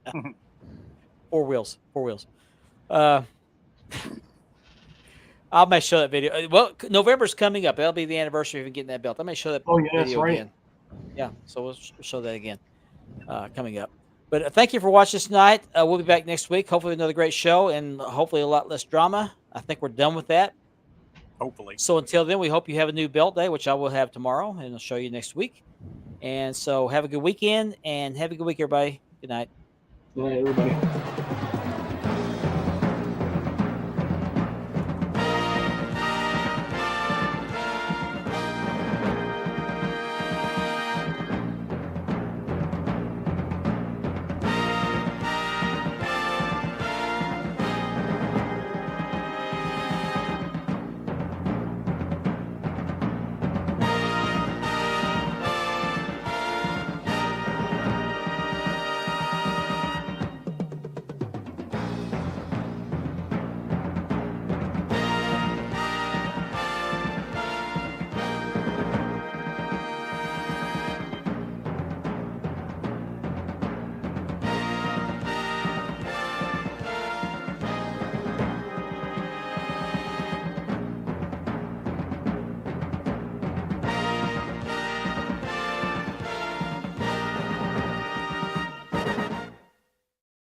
Four wheels. I may show that video. Well, November's coming up. That'll be the anniversary of him getting that belt. I may show that that's video right. again. Yeah, so we'll show that again coming up. But thank you for watching us tonight. We'll be back next week. Hopefully another great show and hopefully a lot less drama. I think we're done with that. Hopefully. So until then, we hope you have a new belt day, which I will have tomorrow, and I'll show you next week. And so have a good weekend and have a good week, everybody. Good night. Good night, everybody.